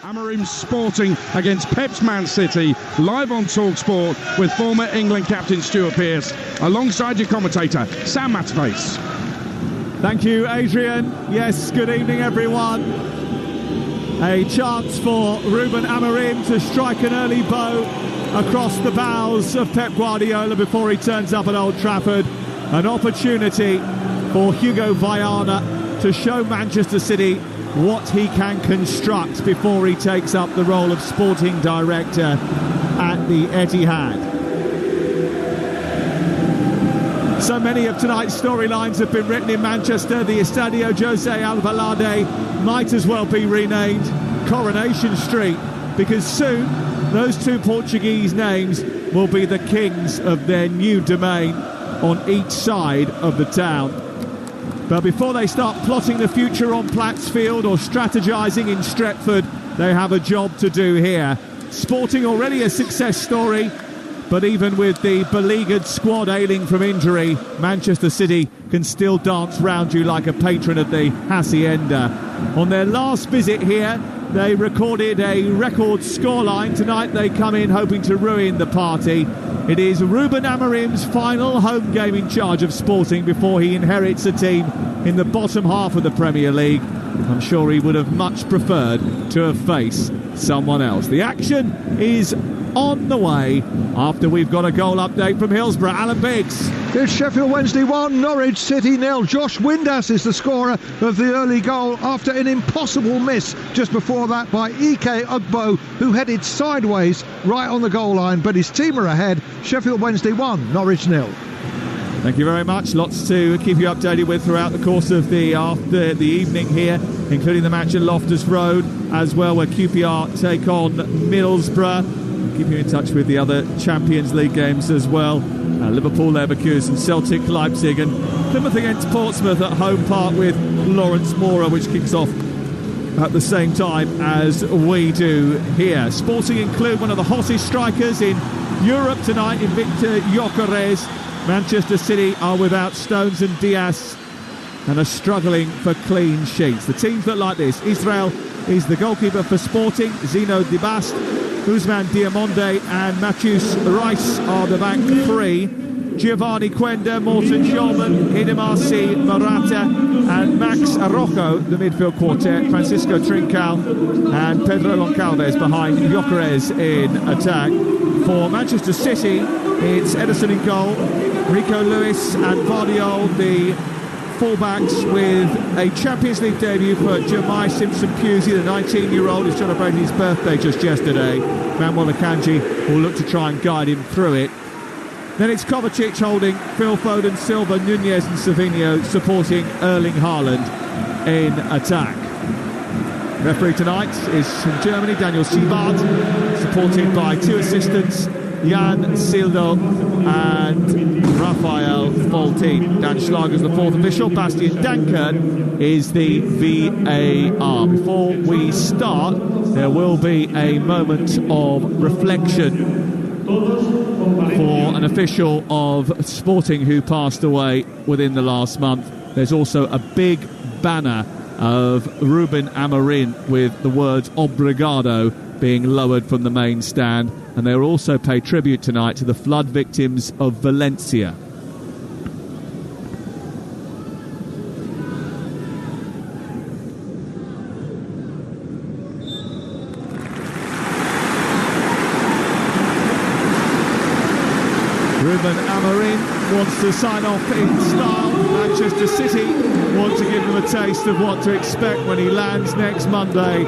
Amorim Sporting against Pep's Man City, live on Talksport with former England captain Stuart Pearce, alongside your commentator Sam Matterface. Thank you, Adrian. Yes, good evening, everyone. A chance for Ruben Amorim to strike an early blow across the bows of Pep Guardiola before he turns up at Old Trafford. An opportunity for Hugo Viana to show Manchester City what he can construct before he takes up the role of sporting director at the Etihad. So many of tonight's storylines have been written in Manchester. The Estadio Jose Alvalade might as well be renamed Coronation Street, because soon those two Portuguese names will be the kings of their new domain on each side of the town. But before they start plotting the future on Platts Field or strategising in Stretford, they have a job to do here. Sporting already a success story, but even with the beleaguered squad ailing from injury, Manchester City can still dance round you like a patron of the Hacienda. On their last visit here, they recorded a record scoreline. Tonight they come in hoping to ruin the party. It is Ruben Amorim's final home game in charge of Sporting before he inherits a team in the bottom half of the Premier League. I'm sure he would have much preferred to have faced someone else. The action is on the way after we've got a goal update from Hillsborough. Alan Biggs. It's Sheffield Wednesday 1, Norwich City 0. Josh Windass is the scorer of the early goal after an impossible miss just before that by Ike Ugbo, who headed sideways right on the goal line. But his team are ahead. Sheffield Wednesday 1, Norwich 0. Thank you very much. Lots to keep you updated with throughout the course of the evening here, including the match at Loftus Road as well, where QPR take on Middlesbrough. Keep you in touch with the other Champions League games as well. Liverpool, Leverkusen, Celtic, Leipzig, and Plymouth against Portsmouth at Home Park with Lawrence Mora, which kicks off at the same time as we do here. Sporting include one of the hottest strikers in Europe tonight in Victor Gyökeres. Manchester City are without Stones and Diaz and are struggling for clean sheets. The teams look like this. Israel is the goalkeeper for Sporting. Zino Dibast, Ousmane Diamonde and Mathius Rice are the back three. Giovanni Quenda, Morten Schulman, Hidemasi Morata and Max Arrojo, the midfield quartet. Francisco Trincao and Pedro Goncalves behind Gyökeres in attack. For Manchester City, it's Ederson in goal, Rico Lewis and Vardiol, the fullbacks, with a Champions League debut for Jermaine Simpson-Pusey, the 19-year-old who celebrated his birthday just yesterday. Manuel Akanji will look to try and guide him through it. Then it's Kovacic holding Phil Foden, Silva, Nunez and Savinho supporting Erling Haaland in attack. Referee tonight is from Germany, Daniel Siebart, supported by two assistants, Jan Sildo and Raphael Foltin. Dan Schlager's the fourth official. Bastian Dankert is the VAR. Before we start, there will be a moment of reflection for an official of Sporting who passed away within the last month. There's also a big banner of Ruben Amorim with the words "Obrigado" being lowered from the main stand, and they will also pay tribute tonight to the flood victims of Valencia. Ruben Amorim wants to sign off in style. Manchester City want to give him a taste of what to expect when he lands next Monday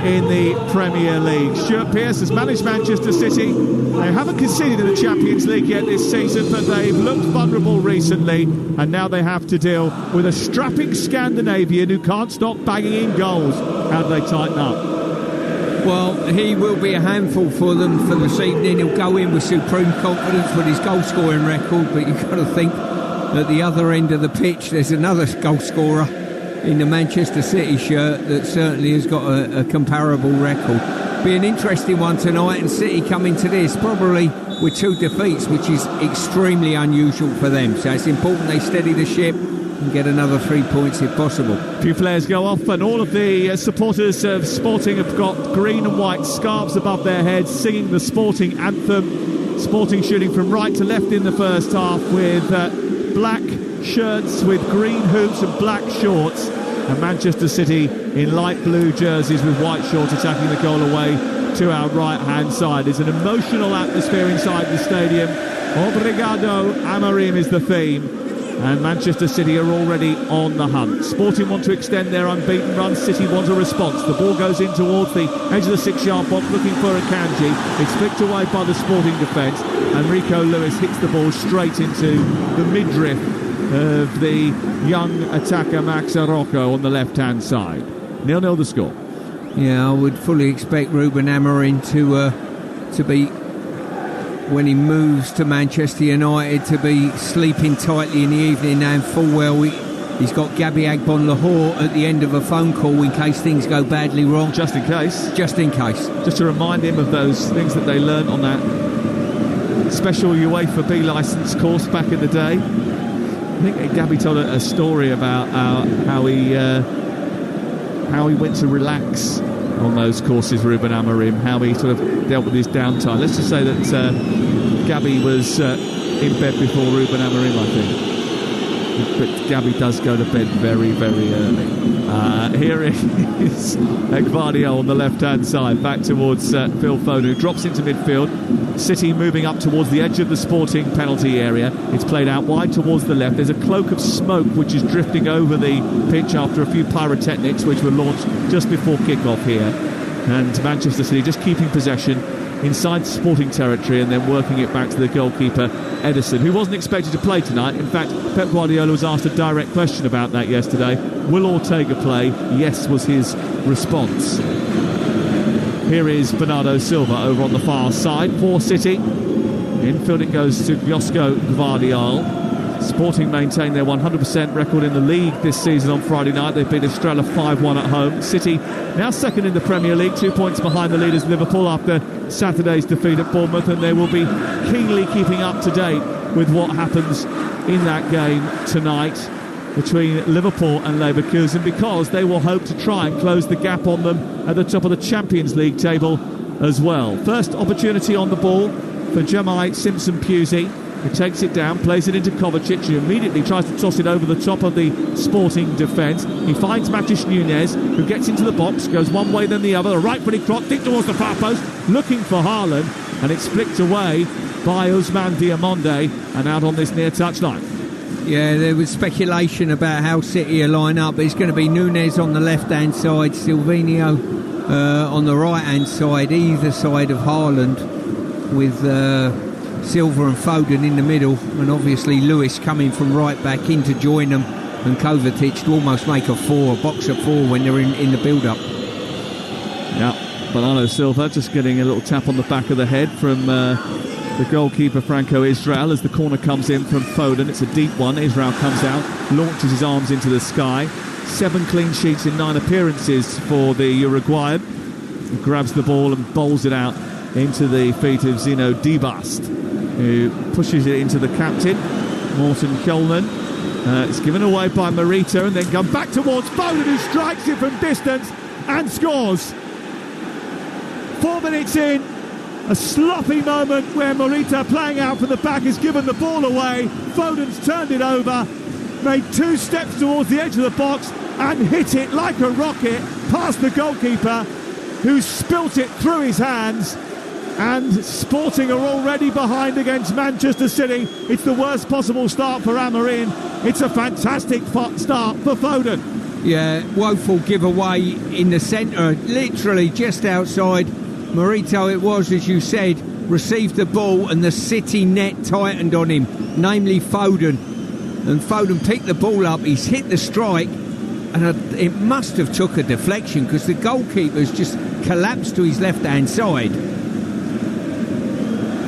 in the Premier League. Stuart Pearce has managed Manchester City. They haven't conceded in the Champions League yet this season, but they've looked vulnerable recently, and now they have to deal with a strapping Scandinavian who can't stop banging in goals. How do they tighten up? Well, he will be a handful for them for this evening. He'll go in with supreme confidence with his goal-scoring record, but you've got to think at the other end of the pitch there's another goal-scorer in the Manchester City shirt that certainly has got a comparable record. Be an interesting one tonight, and City come into this probably with two defeats, which is extremely unusual for them. So it's important they steady the ship and get another 3 points if possible. A few flares go off, and all of the supporters of Sporting have got green and white scarves above their heads, singing the Sporting anthem. Sporting shooting from right to left in the first half with black shirts with green hoops and black shorts, and Manchester City in light blue jerseys with white shorts attacking the goal away to our right hand side. It's an emotional atmosphere inside the stadium. Obrigado Amorim is the theme, and Manchester City are already on the hunt. Sporting want to extend their unbeaten run. City want a response. The ball goes in towards the edge of the 6-yard box looking for Akanji. It's flicked away by the Sporting defence, and Rico Lewis hits the ball straight into the midriff of the young attacker Max Araujo on the left-hand side. 0-0 the score. Yeah, I would fully expect Ruben Amorim to be, when he moves to Manchester United, to be sleeping tightly in the evening, knowing full well he's got Gabby Agbon-Lahore at the end of a phone call in case things go badly wrong. Just in case. Just in case. Just to remind him of those things that they learnt on that special UEFA B licence course back in the day. I think Gabby told a story about how he went to relax on those courses, Ruben Amorim, how he sort of dealt with his downtime. Let's just say that Gabby was in bed before Ruben Amorim, I think. But Gabby does go to bed very, very early. Here is Gvardiol on the left-hand side, back towards Phil Foden, who drops into midfield. City moving up towards the edge of the Sporting penalty area. It's played out wide towards the left. There's a cloak of smoke which is drifting over the pitch after a few pyrotechnics which were launched just before kick-off here. And Manchester City just keeping possession inside Sporting territory and then working it back to the goalkeeper Ederson, who wasn't expected to play tonight. In fact, Pep Guardiola was asked a direct question about that yesterday. Will Ortega play? Yes was his response. Here is Bernardo Silva over on the far side for City. Infield it goes to Josko Gvardiol. Sporting maintain their 100% record in the league this season on Friday night. They beat Estrella 5-1 at home. City now second in the Premier League, 2 points behind the leaders Liverpool after Saturday's defeat at Bournemouth, and they will be keenly keeping up to date with what happens in that game tonight between Liverpool and Leverkusen, because they will hope to try and close the gap on them at the top of the Champions League table as well. First opportunity on the ball for Jamai Simpson-Pusey, who takes it down, plays it into Kovacic, who immediately tries to toss it over the top of the Sporting defence. He finds Matis Nunes, who gets into the box, goes one way then the other, a right-footed cross, deep towards the far post, looking for Haaland, and it's flicked away by Ousmane Diamonde and out on this near touchline. Yeah, there was speculation about how City will line up. It's going to be Nunes on the left-hand side, Silvinho on the right-hand side, either side of Haaland, with Silva and Foden in the middle, and obviously Lewis coming from right back in to join them, and Kovacic to almost make a box of four when they're in the build-up. Yeah, Bernardo Silva just getting a little tap on the back of the head from the goalkeeper Franco Israel as the corner comes in from Foden. It's a deep one. Israel comes out, launches his arms into the sky. 7 clean sheets in 9 appearances for the Uruguayan. He grabs the ball and bowls it out into the feet of Zino Dibast, who pushes it into the captain, Morten Kjellman. It's given away by Morita and then come back towards Foden, who strikes it from distance and scores. 4 minutes in, a sloppy moment where Morita, playing out from the back, has given the ball away. Foden's turned it over, made 2 steps towards the edge of the box and hit it like a rocket past the goalkeeper, who spilt it through his hands. And Sporting are already behind against Manchester City. It's the worst possible start for Amorim. It's a fantastic start for Foden. Yeah, woeful giveaway in the centre, literally just outside. Morito, it was, as you said, received the ball and the City net tightened on him, namely Foden. And Foden picked the ball up, he's hit the strike, and it must have took a deflection because the goalkeeper's just collapsed to his left-hand side.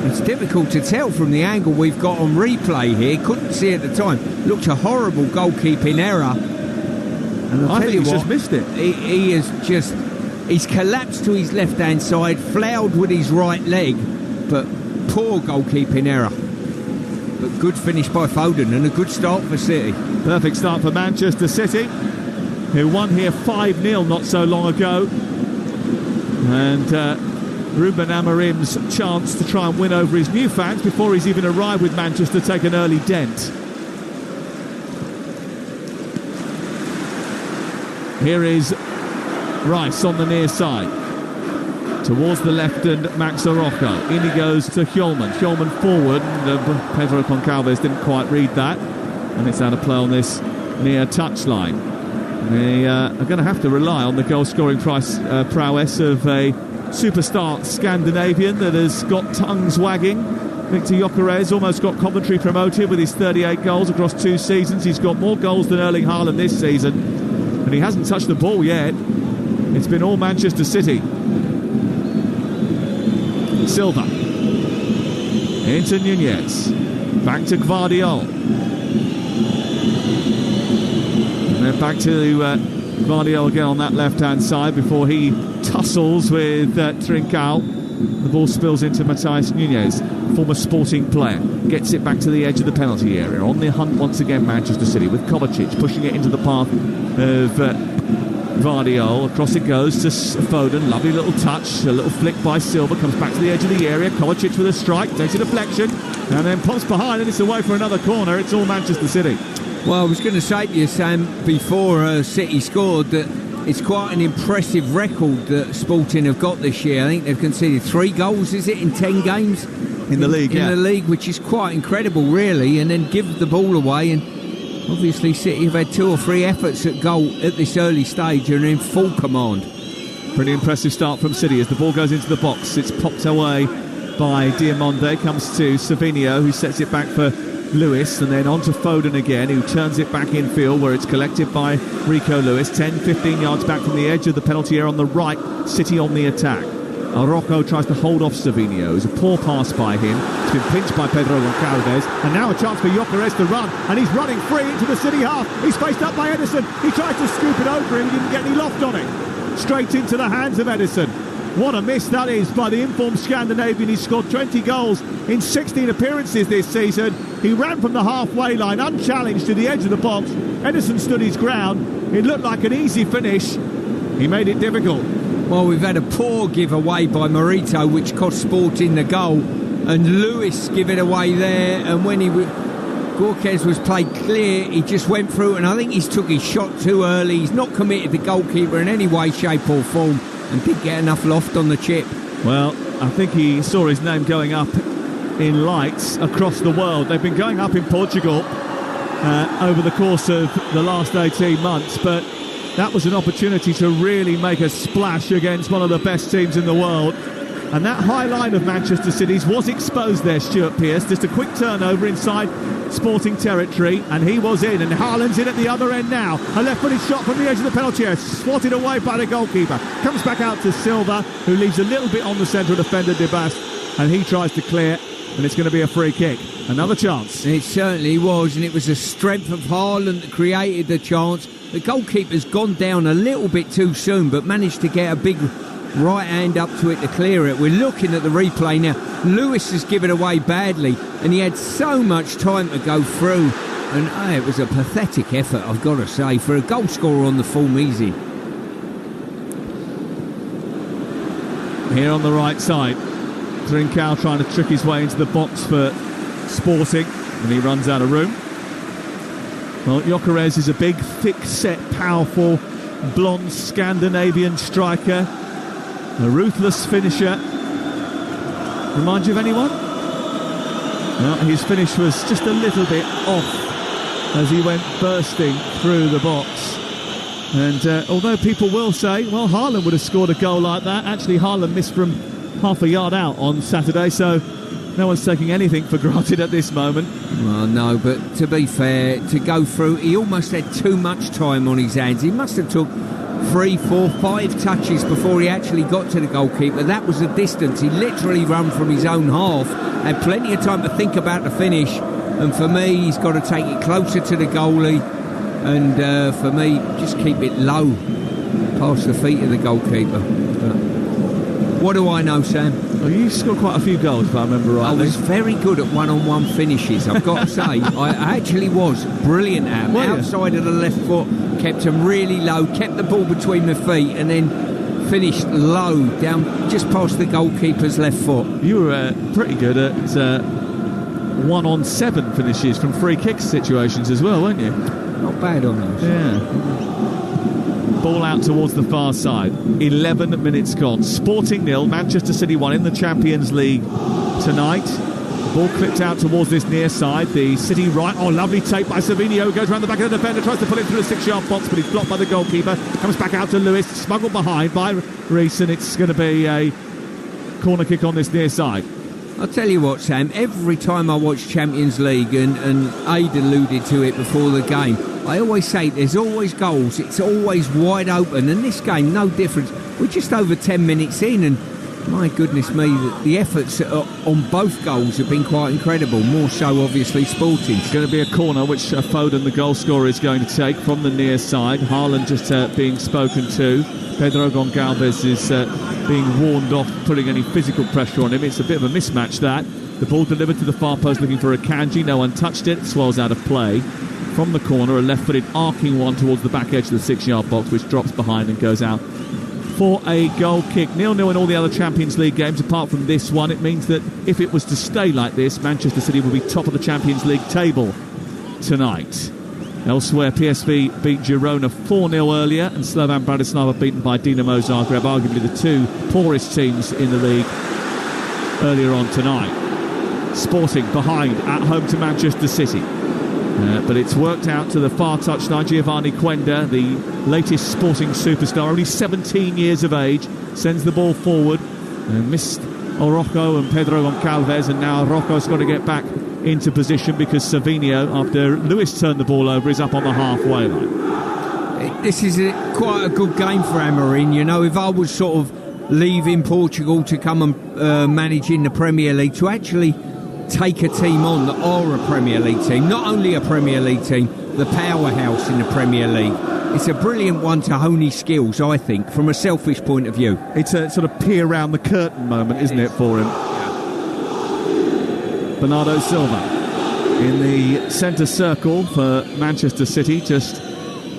It's difficult to tell from the angle we've got on replay here. Couldn't see at the time. Looked a horrible goalkeeping error. And I think he's just missed it. He's collapsed to his left-hand side, floured with his right leg, but poor goalkeeping error. But good finish by Foden and a good start for City. Perfect start for Manchester City, who won here 5-0 not so long ago. And Ruben Amorim's chance to try and win over his new fans before he's even arrived with Manchester take an early dent. Here is Rice on the near side. Towards the left and Max Araujo. In he goes to Hjulman. Hjulman forward. Pedro Goncalves didn't quite read that. And it's out of play on this near touchline. They are going to have to rely on the goal-scoring prowess of a superstar Scandinavian that has got tongues wagging. Victor Gyökeres almost got Coventry promoted with his 38 goals across 2 seasons. He's got more goals than Erling Haaland this season. And he hasn't touched the ball yet. It's been all Manchester City. Silva into Nunez, back to Gvardiol, and then back to Gvardiol again on that left-hand side before he tussles with Trincao. The ball spills into Matheus Nunes, former Sporting player, gets it back to the edge of the penalty area. On the hunt once again, Manchester City, with Kovacic pushing it into the path of Gvardiol. Across it goes to Foden. Lovely little touch. A little flick by Silva. Comes back to the edge of the area. Kovacic with a strike. Takes a deflection. And then pops behind and it's away for another corner. It's all Manchester City. Well, I was going to say to you, Sam, before City scored, that it's quite an impressive record that Sporting have got this year. I think they've conceded 3 goals, is it, in 10 games? In the league, in the league, which is quite incredible, really. And then give the ball away. And obviously, City have had 2 or 3 efforts at goal at this early stage and are in full command. Pretty impressive start from City as the ball goes into the box. It's popped away by Diamonde. Comes to Savinho, who sets it back for Lewis, and then on to Foden again, who turns it back in field where it's collected by Rico Lewis. 10-15 yards back from the edge of the penalty area on the right. City on the attack. Araujo tries to hold off Savinho. It's a poor pass by him. It's been pinched by Pedro Goncalves. And now a chance for Gyökeres to run. And he's running free into the City half. He's faced up by Edison. He tries to scoop it over him. He didn't get any loft on it. Straight into the hands of Edison. What a miss that is by the informed Scandinavian. He scored 20 goals in 16 appearances this season. He ran from the halfway line unchallenged to the edge of the box. Edison stood his ground. It looked like an easy finish. He made it difficult. Well, we've had a poor giveaway by Morito, which cost Sporting the goal, and Lewis give it away there. And when Gyökeres was played clear, he just went through, and I think he's took his shot too early. He's not committed the goalkeeper in any way, shape or form, and didn't get enough loft on the chip. Well, I think he saw his name going up in lights across the world. They've been going up in Portugal over the course of the last 18 months, but that was an opportunity to really make a splash against one of the best teams in the world. And that high line of Manchester City's was exposed there, Stuart Pearce. Just a quick turnover inside Sporting territory, and he was in. And Haaland's in at the other end now. A left-footed shot from the edge of the penalty area, swatted away by the goalkeeper. Comes back out to Silva, who leaves a little bit on the central defender, Debast, and he tries to clear, and it's going to be a free kick. Another chance. It certainly was, and it was the strength of Haaland that created the chance. The goalkeeper's gone down a little bit too soon, but managed to get a big right hand up to it to clear it. We're looking at the replay now. Lewis has given away badly, and he had so much time to go through. And it was a pathetic effort, I've got to say, for a goal scorer on the form easy. Here on the right side, Trincao trying to trick his way into the box for Sporting, and he runs out of room. Well, Gyökeres is a big, thick-set, powerful, blonde Scandinavian striker. A ruthless finisher. Remind you of anyone? Well, his finish was just a little bit off as he went bursting through the box. And although people will say, well, Haaland would have scored a goal like that, actually Haaland missed from half a yard out on Saturday, so no one's taking anything for granted at this moment. Well, no, but to be fair, to go through, he almost had too much time on his hands. He must have took 3, 4, 5 touches before he actually got to the goalkeeper. That was the distance. He literally ran from his own half, had plenty of time to think about the finish, and for me, he's got to take it closer to the goalie, and for me, just keep it low past the feet of the goalkeeper. What do I know, Sam? Well, you scored quite a few goals, if I remember I rightly. was very good at one-on-one finishes, I've got to say. I actually was brilliant at them. Outside of the left foot, kept them really low, kept the ball between my feet, and then finished low, down just past the goalkeeper's left foot. You were pretty good at 1-on-7 finishes from free kick situations as well, weren't you? Not bad on those. Yeah. Ball out towards the far side. 11 minutes gone. Sporting 0, Manchester City 1 in the Champions League tonight. Ball clipped out towards this near side. The City right. Oh, lovely take by Savinho. Goes around the back of the defender. Tries to pull it through the 6-yard box, but he's blocked by the goalkeeper. Comes back out to Lewis. Smuggled behind by Reece, and it's going to be a corner kick on this near side. I'll tell you what, Sam, every time I watch Champions League, and Aid alluded to it before the game, I always say there's always goals, it's always wide open, and this game, no difference. We're just over 10 minutes in, and my goodness me, the efforts on both goals have been quite incredible, more so obviously Sporting. It's going to be a corner which Foden, the goal scorer, is going to take from the near side. Haaland just being spoken to. Pedro Goncalves is being warned off putting any physical pressure on him. It's a bit of a mismatch, that. The ball delivered to the far post looking for Akanji. No one touched it. Swirls out of play. From the corner, a left-footed arcing one towards the back edge of the 6-yard box, which drops behind and goes out for a goal kick. 0-0 in all the other Champions League games apart from this one. It means that if it was to stay like this, Manchester City will be top of the Champions League table tonight. Elsewhere, PSV beat Girona 4-0 earlier, and Slovan Bratislava beaten by Dinamo Zagreb, arguably the two poorest teams in the league earlier on tonight. Sporting behind at home to Manchester City. But it's worked out to the far touchline. Giovanni Quenda, the latest Sporting superstar, only 17 years of age, sends the ball forward and missed Orocco and Pedro Goncalves, and now Rocco's got to get back into position because Savinho, after Lewis turned the ball over, is up on the halfway line. This is quite a good game for Amorim. You know, if I was sort of leaving Portugal to come and manage in the Premier League, to actually take a team on that are a Premier League team, not only a Premier League team, the powerhouse in the Premier League. It's a brilliant one to hone his skills, I think, from a selfish point of view. It's a sort of peer around the curtain moment, isn't it, for him? Bernardo Silva in the centre circle for Manchester City, just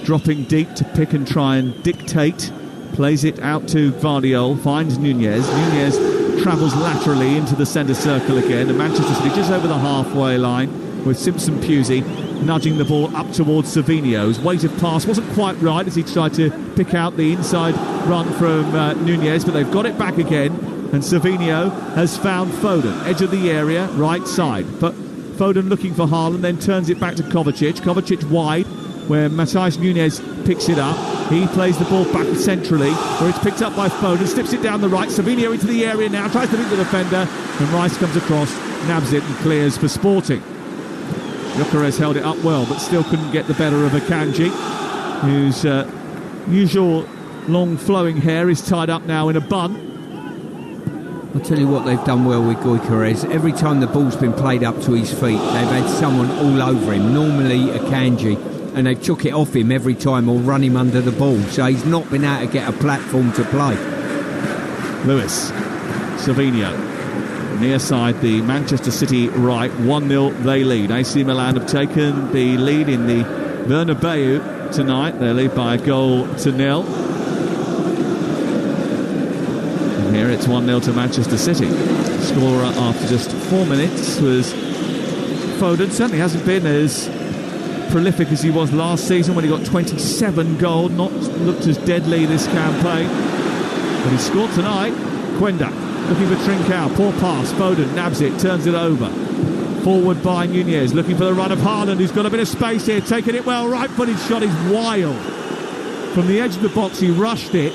dropping deep to pick and try and dictate. Plays it out to Guardiola, finds Nunez. Nunez travels laterally into the centre circle again, and Manchester City just over the halfway line with Simpson Pusey nudging the ball up towards Savinho. His weight of pass wasn't quite right as he tried to pick out the inside run from Nunez, but they've got it back again, and Savinho has found Foden, edge of the area, right side, but Foden looking for Haaland, then turns it back to Kovacic wide, where Matheus Nunes picks it up. He plays the ball back centrally, where it's picked up by Foden, slips it down the right. Savinho into the area now, tries to beat the defender, and Rice comes across, nabs it and clears for Sporting. Gyökeres held it up well, but still couldn't get the better of Akanji, whose usual long flowing hair is tied up now in a bun. I'll tell you what they've done well with Gyökeres. Every time the ball's been played up to his feet, they've had someone all over him, normally Akanji, and they've took it off him every time or run him under the ball, so he's not been able to get a platform to play. Lewis, Savinho, near side, the Manchester City right, 1-0 they lead. AC Milan have taken the lead in the Bernabeu tonight. They lead by a goal to nil. And here it's 1-0 to Manchester City. Scorer after just 4 minutes was Foden. Certainly hasn't been as prolific as he was last season when he got 27 goals. Not looked as deadly this campaign, but he scored tonight. Quenda looking for Trincao, poor pass, Foden nabs it, turns it over, forward by Nunez, looking for the run of Haaland, who's got a bit of space here, taking it well, right-footed shot is wild from the edge of the box. He rushed it,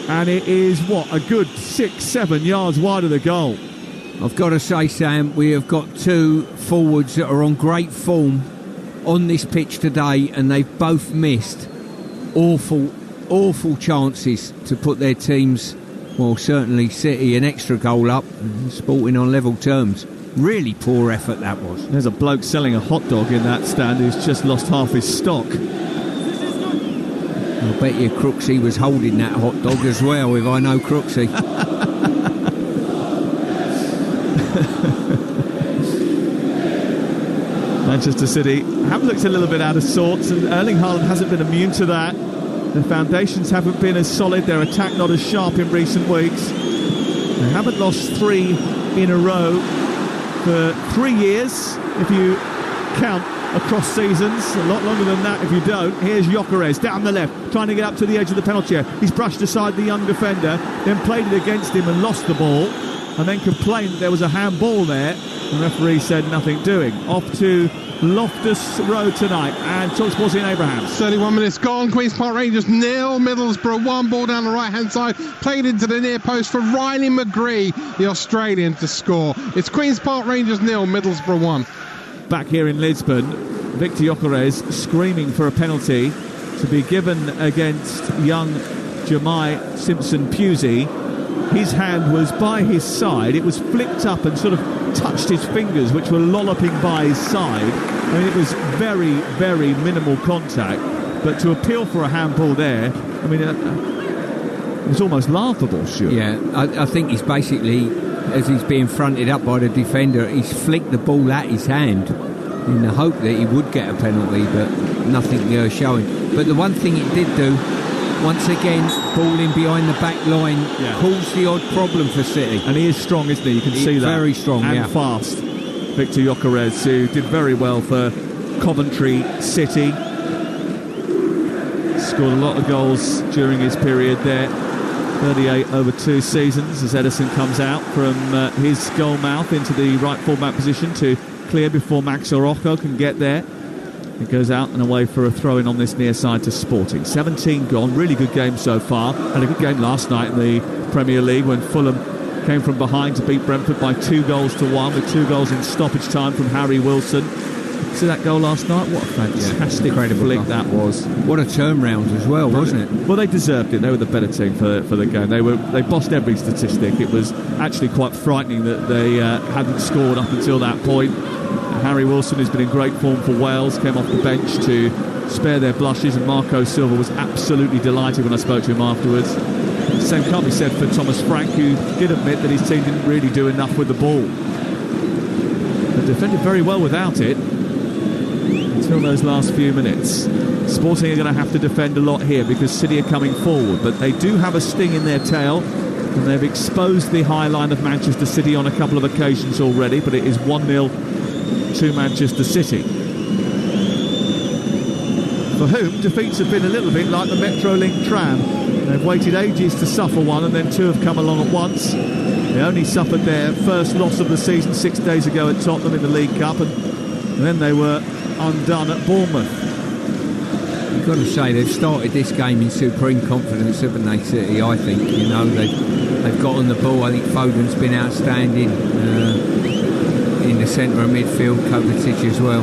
and it is a good 6-7 yards wide of the goal. I've got to say, Sam, we have got two forwards that are on great form on this pitch today, and they've both missed awful chances to put their teams, well, certainly City, an extra goal up, and Sporting on level terms. Really poor effort that was. There's a bloke selling a hot dog in that stand who's just lost half his stock. I bet you Crooksy was holding that hot dog as well, if I know Crooksy. Manchester City have looked a little bit out of sorts, and Erling Haaland hasn't been immune to that. The foundations haven't been as solid, their attack not as sharp in recent weeks. They haven't lost 3 in a row for 3 years, if you count across seasons. A lot longer than that if you don't. Here's Gyökeres down the left, trying to get up to the edge of the penalty area. He's brushed aside the young defender, then played it against him and lost the ball, and then complained that there was a handball there. The referee said nothing doing. Off to Loftus Road tonight, and Talksport in Abrahams. 31 minutes gone. Queen's Park Rangers 0, Middlesbrough 1. Ball down the right hand side, played into the near post for Riley McGree, the Australian, to score. It's Queen's Park Rangers 0, Middlesbrough 1. Back here in Lisbon, Victor Gyökeres screaming for a penalty to be given against young Jemai Simpson-Pusey. His hand was by his side. It was flicked up and sort of touched his fingers, which were lolloping by his side. I mean, it was very, very minimal contact. But to appeal for a handball there, I mean, it was almost laughable, Stuart. Yeah, I think he's basically, as he's being fronted up by the defender, he's flicked the ball at his hand in the hope that he would get a penalty, but nothing showing. But the one thing it did do, once again, balling behind the back line, caused the odd problem for City. And he is strong, isn't he? You can see that. Very strong, and fast. Victor Gyökeres, who did very well for Coventry City. Scored a lot of goals during his period there. 38 over 2 seasons as Ederson comes out from his goal mouth into the right full-back position to clear before Max Orozco can get there. It goes out and away for a throw-in on this near side to Sporting. 17 gone, really good game so far. Had a good game last night in the Premier League when Fulham came from behind to beat Brentford by 2-1 with 2 goals in stoppage time from Harry Wilson. See that goal last night? What a fantastic flick that was. What a turnaround as well, wasn't it? Well, they deserved it. They were the better team for the game. They bossed every statistic. It was actually quite frightening that they hadn't scored up until that point. Harry Wilson has been in great form for Wales, came off the bench to spare their blushes, and Marco Silva was absolutely delighted when I spoke to him afterwards. The same can't be said for Thomas Frank, who did admit that his team didn't really do enough with the ball. They defended very well without it until those last few minutes. Sporting are going to have to defend a lot here because City are coming forward, but they do have a sting in their tail, and they've exposed the high line of Manchester City on a couple of occasions already, but it is 1-0 to Manchester City, for whom defeats have been a little bit like the Metrolink tram. They've waited ages to suffer one, and then 2 have come along at once. They only suffered their first loss of the season 6 days ago at Tottenham in the League Cup, and then they were undone at Bournemouth. You've got to say they've started this game in supreme confidence, haven't they, City? I think, they've got on the ball. I think Foden's been outstanding in the centre of midfield, Kovacic as well.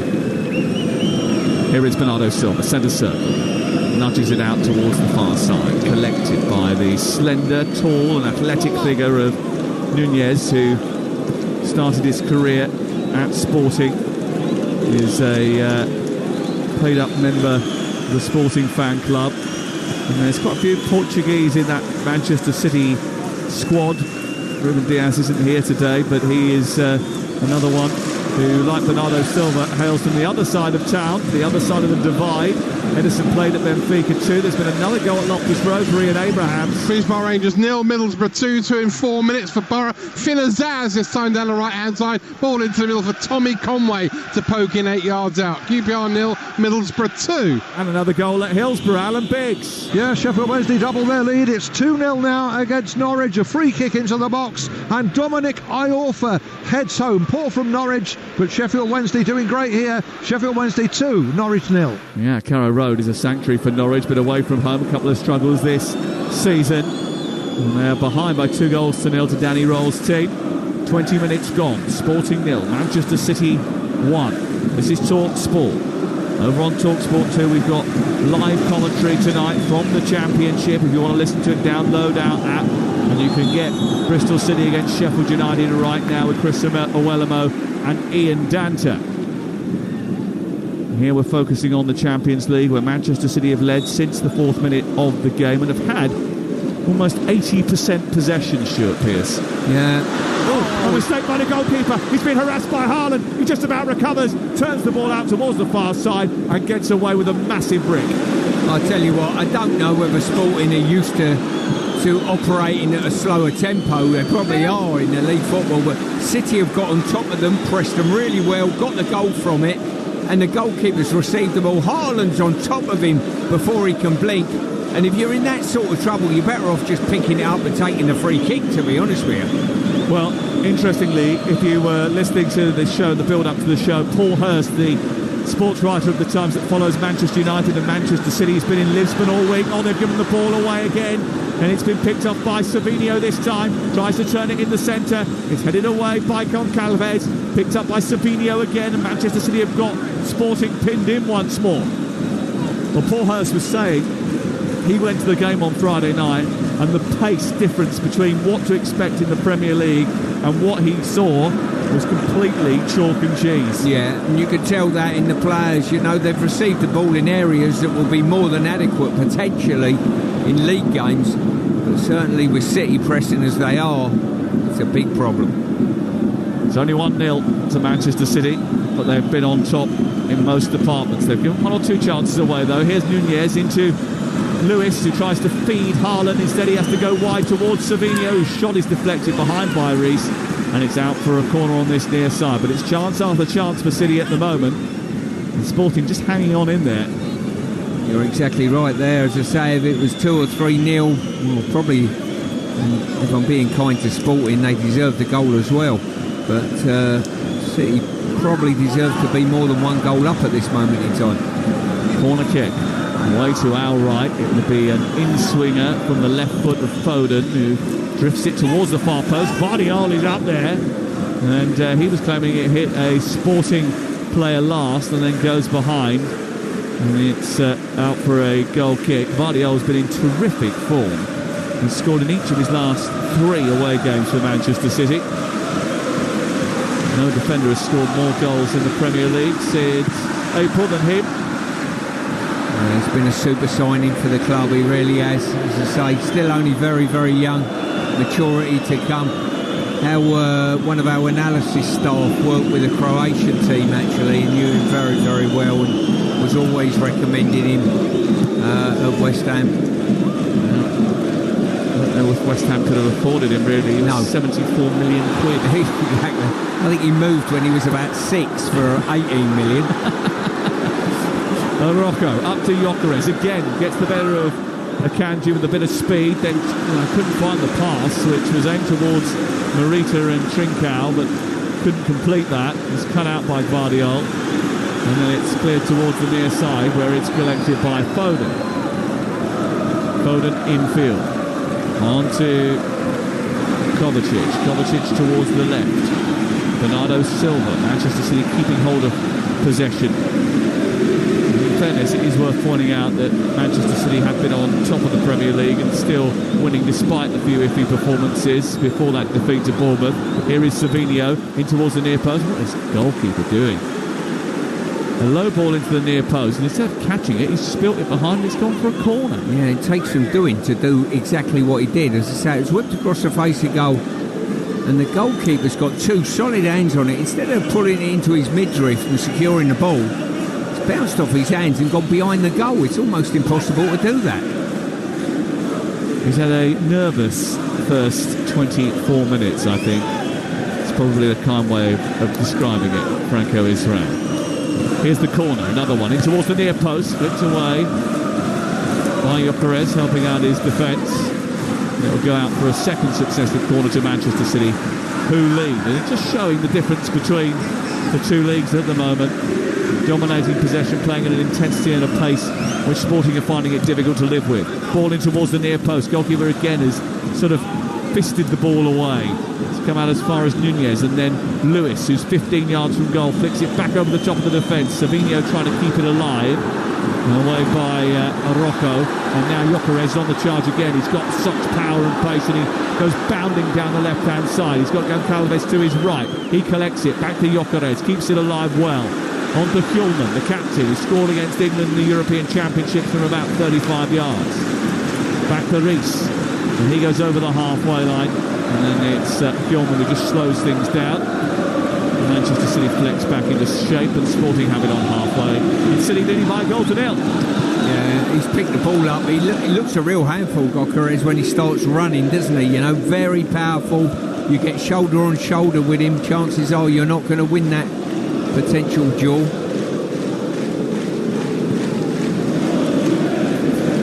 Here is Bernardo Silva, centre circle, nudges it out towards the far side, collected by the slender, tall and athletic figure of Nunez, who started his career at Sporting. Is a paid-up member of the Sporting fan club, and there's quite a few Portuguese in that Manchester City squad. Ruben Dias isn't here today, but he is another one who, like Bernardo Silva, hails from the other side of town, the other side of the divide. Ederson played at Benfica 2. There's been another goal at Loftus Road for Ian Abrahams. Queen's Park Rangers 0, Middlesbrough 2 in 4 minutes for Borough. Finn Azaz this time down the right hand side, ball into the middle for Tommy Conway to poke in 8 yards out. QPR 0, Middlesbrough 2. And another goal at Hillsborough, Alan Biggs. Yeah, Sheffield Wednesday double their lead. It's 2-0 now against Norwich. A free kick into the box, and Dominic Iorfa heads home. Poor from Norwich, but Sheffield Wednesday doing great here. Sheffield Wednesday 2, Norwich 0. Yeah, Carrow Road is a sanctuary for Norwich, but away from home, a couple of struggles this season. And they're behind by 2-0 to Danny Roll's team. 20 minutes gone. Sporting 0, Manchester City 1. This is Talksport. Over on Talksport 2, we've got live commentary tonight from the Championship. If you want to listen to it, download our app, and you can get Bristol City against Sheffield United right now with Chris Owelamo and Ian Danter. Here we're focusing on the Champions League, where Manchester City have led since the 4th minute of the game and have had almost 80% possession, Stuart Pearce. Yeah. Oh, a mistake by the goalkeeper. He's been harassed by Haaland. He just about recovers, turns the ball out towards the far side and gets away with a massive brick. I tell you what, I don't know whether Sporting are used to operating at a slower tempo. They probably are in the league football, but City have got on top of them, pressed them really well, got the goal from it, and the goalkeeper's received the ball. Haaland's on top of him before he can blink. And if you're in that sort of trouble, you're better off just picking it up and taking the free kick, to be honest with you. Well, interestingly, if you were listening to this show, the build-up to the show, Paul Hurst, the sports writer of the Times that follows Manchester United and Manchester City, has been in Lisbon all week. Oh, they've given the ball away again, and it's been picked up by Savinho this time. Tries to turn it in the centre. It's headed away by Goncalves. Picked up by Savinho again, and Manchester City have got Sporting pinned in once more. Well, Paul Hurst was saying he went to the game on Friday night, and the pace difference between what to expect in the Premier League and what he saw was completely chalk and cheese. Yeah, and you can tell that in the players. You know, they've received the ball in areas that will be more than adequate potentially in league games, but certainly with City pressing as they are, it's a big problem. It's only 1-0 to Manchester City, but they've been on top in most departments. They've given one or two chances away though. Here's Nunez into Lewis, who tries to feed Haaland. Instead he has to go wide towards Savinho, whose shot is deflected behind by Reece, and it's out for a corner on this near side. But it's chance after chance for City at the moment, and Sporting just hanging on in there. You're exactly right there. As I say, if it was 2 or 3-0, well, probably, if I'm being kind to Sporting, they deserve the goal as well. But City probably deserve to be more than 1 goal up at this moment in time. Corner kick. Way to our right, it will be an in-swinger from the left foot of Foden, who drifts it towards the far post. Vardiol is up there, and he was claiming it hit a Sporting player last and then goes behind, and it's out for a goal kick. Vardiol's been in terrific form. He's scored in each of his last 3 away games for Manchester City. No defender has scored more goals in the Premier League since April than him. It's been a super signing for the club, he really has. As I say, still only very, very young, maturity to come. One of our analysis staff worked with a Croatian team actually, and knew him very, very well, and was always recommending him at West Ham. I don't know if West Ham could have afforded him really. He was 74 million quid. Exactly. I think he moved when he was about 6 for 18 million. Rocco up to Gyökeres again, gets the better of Akanji with a bit of speed, then couldn't find the pass, which was aimed towards Morita and Trincao, but couldn't complete that. It's cut out by Vardiol, and then it's cleared towards the near side where it's collected by Foden. Foden infield, on to Kovacic towards the left, Bernardo Silva. Manchester City keeping hold of possession. In fairness, it is worth pointing out that Manchester City have been on top of the Premier League and still winning despite a few iffy performances before that defeat to Bournemouth. Here is Savinho in towards the near post. What is the goalkeeper doing? A low ball into the near post, and instead of catching it, he's spilt it behind and it's gone for a corner. Yeah, it takes some doing to do exactly what he did. As I say, it was whipped across the face of goal, and the goalkeeper's got 2 solid hands on it. Instead of pulling it into his midriff and securing the ball, bounced off his hands and gone behind the goal. It's almost impossible to do that. He's had a nervous first 24 minutes, I think. It's probably the kind way of describing it, Franco Israel. Here's the corner, another one in towards the near post, flipped away by Gyökeres, helping out his defence. It'll go out for a second successive corner to Manchester City, who lead. And it's just showing the difference between the 2 leagues at the moment. Dominating possession, playing at an intensity and a pace which Sporting are finding it difficult to live with. Ball in towards the near post. Goalkeeper again has sort of fisted the ball away. It's come out as far as Nunez, and then Lewis, who's 15 yards from goal, flicks it back over the top of the defence. Savinho trying to keep it alive. Away by Rocco, and now Gyökeres on the charge again. He's got such power and pace, and he goes bounding down the left-hand side. He's got Goncalves to his right. He collects it back to Gyökeres, keeps it alive well. On to Hjulman, the captain, who scored against England in the European Championships from about 35 yards. Back to Reece. And he goes over the halfway line, and then it's Fjordman who just slows things down. Manchester City flex back into shape, and Sporting have it on halfway. And City leading by a goal to nil. Yeah, he's picked the ball up. He looks a real handful, Gyökeres, when he starts running, doesn't he? You know, very powerful. You get shoulder on shoulder with him. Chances are you're not going to win that potential duel.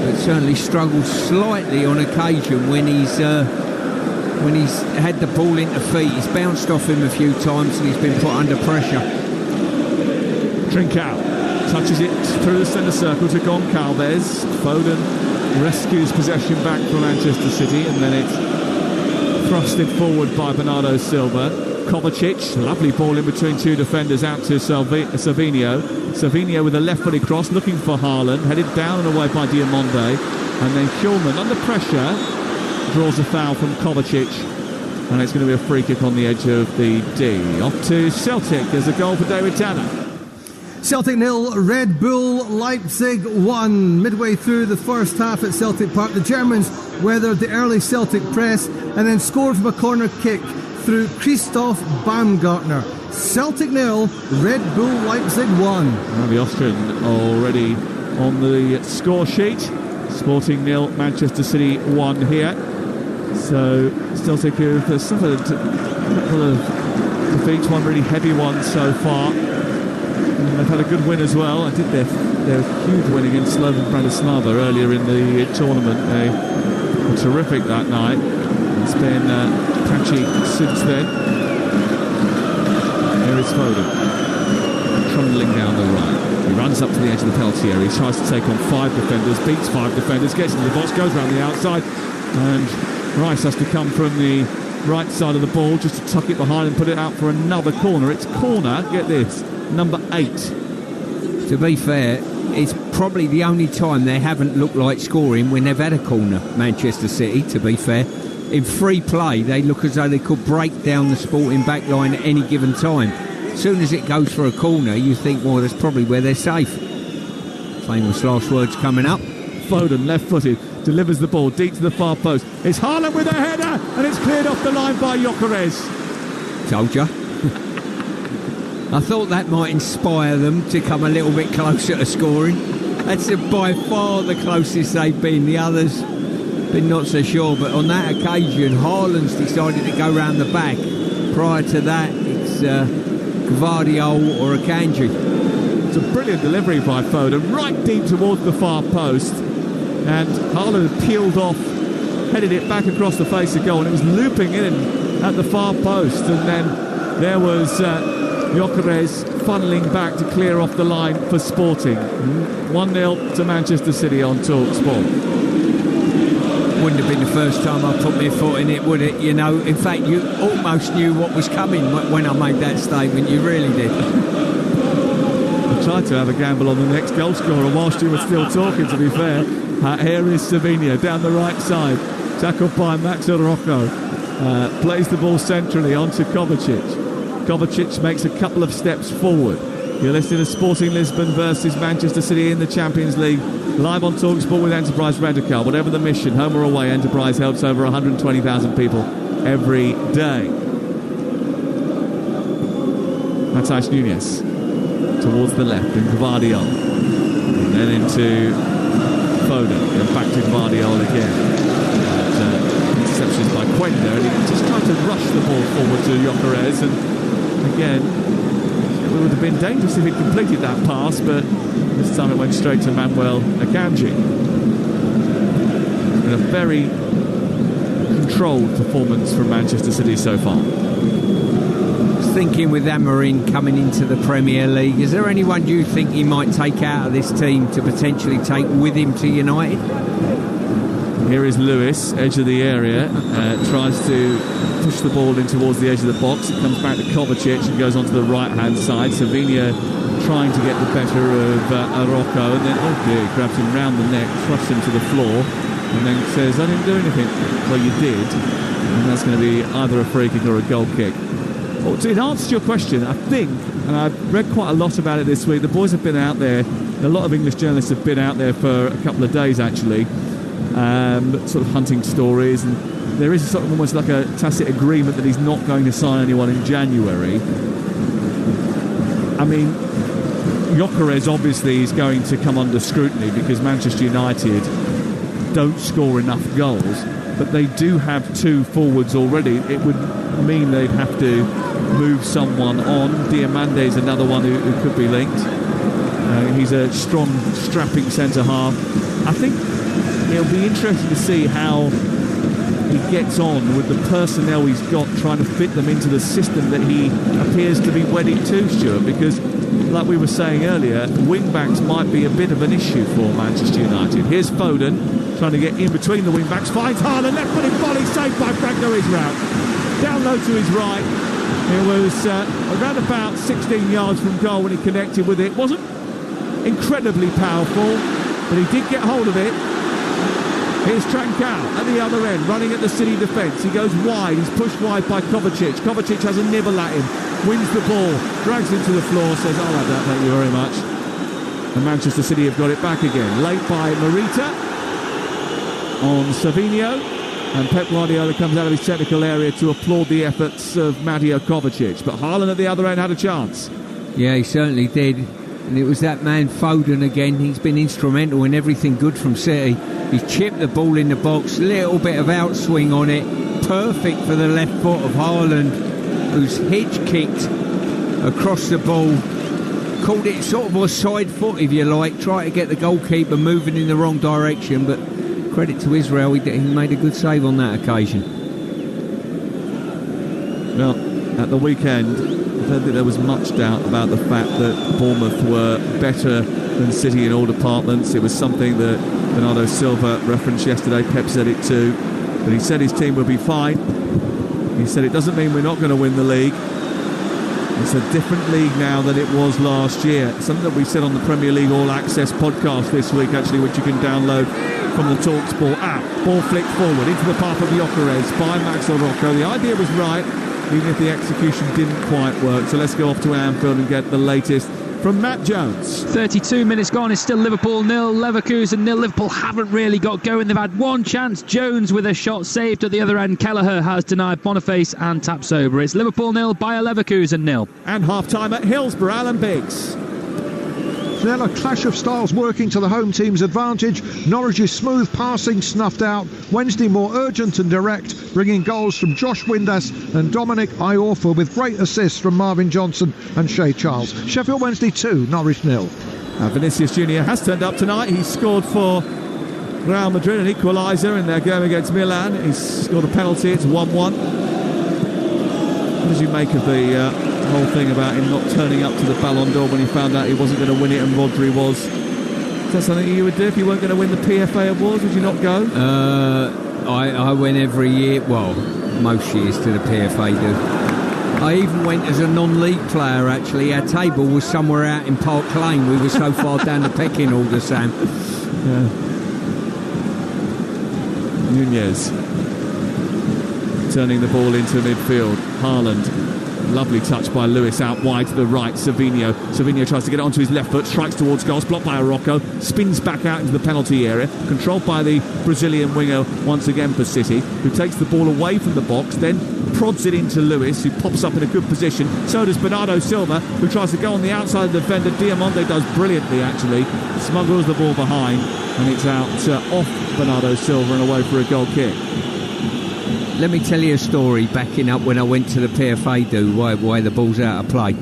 But certainly struggles slightly on occasion when he's had the ball into feet. He's bounced off him a few times and he's been put under pressure. Trincao touches it through the centre circle to Goncalves. Foden rescues possession back from Manchester City, and then it's thrusted forward by Bernardo Silva. Kovacic, lovely ball in between two defenders out to Savinho. Savinho with a left-footed cross, looking for Haaland, headed down and away by Diamonde. And then Hjulman, under pressure, draws a foul from Kovacic. And it's going to be a free kick on the edge of the D. Off to Celtic. There's a goal for David Tanner. Celtic 0, Red Bull Leipzig 1. Midway through the first half at Celtic Park, the Germans weathered the early Celtic press and then scored from a corner kick through Christoph Baumgartner. Celtic 0, Red Bull Leipzig 1. Well, the Austrian already on the score sheet. Sporting 0, Manchester City 1 here. So Celtic have suffered a couple of defeats, one really heavy one so far. And they've had a good win as well. I did their huge win against Slovan Bratislava earlier in the tournament. They were terrific that night. It's been patchy since then. Here is Foden, trundling down the right. He runs up to the edge of the penalty area. He tries to take on 5 defenders, beats 5 defenders, gets into the box, goes around the outside, and Rice has to come from the right side of the ball just to tuck it behind and put it out for another corner. It's corner, get this, number 8. To be fair, it's probably the only time they haven't looked like scoring when they've had a corner, Manchester City, to be fair. In free play, they look as though they could break down the Sporting back line at any given time. As soon as it goes for a corner, you think, well, that's probably where they're safe. Famous last words coming up. Foden, left-footed, delivers the ball deep to the far post. It's Haaland with a header, and it's cleared off the line by Gyökeres. Told you. I thought that might inspire them to come a little bit closer to scoring. That's by far the closest they've been. The others been not so sure, but on that occasion Haaland's decided to go round the back. Prior to that, it's Gvardiol or Akanji. It's a brilliant delivery by Foden, right deep towards the far post, and Haaland peeled off, headed it back across the face of goal, and it was looping in at the far post, and then there was Gyökeres funneling back to clear off the line for Sporting. 1-0 to Manchester City on Talksport. Wouldn't have been the first time I put my foot in it, would it? You know, in fact, you almost knew what was coming when I made that statement. You really did. I tried to have a gamble on the next goal scorer whilst you were still talking, to be fair. Here is Savinho down the right side, tackled by Max Rocco. Plays the ball centrally onto Kovacic. Kovacic makes a couple of steps forward. You're listening to Sporting Lisbon versus Manchester City in the Champions League, live on Talksport with Enterprise Rent-A-Car. Whatever the mission, home or away, Enterprise helps over 120,000 people every day. Matheus Nunes towards the left, and Gvardiol, and then into Foden, and back to Gvardiol again. Interceptions by Quenda, and he just tried to rush the ball forward to Gyökeres, and again, it would have been dangerous if he'd completed that pass, but this time it went straight to Manuel Akanji. It's been a very controlled performance from Manchester City so far. Thinking with Amorim coming into the Premier League, is there anyone you think he might take out of this team to potentially take with him to United? Here is Lewis, edge of the area, tries to push the ball in towards the edge of the box. It comes back to Kovacic and goes onto the right-hand side. Savinho trying to get the better of Araujo, and then grabs him round the neck, thrusts him to the floor, and then says, I didn't do anything. Well, you did, and that's going to be either a free kick or a goal kick. Well, in answer to your question, I think, and I've read quite a lot about it this week, the boys have been out there, a lot of English journalists have been out there for a couple of days actually, sort of hunting stories, and there is sort of almost like a tacit agreement that he's not going to sign anyone in January. I mean, Gyökeres obviously is going to come under scrutiny because Manchester United don't score enough goals, but they do have 2 forwards already. It would mean they'd have to move someone on. Diamande is another one who could be linked. He's a strong, strapping centre-half. I think it'll be interesting to see how he gets on with the personnel he's got, trying to fit them into the system that he appears to be wedded to, Stuart, because like we were saying earlier, wing-backs might be a bit of an issue for Manchester United. Here's Foden trying to get in between the wing-backs, finds Haaland, left-footed volley, saved by Franco Israel. Down low to his right. It was around about 16 yards from goal when he connected with it. Wasn't incredibly powerful, but he did get hold of it. Here's Trancao at the other end, running at the City defence. He goes wide, he's pushed wide by Kovacic. Kovacic has a nibble at him, wins the ball, drags him to the floor, says, "I'll have that, thank you very much." And Manchester City have got it back again. Late by Morita on Savinho, and Pep Guardiola comes out of his technical area to applaud the efforts of Mateo Kovacic. But Haaland at the other end had a chance. Yeah, he certainly did. And it was that man Foden again. He's been instrumental in everything good from City. He's chipped the ball in the box, little bit of outswing on it, perfect for the left foot of Haaland, who's hitch-kicked across the ball, called it sort of a side foot, if you like, try to get the goalkeeper moving in the wrong direction, but credit to Israel, he made a good save on that occasion. Well, at the weekend, I don't think there was much doubt about the fact that Bournemouth were better than City in all departments. It was something that Bernardo Silva referenced yesterday. Pep said it too, but he said his team will be fine. He said it doesn't mean we're not going to win the league. It's a different league now than it was last year. Something that we said on the Premier League All Access podcast this week, actually, which you can download from the Talksport app. Ball flicked forward into the path of Gyökeres by Max Rocco. The idea was right, even if the execution didn't quite work. So let's go off to Anfield and get the latest from Matt Jones. 32 minutes gone, it's still Liverpool 0, Leverkusen 0. Liverpool haven't really got going. They've had one chance. Jones with a shot saved at the other end. Kelleher has denied Boniface and taps over. It's Liverpool 0, Bayer Leverkusen 0. And half-time at Hillsborough, Alan Biggs. Now a clash of styles working to the home team's advantage. Norwich's smooth passing snuffed out. Wednesday more urgent and direct, bringing goals from Josh Windass and Dominic Iorfa with great assists from Marvin Johnson and Shea Charles. Sheffield Wednesday 2, Norwich 0. Vinicius Junior has turned up tonight. He's scored for Real Madrid, an equaliser in their game against Milan. He's scored a penalty. It's 1-1. What did you make of the whole thing about him not turning up to the Ballon d'Or when he found out he wasn't going to win it and Rodri was? Is that something you would do if you weren't going to win the PFA awards? Would you not go? I went every year, well, most years to the PFA do. I even went as a non-league player, actually. Our table was somewhere out in Park Lane. We were so far down the pecking order, Sam. Yeah. Nunez turning the ball into midfield. Haaland, lovely touch by Lewis out wide to the right. Savinho tries to get it onto his left foot, strikes towards goals, blocked by Rocco, spins back out into the penalty area, controlled by the Brazilian winger once again for City, who takes the ball away from the box, then prods it into Lewis, who pops up in a good position. So does Bernardo Silva, who tries to go on the outside of the defender. Diamande does brilliantly, actually, smuggles the ball behind, and it's out off Bernardo Silva and away for a goal kick. Let me tell you a story backing up when I went to the PFA do, why the ball's out of play.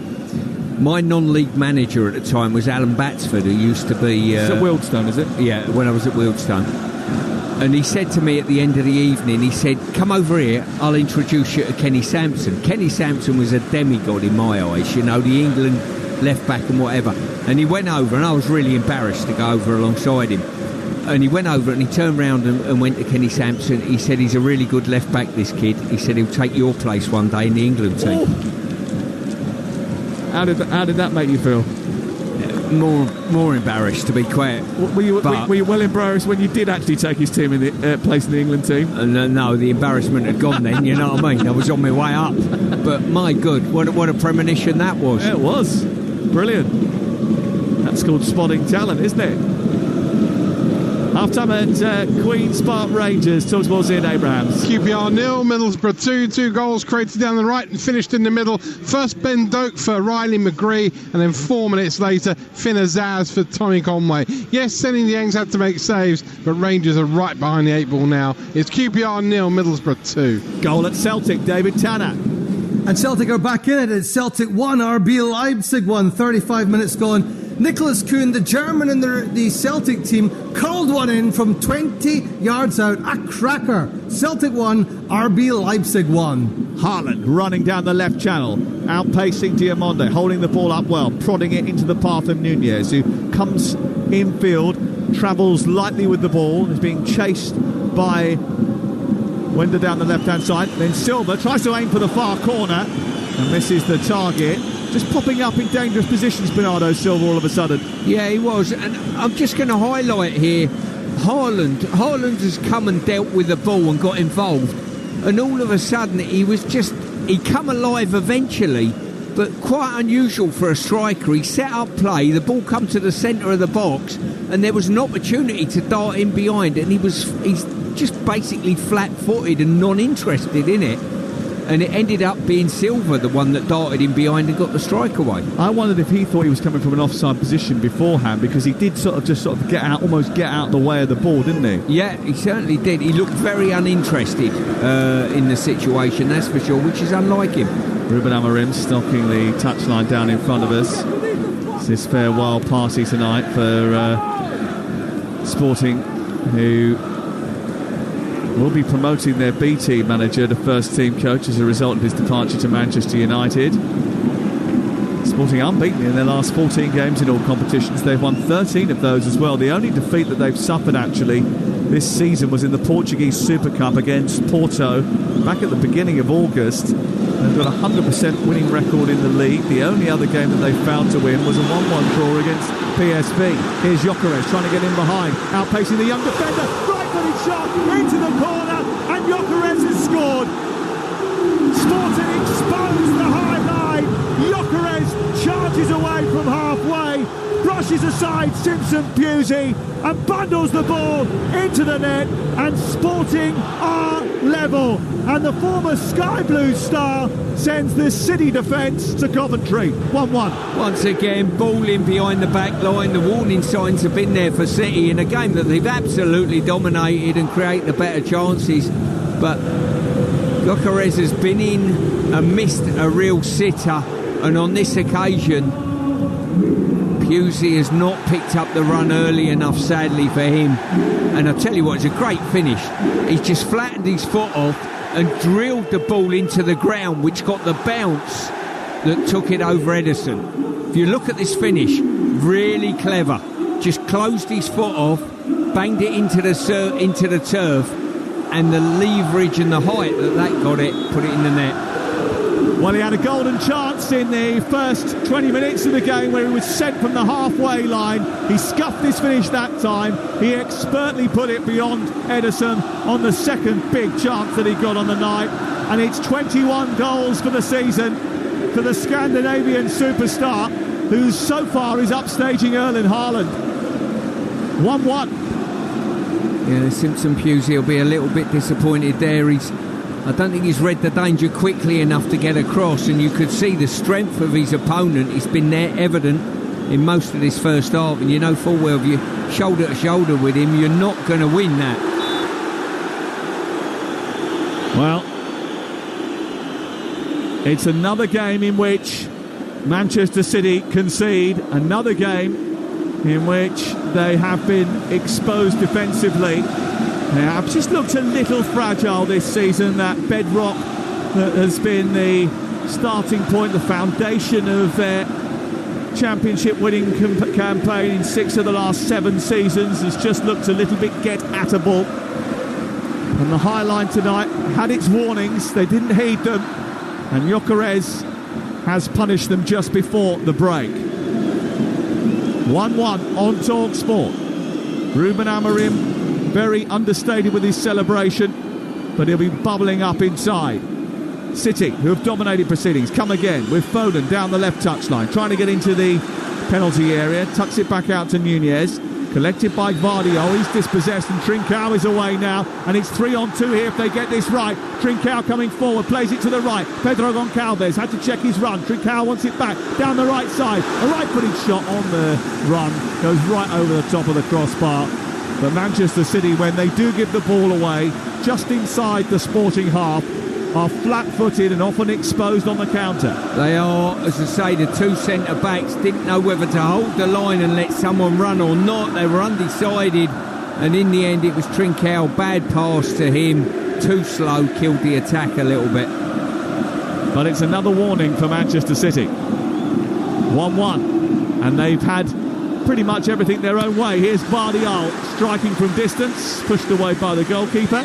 My non-league manager at the time was Alan Batsford, who used to be... It's at Wealdstone, is it? Yeah, when I was at Wealdstone. And he said to me at the end of the evening, he said, "Come over here, I'll introduce you to Kenny Sampson." Kenny Sampson was a demigod in my eyes, you know, the England left back and whatever. And he went over, and I was really embarrassed to go over alongside him. And he went over and he turned round and went to Kenny Sampson. He said, "He's a really good left back, this kid." He said, "He'll take your place one day in the England team." How did that make you feel? More embarrassed, to be quiet. Were you well embarrassed when you did actually take his team in the place in the England team? No, the embarrassment had gone then, you know what I mean? I was on my way up. But my good, what a premonition that was. Yeah, it was. Brilliant. That's called spotting talent, isn't it? Half-time at Queen's Park Rangers. Talksport's Ian Abrahams. QPR 0, Middlesbrough 2. 2 goals created down the right and finished in the middle. First Ben Doak for Riley McGree, and then 4 minutes later Finn Azaz for Tommy Conway. Yes, Senny Dieng's had to make saves, but Rangers are right behind the 8 ball now. It's QPR 0, Middlesbrough 2. Goal at Celtic, David Tanner. And Celtic are back in it. It's Celtic 1, RB Leipzig 1, 35 minutes gone. Nicholas Kuhn, the German in the Celtic team, curled one in from 20 yards out. A cracker. Celtic 1, RB Leipzig 1. Haaland running down the left channel, outpacing Diamonde, holding the ball up well, prodding it into the path of Nunez, who comes infield, travels lightly with the ball, is being chased by Wender down the left-hand side. Then Silva tries to aim for the far corner and misses the target. Just popping up in dangerous positions, Bernardo Silva, all of a sudden. Yeah, he was. And I'm just going to highlight here, Haaland has come and dealt with the ball and got involved. And all of a sudden, he come alive eventually, but quite unusual for a striker. He set up play, the ball come to the centre of the box, and there was an opportunity to dart in behind, and he's just basically flat-footed and non-interested in it. And it ended up being Silva, the one that darted in behind and got the strike away. I wondered if he thought he was coming from an offside position beforehand, because he did almost get out of the way of the ball, didn't he? Yeah, he certainly did. He looked very uninterested in the situation, that's for sure, which is unlike him. Ruben Amorim stalking the touchline down in front of us. It's his farewell party tonight for Sporting, who will be promoting their B team manager to first team coach as a result of his departure to Manchester United. Sporting unbeaten in their last 14 games in all competitions. They've won 13 of those as well. The only defeat that they've suffered actually this season was in the Portuguese Super Cup against Porto back at the beginning of August. They've got a 100% winning record in the league. The only other game that they failed to win was a 1-1 draw against PSV. Here's Gyökeres trying to get in behind, outpacing the young defender. Right-footed shot into the corner, and Gyökeres has scored. Sporting exposed the high line. Gyökeres charges away from halfway, brushes aside Simpson Pusey and bundles the ball into the net, and Sporting are level, and the former Sky Blue star sends the City defence to Coventry. 1-1. Once again, ball in behind the back line. The warning signs have been there for City in a game that they've absolutely dominated and created the better chances, but Gyökeres has been in and missed a real sitter, and on this occasion Pusey has not picked up the run early enough, sadly for him. And I tell you what, it's a great finish. He's just flattened his foot off and drilled the ball into the ground, which got the bounce that took it over Ederson. If you look at this finish, really clever. Just closed his foot off, banged it into the turf, and the leverage and the height that got it, put it in the net. Well, he had a golden chance in the first 20 minutes of the game where he was sent from the halfway line. He scuffed his finish that time. He expertly put it beyond Ederson on the second big chance that he got on the night. And it's 21 goals for the season for the Scandinavian superstar, who so far is upstaging Erling Haaland. 1-1. Yeah, Simpson Pusey will be a little bit disappointed there. I don't think he's read the danger quickly enough to get across, and you could see the strength of his opponent. It's been there evident in most of this first half, and you know full well if you're shoulder to shoulder with him, you're not going to win that. Well, it's another game in which Manchester City concede, another game in which they have been exposed defensively. They have just looked a little fragile this season, that bedrock that has been the starting point, the foundation of their championship winning campaign in 6 of the last 7 seasons, has just looked a little bit get-attable. And the High Line tonight had its warnings, they didn't heed them, and Gyökeres has punished them just before the break. 1-1 on Talksport. Ruben Amorim very understated with his celebration, but he'll be bubbling up inside. City, who have dominated proceedings, come again with Foden down the left touchline, trying to get into the penalty area, tucks it back out to Nunez. Collected by Gvardiol, he's dispossessed and Trincao is away now, and it's 3-on-2 here if they get this right. Trincao coming forward, plays it to the right. Pedro Goncalves had to check his run. Trincao wants it back, down the right side. A right-footed shot on the run, goes right over the top of the crossbar. But Manchester City, when they do give the ball away, just inside the Sporting half, are flat-footed and often exposed on the counter. They are, as I say, the two centre-backs didn't know whether to hold the line and let someone run or not. They were undecided, and in the end it was Trincao, bad pass to him, too slow, killed the attack a little bit. But it's another warning for Manchester City. 1-1, and they've had pretty much everything their own way. Here's Gvardiol striking from distance, pushed away by the goalkeeper.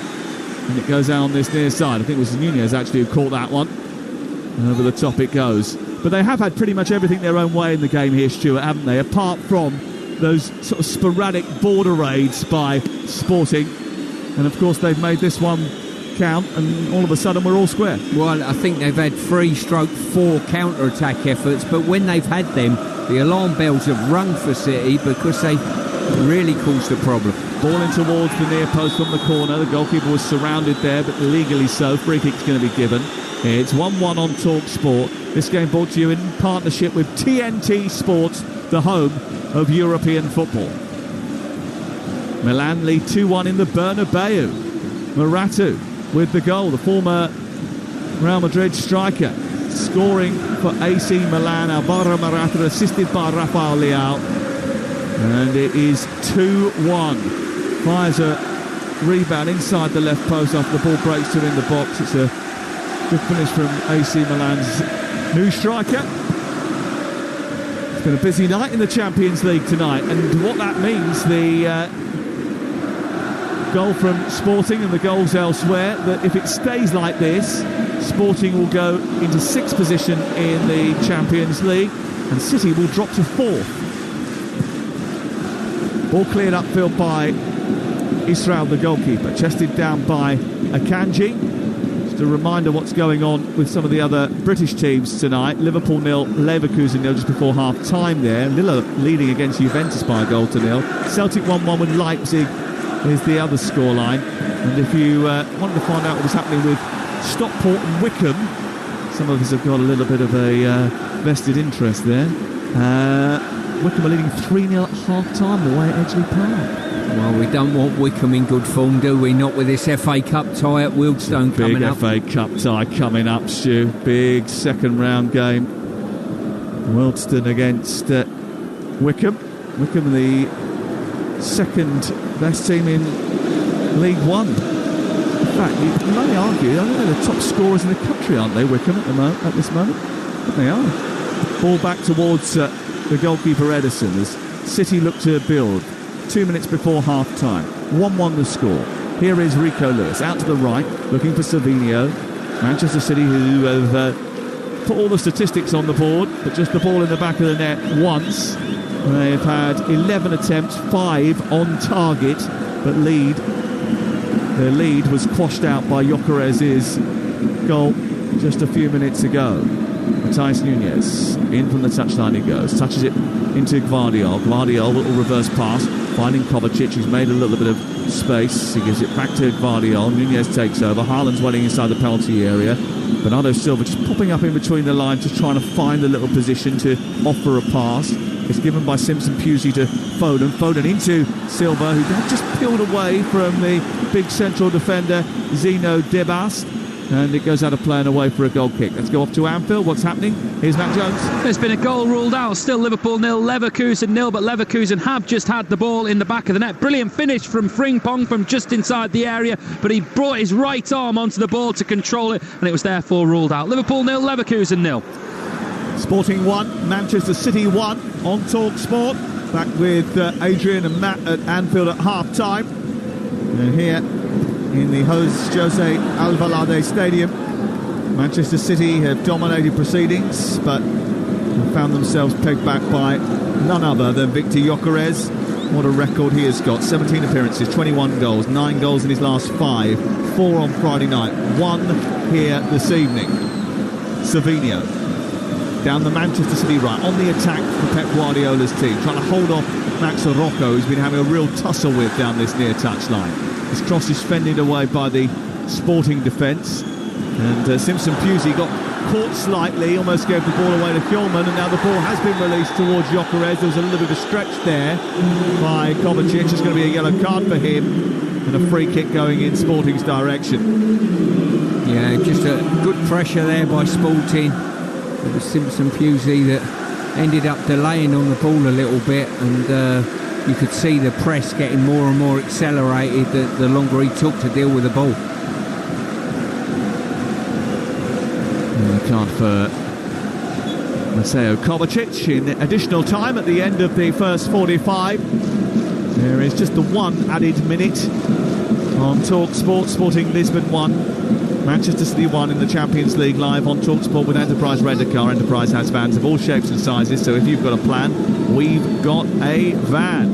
And it goes out on this near side. I think it was Nunez actually who caught that one. And over the top it goes. But they have had pretty much everything their own way in the game here, Stuart, haven't they? Apart from those sort of sporadic border raids by Sporting. And of course they've made this one count, and all of a sudden we're all square. Well, I think they've had 3/4 counter-attack efforts, but when they've had them, the alarm bells have rung for City because they really caused a problem. Ball in towards the near post from the corner. The goalkeeper was surrounded there, but legally so. Free kick's going to be given. It's 1-1 on Talksport. This game brought to you in partnership with TNT Sports, the home of European football. Milan lead 2-1 in the Bernabeu. Morata with the goal, the former Real Madrid striker, scoring for AC Milan. Alvaro Morata assisted by Rafael Leao. And it is 2-1. Fires a rebound inside the left post after the ball breaks through in the box. It's a good finish from AC Milan's new striker. It's been a busy night in the Champions League tonight, and what that means, the goal from Sporting and the goals elsewhere, that if it stays like this, Sporting will go into 6th position in the Champions League and City will drop to 4th. Ball cleared upfield by Israel, the goalkeeper, chested down by Akanji. Just a reminder what's going on with some of the other British teams tonight. Liverpool 0, Leverkusen 0 just before half-time there. Lille leading against Juventus by a goal to 0. Celtic 1-1 with Leipzig is the other scoreline. And if you wanted to find out what was happening with Stockport and Wickham, some of us have got a little bit of a vested interest there. Wickham are leading 3-0 at half-time away at Edgeley Park. Well, we don't want Wickham in good form, do we? Not with this FA Cup tie at Wealdstone coming up. Big FA Cup tie coming up, Stu. Big second-round game. Wealdstone against Wickham. Wickham the second best team in League One. In fact, you may argue, I think they're the top scorers in the country, aren't they, Wickham, at this moment? I think they are. Ball back towards the goalkeeper Ederson as City look to build. 2 minutes before half-time. 1-1 the score. Here is Rico Lewis out to the right, looking for Savinho. Manchester City, who have put all the statistics on the board, but just the ball in the back of the net once. They've had 11 attempts, 5 on target, but their lead was quashed out by Gyökeres's goal just a few minutes ago. Matías Núñez, in from the touchline he goes, touches it into Gvardiol. Gvardiol, little reverse pass, finding Kovacic, who's made a little bit of space. He gives it back to Gvardiol. Núñez takes over. Haaland's waiting inside the penalty area. Bernardo Silva just popping up in between the lines, just trying to find a little position to offer a pass. It's given by Simpson Pusey to Foden. Foden into Silva, who just peeled away from the big central defender, Zeno Debast. And it goes out of play and away for a goal kick. Let's go off to Anfield. What's happening? Here's Matt Jones. There's been a goal ruled out. Still Liverpool 0, Leverkusen 0, but Leverkusen have just had the ball in the back of the net. Brilliant finish from Frimpong from just inside the area, but he brought his right arm onto the ball to control it, and it was therefore ruled out. Liverpool 0, Leverkusen 0. Sporting 1, Manchester City 1 on Talksport. Back with Adrian and Matt at Anfield at half-time. And here in the Jose Alvalade Stadium, Manchester City have dominated proceedings, but have found themselves pegged back by none other than Victor Gyökeres. What a record he has got. 17 appearances, 21 goals, 9 goals in his last 5, 4 on Friday night, 1 here this evening. Savinho down the Manchester City right, on the attack for Pep Guardiola's team, trying to hold off Max Rocco, who's been having a real tussle with down this near touchline. His cross is fended away by the Sporting defence, and Simpson Pusey got caught slightly, almost gave the ball away to Hjulman, and now the ball has been released towards Gyökeres. There was a little bit of a stretch there by Kovacic. It's going to be a yellow card for him, and a free kick going in Sporting's direction. Yeah, just a good pressure there by Sporting. It was Simpson Pusey that ended up delaying on the ball a little bit, and you could see the press getting more and more accelerated the longer he took to deal with the ball. Card for Mateo Kovacic in additional time at the end of the first 45. There is just the one added minute on Talksport. Sporting Lisbon 1, Manchester City 1 in the Champions League, live on Talksport with Enterprise Rent-A-Car. Enterprise has vans of all shapes and sizes, so if you've got a plan, we've got a van.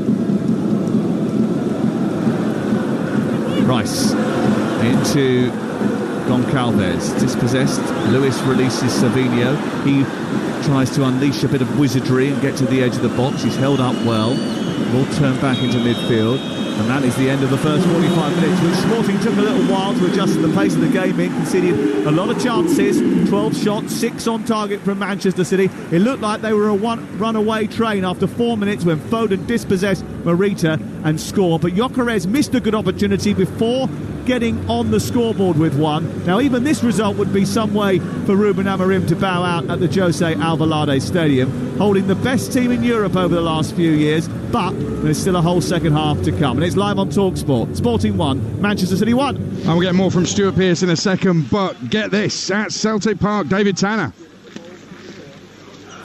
Rice into Goncalves, dispossessed. Lewis releases Savinho. He tries to unleash a bit of wizardry and get to the edge of the box. He's held up well. Ball turned back into midfield, and that is the end of the first 45 minutes, which Sporting took a little while to adjust the pace of the game in, conceded a lot of chances, 12 shots, 6 on target from Manchester City. It looked like they were a runaway train after 4 minutes when Foden dispossessed Morita and scored, but Gyökeres missed a good opportunity before getting on the scoreboard with one. Now, even this result would be some way for Ruben Amorim to bow out at the Jose Alvalade Stadium, holding the best team in Europe over the last few years, but there's still a whole second half to come. And it's live on Talksport. Sporting 1, Manchester City 1. And we'll get more from Stuart Pearce in a second, but get this, at Celtic Park, David Tanner.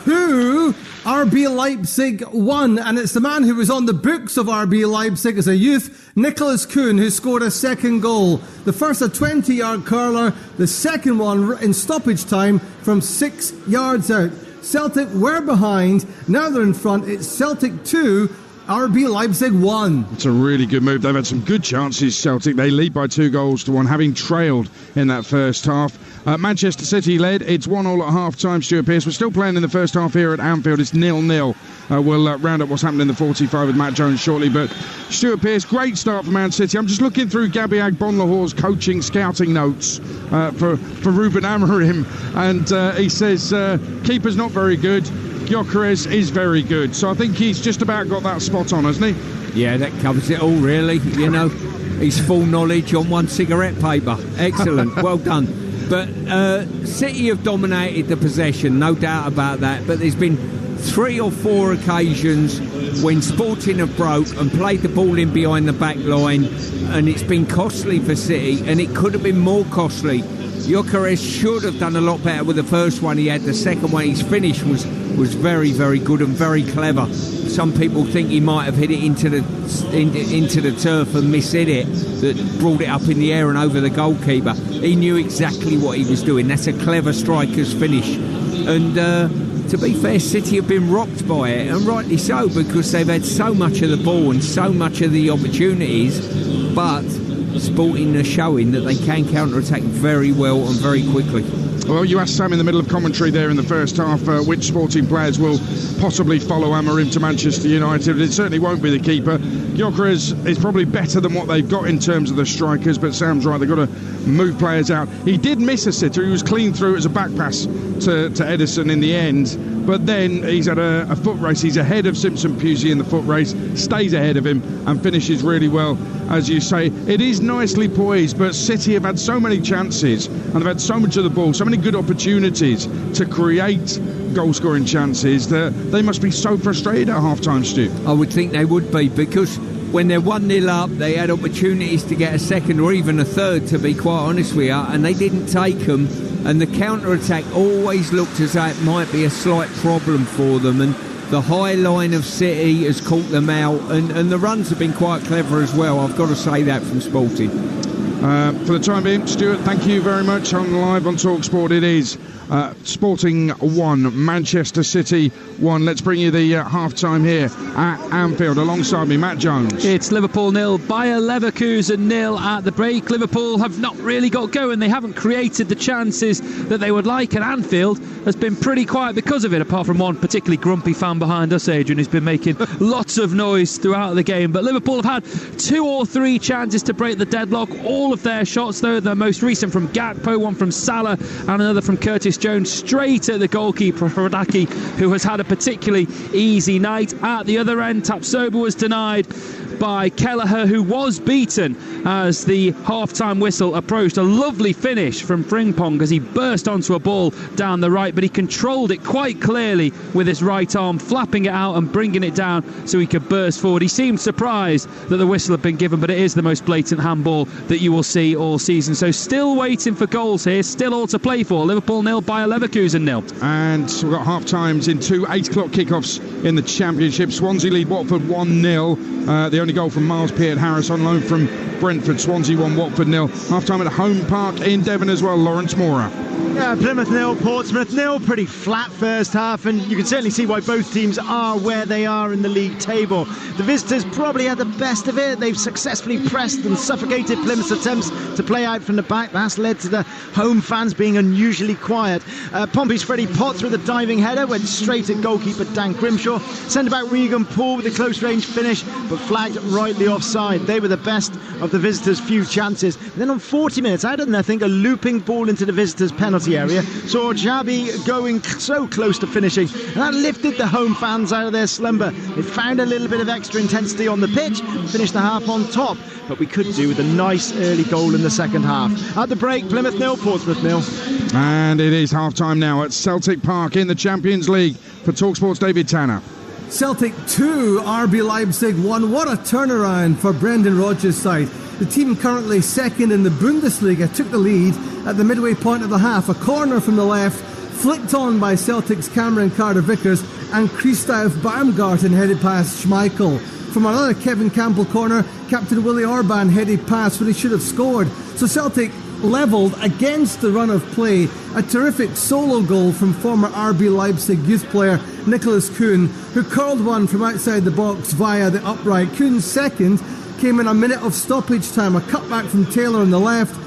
Who? RB Leipzig won, and it's the man who was on the books of RB Leipzig as a youth, Nicholas Kuhn, who scored a second goal. The first a 20-yard curler, the second one in stoppage time from 6 yards out. Celtic were behind, now they're in front. It's Celtic 2, RB Leipzig 1. It's a really good move. They've had some good chances, Celtic. They lead by 2-1, having trailed in that first half. Manchester City led. It's 1-1 at half-time, Stuart Pearce. We're still playing in the first half here at Anfield. It's 0-0. We'll round up what's happened in the 45 with Matt Jones shortly. But Stuart Pearce, great start for Man City. I'm just looking through Gabby Agbonlahore's coaching scouting notes for Ruben Amorim, and he says keeper's not very good. Gyökeres is very good. So I think he's just about got that spot on, hasn't he? Yeah, that covers it all, really. You know, he's full knowledge on one cigarette paper. Excellent. Well done. But City have dominated the possession, no doubt about that. But there's been 3 or 4 occasions when Sporting have broke and played the ball in behind the back line, and it's been costly for City, and it could have been more costly. Gyökeres should have done a lot better with the first one he had. The second one, his finish was very, very good and very clever. Some people think he might have hit it into the turf and mishit it, that brought it up in the air and over the goalkeeper. He knew exactly what he was doing. That's a clever striker's finish. And to be fair, City have been rocked by it, and rightly so, because they've had so much of the ball and so much of the opportunities, but Sporting are showing that they can counter-attack very well and very quickly. Well, you asked Sam in the middle of commentary there in the first half which Sporting players will possibly follow Amorim to Manchester United. It certainly won't be the keeper. Gyökeres is probably better than what they've got in terms of the strikers, but Sam's right, they've got to move players out. He did miss a sitter. He was clean through it as a back pass to Edison in the end, but then he's had a foot race. He's ahead of Simpson Pusey in the foot race, stays ahead of him and finishes really well. As you say, it is nicely poised, but City have had so many chances and they've had so much of the ball, so many good opportunities to create goal-scoring chances that they must be so frustrated at half-time, Stu. I would think they would be, because when they're 1-0 up, they had opportunities to get a second or even a third, to be quite honest with you, and they didn't take them. And the counter-attack always looked as though it might be a slight problem for them, and the high line of City has caught them out, and the runs have been quite clever as well. I've got to say that from Sporting. For the time being, Stuart, thank you very much. On live on Talksport, it is Sporting 1, Manchester City 1. Let's bring you the half-time here at Anfield. Alongside me, Matt Jones. It's Liverpool 0, Bayer Leverkusen 0 at the break. Liverpool have not really got going. They haven't created the chances that they would like, and Anfield has been pretty quiet because of it, apart from one particularly grumpy fan behind us, Adrian, who's been making lots of noise throughout the game. But Liverpool have had 2 or 3 chances to break the deadlock. All of their shots, though, the most recent from Gakpo, one from Salah and another from Curtis Jones, straight at the goalkeeper Hradaki, who has had a particularly easy night. At the other end, Tapsoba was denied by Kelleher, who was beaten as the half-time whistle approached. A lovely finish from Frimpong as he burst onto a ball down the right, but he controlled it quite clearly with his right arm, flapping it out and bringing it down so he could burst forward. He seemed surprised that the whistle had been given, but it is the most blatant handball that you will see all season. So still waiting for goals here, still all to play for. Liverpool 0, Bayer Leverkusen 0. And we've got half-times in 2 8 o'clock kickoffs in the Championship. Swansea lead Watford 1-0. The only goal from Miles Peart-Harris on loan from Brentford. Swansea 1, Watford 0. Half-time at Home Park in Devon as well. Lawrence Mora. Yeah, Plymouth 0, Portsmouth 0. Pretty flat first half, and you can certainly see why both teams are where they are in the league table. The visitors probably had the best of it. They've successfully pressed and suffocated Plymouth's attempts to play out from the back. That's led to the home fans being unusually quiet. Pompey's Freddie Potts with a diving header went straight at goalkeeper Dan Grimshaw. Centre-back Regan Paul with a close-range finish, but flagged rightly offside. They were the best of the visitors' few chances. And then on 40 minutes, out of nothing, a looping ball into the visitors' penalty area saw Jabi going so close to finishing, and that lifted the home fans out of their slumber. They found a little bit of extra intensity on the pitch, finished the half on top, but we could do with a nice early goal in the second half. At the break, Plymouth 0, Portsmouth 0. And it is half-time now at Celtic Park in the Champions League. For TalkSport's David Tanner. Celtic 2, RB Leipzig 1. What a turnaround for Brendan Rodgers' side. The team currently second in the Bundesliga took the lead at the midway point of the half. A corner from the left, flicked on by Celtic's Cameron Carter-Vickers, and Christoph Baumgarten headed past Schmeichel. From another Kevin Campbell corner, Captain Willie Orban headed past when he should have scored. So Celtic levelled against the run of play. A terrific solo goal from former RB Leipzig youth player Nicholas Kuhn, who curled one from outside the box via the upright. Kuhn's second came in a minute of stoppage time. A cutback from Taylor on the left.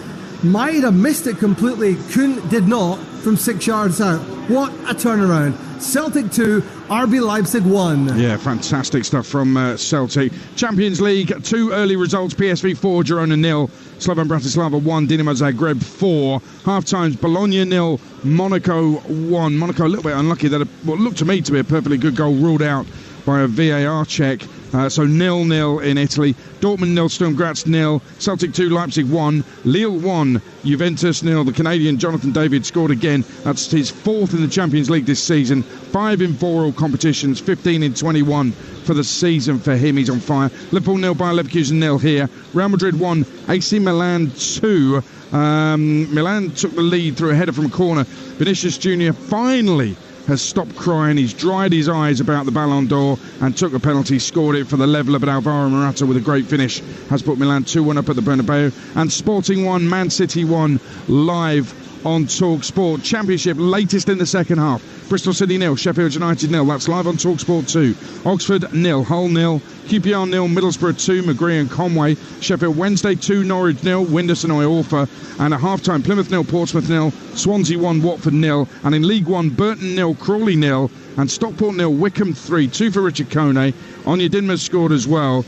Might have missed it completely. Kuhn did not from 6 yards out. What a turnaround. Celtic 2, RB Leipzig 1. Yeah, fantastic stuff from Celtic. Champions League, 2 early results. PSV 4, Girona 0. Slovan Bratislava 1, Dinamo Zagreb 4. Half-times, Bologna 0, Monaco 1. Monaco a little bit unlucky that what looked to me to be a perfectly good goal ruled out by a VAR check. So 0-0 in Italy. Dortmund 0, Sturm Graz 0. Celtic 2, Leipzig 1. Lille 1, Juventus 0. The Canadian Jonathan David scored again. That's his 4th in the Champions League this season. 5 in 4 all competitions. 15 in 21 for the season for him. He's on fire. Liverpool 0, Bayer Leverkusen 0 here. Real Madrid 1, AC Milan 2. Milan took the lead through a header from a corner. Vinicius Jr. finally has stopped crying. He's dried his eyes about the Ballon d'Or and took a penalty, scored it for the leveller, but Alvaro Morata with a great finish has put Milan 2-1 up at the Bernabeu. And Sporting 1, Man City 1, live on Talksport. Championship latest in the second half. Bristol City 0, Sheffield United 0. That's live on Talksport 2. Oxford 0, Hull 0, QPR 0, Middlesbrough 2, McGree and Conway. Sheffield Wednesday 2, Norwich 0, Windass and Iorfa. And at half-time, Plymouth 0, Portsmouth 0, Swansea 1, Watford 0. And in League 1, Burton 0, Crawley 0. And Stockport 0, Wickham 3. 2 for Richard Kone. Anya Dinmers scored as well.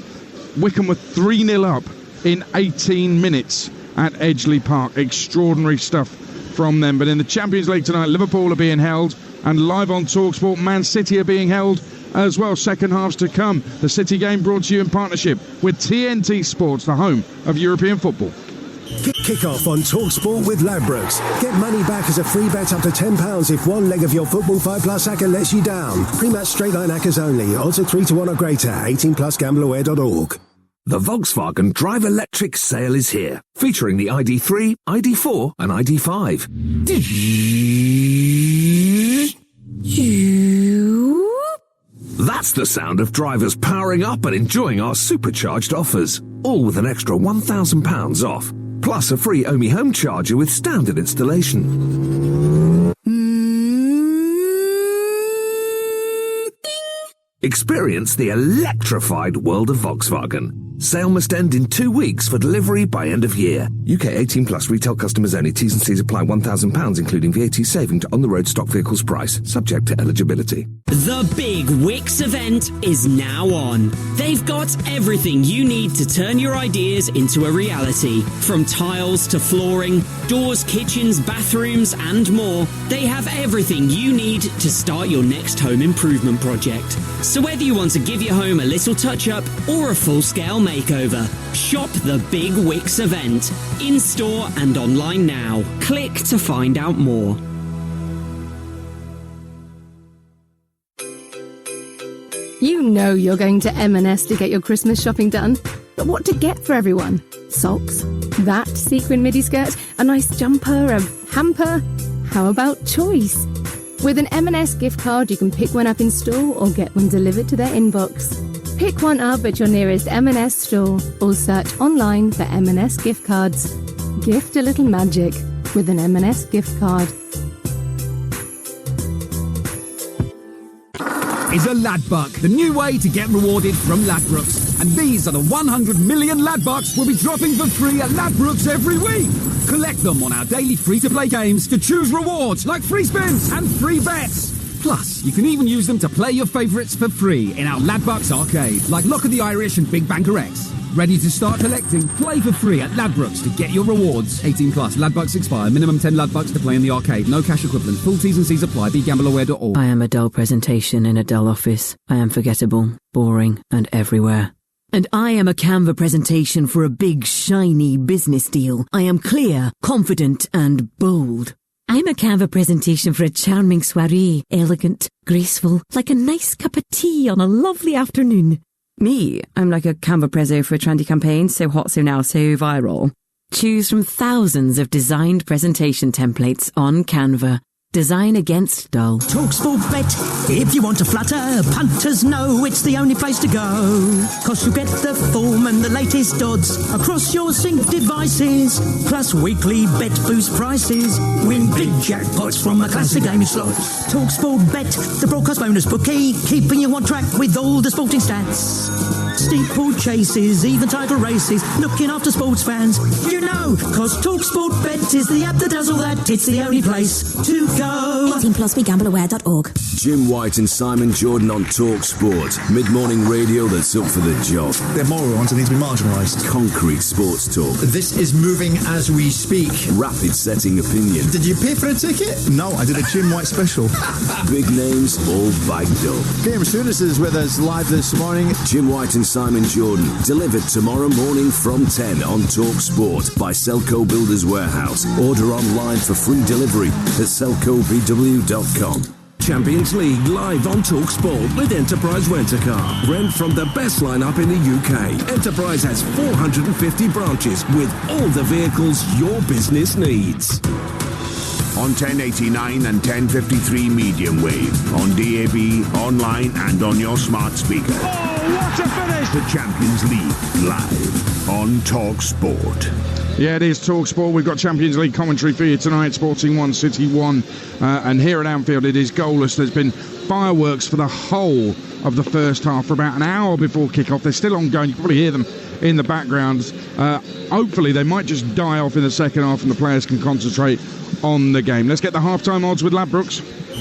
Wickham were 3-0 up in 18 minutes at Edgeley Park. Extraordinary stuff from them. But in the Champions League tonight, Liverpool are being held, and live on Talksport, Man City are being held as well. Second halves to come. The City game brought to you in partnership with TNT Sports, the home of European football. Kick off on Talksport with Ladbrokes. Get money back as a free bet up to £10 if one leg of your Football 5 Plus acca lets you down. Pre-match straight line accas only. Odds are 3-1 or greater. 18 plus gambleaware.org. The Volkswagen Drive Electric sale is here, featuring the ID3, ID4 and ID5. That's the sound of drivers powering up and enjoying our supercharged offers, all with an extra £1,000 off. Plus plus a free Omi home charger with standard installation. Experience the electrified world of Volkswagen. Sale must end in 2 weeks for delivery by end of year. UK 18 plus retail customers only. T's and C's apply. £1,000 including VAT saving to on-the-road stock vehicles price. Subject to eligibility. The big Wix event is now on. They've got everything you need to turn your ideas into a reality. From tiles to flooring, doors, kitchens, bathrooms and more. They have everything you need to start your next home improvement project. So whether you want to give your home a little touch-up or a full-scale makeover, shop the Big Wix event. In-store and online now. Click to find out more. You know you're going to M&S to get your Christmas shopping done. But what to get for everyone? Socks? That sequin midi skirt? A nice jumper? A hamper? How about choice? With an M&S gift card, you can pick one up in store or get one delivered to their inbox. Pick one up at your nearest M&S store or search online for M&S gift cards. Gift a little magic with an M&S gift card. Is a Ladbuck, the new way to get rewarded from Ladbrokes. And these are the 100 million Ladbucks we'll be dropping for free at Ladbrokes every week. Collect them on our daily free-to-play games to choose rewards like free spins and free bets. Plus, you can even use them to play your favourites for free in our Ladbucks arcade, like Lock of the Irish and Big Banker X. Ready to start collecting? Play for free at Ladbrokes to get your rewards. 18 plus. Ladbucks expire. Minimum 10 Ladbucks to play in the arcade. No cash equivalent. Full T's and C's apply. BeGambleAware.org. I am a dull presentation in a dull office. I am forgettable, boring, and everywhere. And I am a Canva presentation for a big, shiny business deal. I am clear, confident, and bold. I'm a Canva presentation for a charming soiree, elegant, graceful, like a nice cup of tea on a lovely afternoon. Me, I'm like a Canva prezzo for a trendy campaign, so hot, so now, so viral. Choose from thousands of designed presentation templates on Canva. Design against dull. Talksport bet. If you want to flutter, punters know it's the only place to go. 'Cause you get the form and the latest odds across your sync devices. Plus weekly bet boost prices. Win big jackpots from a classic game of slots. Talksport bet, the broadcast bonus bookie, keeping you on track with all the sporting stats. Steeple chases, even title races, looking after sports fans. You know, 'cause Talksport bet is the app that does all that. It's the only place to go. 18 plus BeGambleAware.org. Jim White and Simon Jordan on Talksport. Mid-morning radio that's up for the job. They're moral ones that need to be marginalised. Concrete sports talk. This is moving as we speak. Rapid setting opinion. Did you pay for a ticket? No, I did a Jim White special. Big names all bagged up. Graham Souness is with us live this morning. Jim White and Simon Jordan. Delivered tomorrow morning from 10 on Talksport by Selco Builders Warehouse. Order online for free delivery at selcobw.com. Champions League live on Talksport with Enterprise Rent-A-Car. Rent from the best lineup in the UK. Enterprise has 450 branches with all the vehicles your business needs. On 1089 and 1053 medium wave, on DAB, online and on your smart speaker. Oh, what a finish! The Champions League live on Talksport. Yeah, it is Talksport. We've got Champions League commentary for you tonight. Sporting 1, City 1. And here at Anfield, it is goalless. There's been fireworks for the whole of the first half for about an hour before kick-off. They're still ongoing. You can probably hear them in the background. Hopefully, they might just die off in the second half and the players can concentrate on the game. Let's get the half-time odds with Ladbrokes.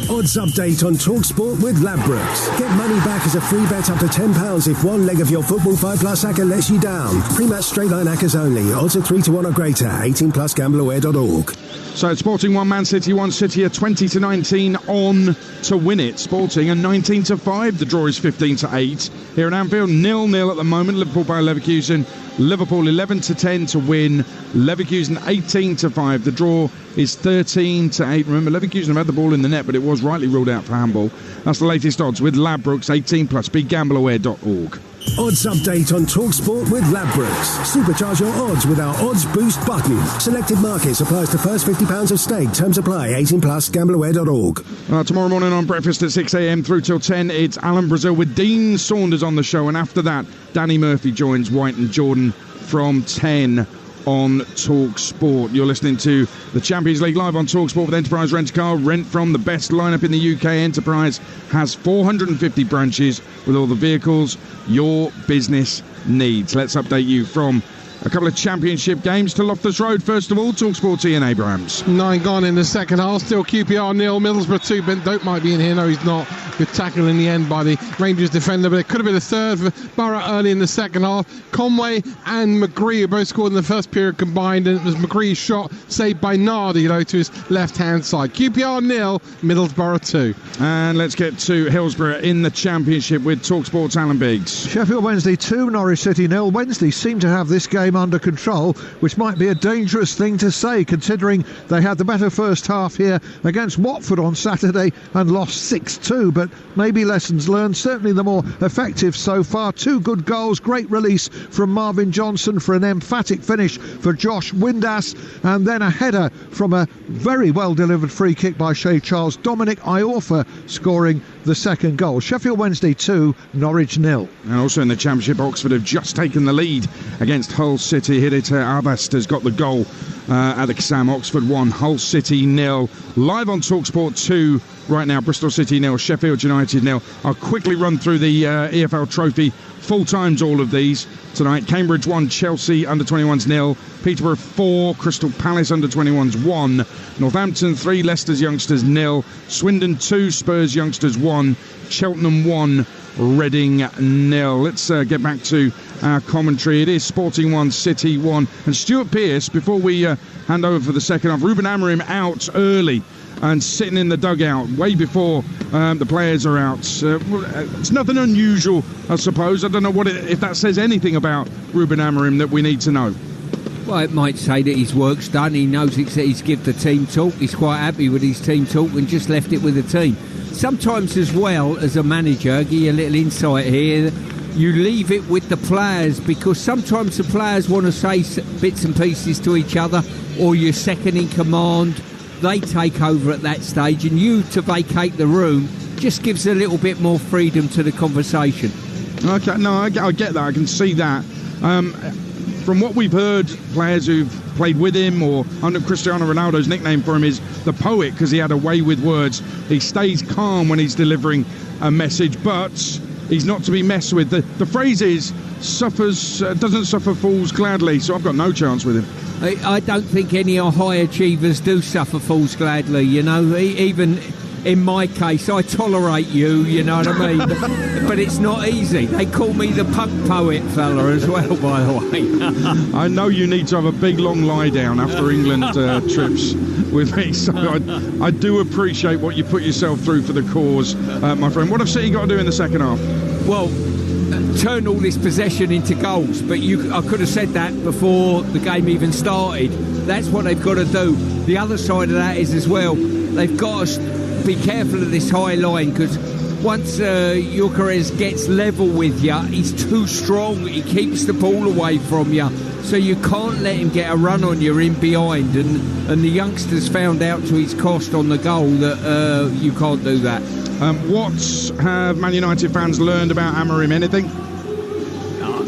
Odds update on Talksport with Ladbrokes. Get money back as a free bet up to £10 if one leg of your Football 5 Plus acca lets you down. Pre-match straight line accas only. Odds are 3-1 or greater. 18 plus gambleaware.org. So it's Sporting 1, Man City 1. City are 20-19 on to win it. Sporting are 19-5. The draw is 15-8. Here at Anfield, 0-0 at the moment. Liverpool by Leverkusen. Liverpool 11-10 to win. Leverkusen 18-5. The draw is 13-8. Remember, Leverkusen have had the ball in the net, but it was rightly ruled out for handball. That's the latest odds with Ladbrokes. 18 plus. BeGambleAware.org. Odds update on Talksport with Ladbrokes. Supercharge your odds with our Odds Boost button. Selected markets applies to first £50 of stake. Terms apply. 18 plus. GambleAware.org. Tomorrow morning on Breakfast at 6 a.m. through till 10, it's Alan Brazil with Dean Saunders on the show. And after that, Danny Murphy joins White and Jordan from 10 on Talksport. You're listening to the Champions League live on Talksport with Enterprise Rent a Car. Rent from the best lineup in the UK. Enterprise has 450 branches with all the vehicles your business needs. Let's update you from a couple of championship games to Loftus Road. First of all, Talksport, Ian Abrahams. 9 gone in the second half. Still QPR 0, Middlesbrough 2. Ben Doak might be in here. No, he's not. Good tackle in the end by the Rangers defender, but it could have been a third for Borough early in the second half. Conway and McGree both scored in the first period combined, and it was McGree's shot saved by Nardi, to his left-hand side. QPR 0, Middlesbrough 2. And let's get to Hillsborough in the Championship with Talksport's Alan Biggs. Sheffield Wednesday 2, Norwich City 0. Wednesday seem to have this game under control, which might be a dangerous thing to say considering they had the better first half here against Watford on Saturday and lost 6-2, but maybe lessons learned. Certainly the more effective so far. 2 good goals, great release from Marvin Johnson for an emphatic finish for Josh Windass, and then a header from a very well delivered free kick by Shea Charles. Dominic Iorfa scoring the second goal. Sheffield Wednesday 2, Norwich 0. And also in the Championship, Oxford have just taken the lead against Hull City. Hideta Avast has got the goal at the Sam. Oxford 1, Hull City 0. Live on Talksport 2 right now. Bristol City 0, Sheffield United 0. I'll quickly run through the EFL Trophy full times, all of these tonight. Cambridge 1, Chelsea under-21s 0. Peterborough 4, Crystal Palace under-21s 1. Northampton 3, Leicester's youngsters 0. Swindon 2, Spurs youngsters 1. Cheltenham 1, Reading 0. Let's get back to our commentary. It is Sporting 1, City 1. And Stuart Pearce, before we hand over for the second half, Ruben Amorim out early and sitting in the dugout way before the players are out. It's nothing unusual, I suppose. I don't know if that says anything about Ruben Amorim that we need to know. Well, it might say that his work's done. He knows he's give the team talk. He's quite happy with his team talk and just left it with the team. Sometimes as well, as a manager, I'll give you a little insight here, you leave it with the players, because sometimes the players want to say bits and pieces to each other, or you're second in command. They take over at that stage, and you to vacate the room just gives a little bit more freedom to the conversation. Okay, no, I get that. I can see that. From what we've heard, players who've played with him, or under Cristiano Ronaldo's nickname for him is the poet, because he had a way with words. He stays calm when he's delivering a message, but he's not to be messed with. The phrase is, doesn't suffer fools gladly, so I've got no chance with him. I don't think any high achievers do suffer fools gladly, even in my case, I tolerate you, you know what I mean? But it's not easy. They call me the punk poet fella as well, by the way. I know you need to have a big long lie down after England trips with me, so I do appreciate what you put yourself through for the cause, my friend. What have City got to do in the second half? Well, turn all this possession into goals, but I could have said that before the game even started. That's what they've got to do. The other side of that is as well, they've got to be careful of this high line, because once Gyökeres gets level with you, he's too strong. He keeps the ball away from you, so you can't let him get a run on you in behind, and the youngsters found out to his cost on the goal that you can't do that. What have Man United fans learned about Amorim? Anything?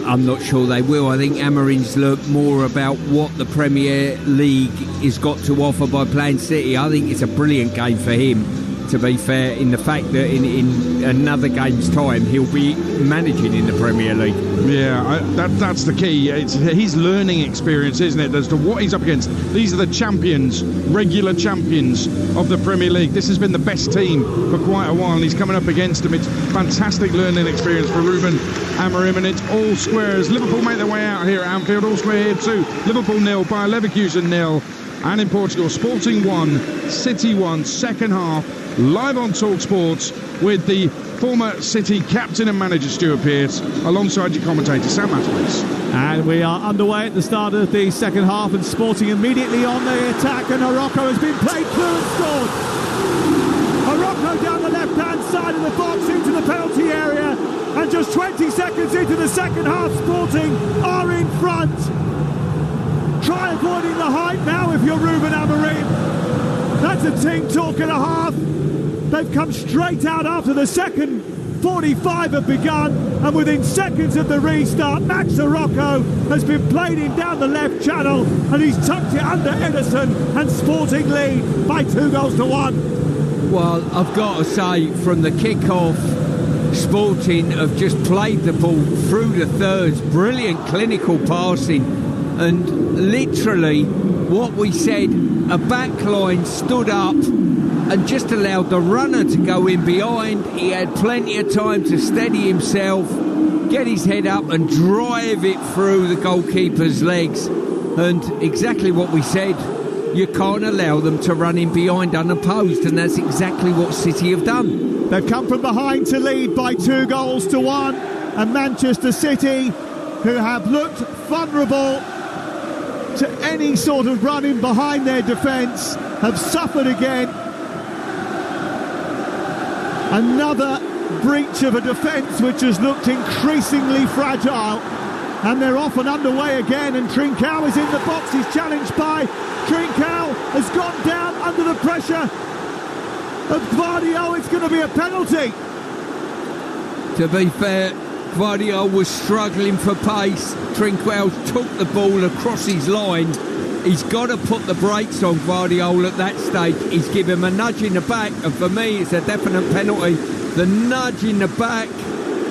I'm not sure they will. I think Amorim's learnt more about what the Premier League has got to offer by playing City. I think it's a brilliant game for him, to be fair, in the fact that in another game's time he'll be managing in the Premier League. Yeah, that's the key. It's his learning experience, isn't it, as to what he's up against. These are the champions, regular champions of the Premier League. This has been the best team for quite a while, and he's coming up against them. It's fantastic learning experience for Ruben Amorim, and it's all squares. Liverpool make their way out here at Anfield, all square here too. Liverpool 0, Bayer Leverkusen 0. And in Portugal, Sporting 1, City 1, second half, live on Talksport with the former City captain and manager Stuart Pearce, alongside your commentator Sam Matthews. And we are underway at the start of the second half, and Sporting immediately on the attack, and Morocco has been played through and scored. Morocco down the left-hand side of the box into the penalty area, and just 20 seconds into the second half, Sporting are in front. Try avoiding the height now if you're Ruben Amorim. That's a team talk and a half. They've come straight out after the second 45 have begun, and within seconds of the restart, Max Sirocco has been played in down the left channel, and he's tucked it under Edison, and Sporting lead by 2-1. Well, I've got to say, from the kick-off, Sporting have just played the ball through the thirds, brilliant clinical passing, and literally what we said, a backline stood up and just allowed the runner to go in behind. He had plenty of time to steady himself, get his head up and drive it through the goalkeeper's legs. And exactly what we said, you can't allow them to run in behind unopposed, and that's exactly what City have done. They've come from behind to lead by 2-1, and Manchester City, who have looked vulnerable to any sort of running behind their defence, have suffered again. Another breach of a defence which has looked increasingly fragile, and they're off and underway again, and Trincao is in the box. He's challenged by Trincao, has gone down under the pressure of Gvardiol. It's going to be a penalty. To be fair, Gvardiol was struggling for pace. Trincao took the ball across his line. He's got to put the brakes on Gvardiol at that stage. He's given him a nudge in the back, and for me it's a definite penalty. The nudge in the back,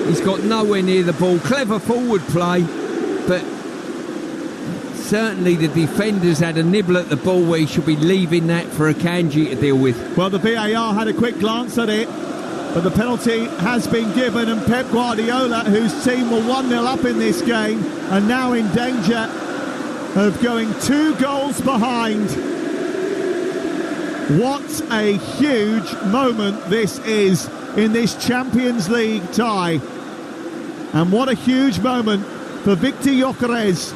he's got nowhere near the ball. Clever forward play, but certainly the defenders had a nibble at the ball where he should be leaving that for Akanji to deal with. Well, the VAR had a quick glance at it, but the penalty has been given, and Pep Guardiola, whose team were 1-0 up in this game, are now in danger of going 2 goals behind. What a huge moment this is in this Champions League tie. And what a huge moment for Victor Gyökeres,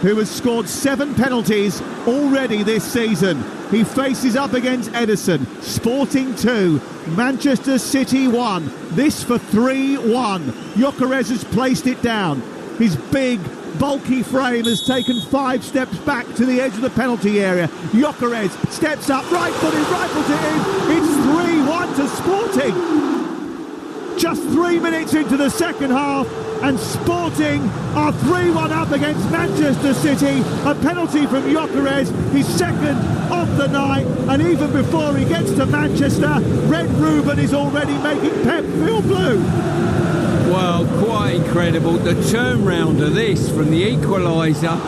who has scored 7 penalties already this season. He faces up against Edison. Sporting 2, Manchester City 1. This for 3-1. Gyökeres has placed it down. His big, bulky frame has taken 5 steps back to the edge of the penalty area. Gyökeres steps up, right-footed, rifles it in. It's 3-1 to Sporting. Just 3 minutes into the second half, and Sporting are 3-1 up against Manchester City. A penalty from Gyökeres, his second of the night, and even before he gets to Manchester, Red Ruben is already making Pep feel blue. Well, quite incredible. The turnaround of this from the equaliser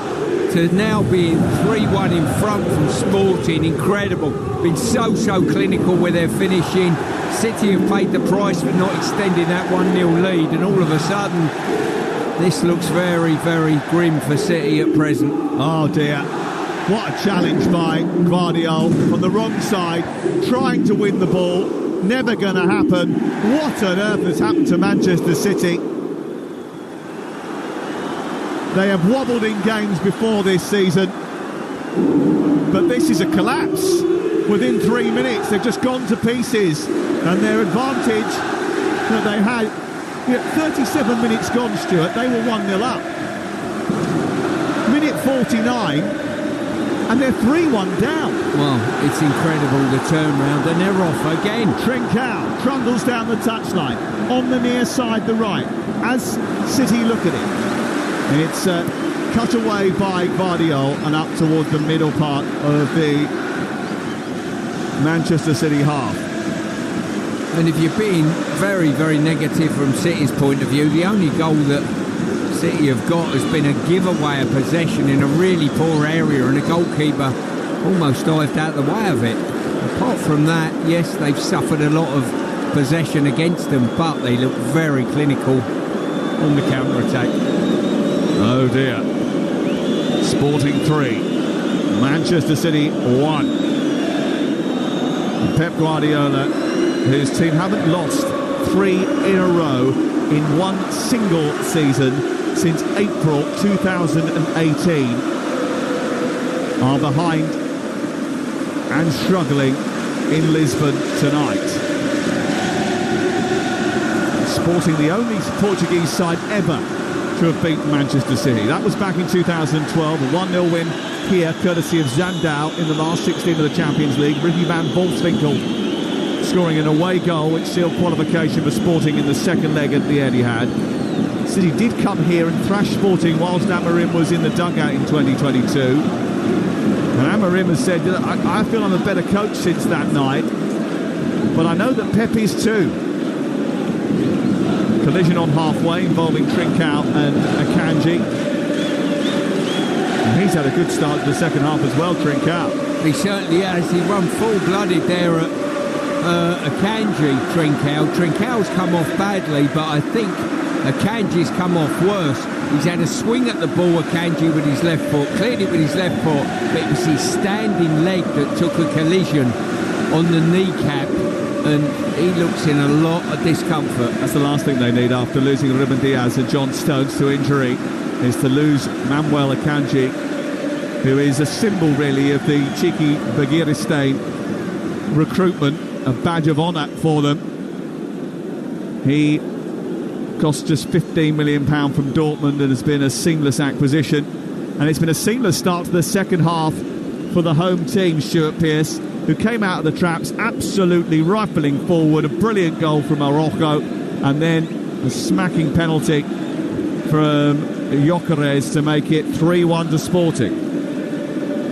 to now being 3-1 in front from Sporting, incredible. Been so clinical with their finishing. City have paid the price for not extending that 1-0 lead, and all of a sudden this looks very grim for City at present. Oh dear, what a challenge by Gvardiol from the wrong side, trying to win the ball, never going to happen. What on earth has happened to Manchester City? They have wobbled in games before this season, but this is a collapse. Within 3 minutes, they've just gone to pieces, and their advantage that they had, 37 minutes gone, Stuart, they were 1-0 up. Minute 49, and they're 3-1 down. Well, it's incredible, the turnaround, and they're off again. Trincao trundles down the touchline, on the near side, the right, as City look at it. And it's cut away by Gvardiol and up towards the middle part of the Manchester City half. And if you're being very negative from City's point of view, the only goal that City have got has been a giveaway of possession in a really poor area, and the goalkeeper almost dived out the way of it. Apart from that, yes, they've suffered a lot of possession against them, but they look very clinical on the counter-attack. Oh dear. Sporting 3, Manchester City 1. Pep Guardiola, whose team haven't lost 3 in a row in one single season since April 2018, are behind and struggling in Lisbon tonight. Sporting the only Portuguese side ever to have beaten Manchester City. That was back in 2012, a 1-0 win here, courtesy of Zandau in the last 16 of the Champions League. Ricky van Volswinkel scoring an away goal, which sealed qualification for Sporting in the second leg at the Etihad. City did come here and thrash Sporting whilst Amorim was in the dugout in 2022. And Amorim has said, I feel I'm a better coach since that night, but I know that Pep is too. Collision on halfway involving Trincao and Akanji. And he's had a good start to the second half as well, Trincao. He certainly has. He run full-blooded there at Akanji, Trincao. Trincao's come off badly, but I think Akanji's come off worse. He's had a swing at the ball, Akanji, with his left foot, cleared it with his left foot, but it was his standing leg that took a collision on the kneecap, and he looks in a lot of discomfort. That's the last thing they need after losing Ruben Diaz and John Stones to injury, is to lose Manuel Akanji, who is a symbol really of the cheeky Bagiristain recruitment, a badge of honour for them. He cost just £15 million from Dortmund and has been a seamless acquisition, and it's been a seamless start to the second half for the home team. Stuart Pearce, who came out of the traps absolutely rifling forward, a brilliant goal from Morocco, and then a smacking penalty from Gyökeres to make it 3-1 to Sporting.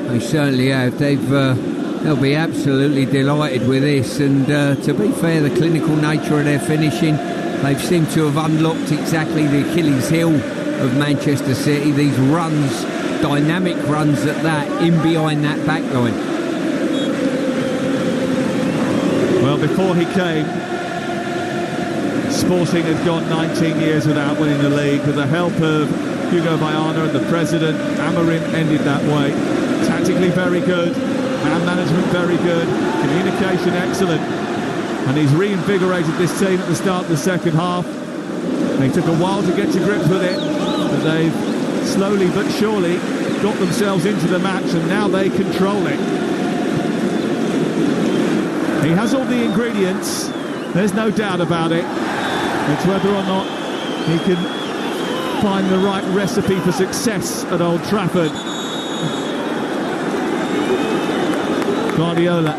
They certainly have. They'll be absolutely delighted with this, and to be fair, the clinical nature of their finishing, they've seemed to have unlocked exactly the Achilles heel of Manchester City. These runs, dynamic runs at that, in behind that back line. Well, before he came, Sporting had gone 19 years without winning the league. With the help of Hugo Viana and the president, Amorim ended that way. Tactically very good, man management very good, communication excellent, and he's reinvigorated this team at the start of the second half. They took a while to get to grips with it, but they've slowly but surely got themselves into the match, and now they control it. He has all the ingredients, there's no doubt about it. It's whether or not he can find the right recipe for success at Old Trafford. Guardiola,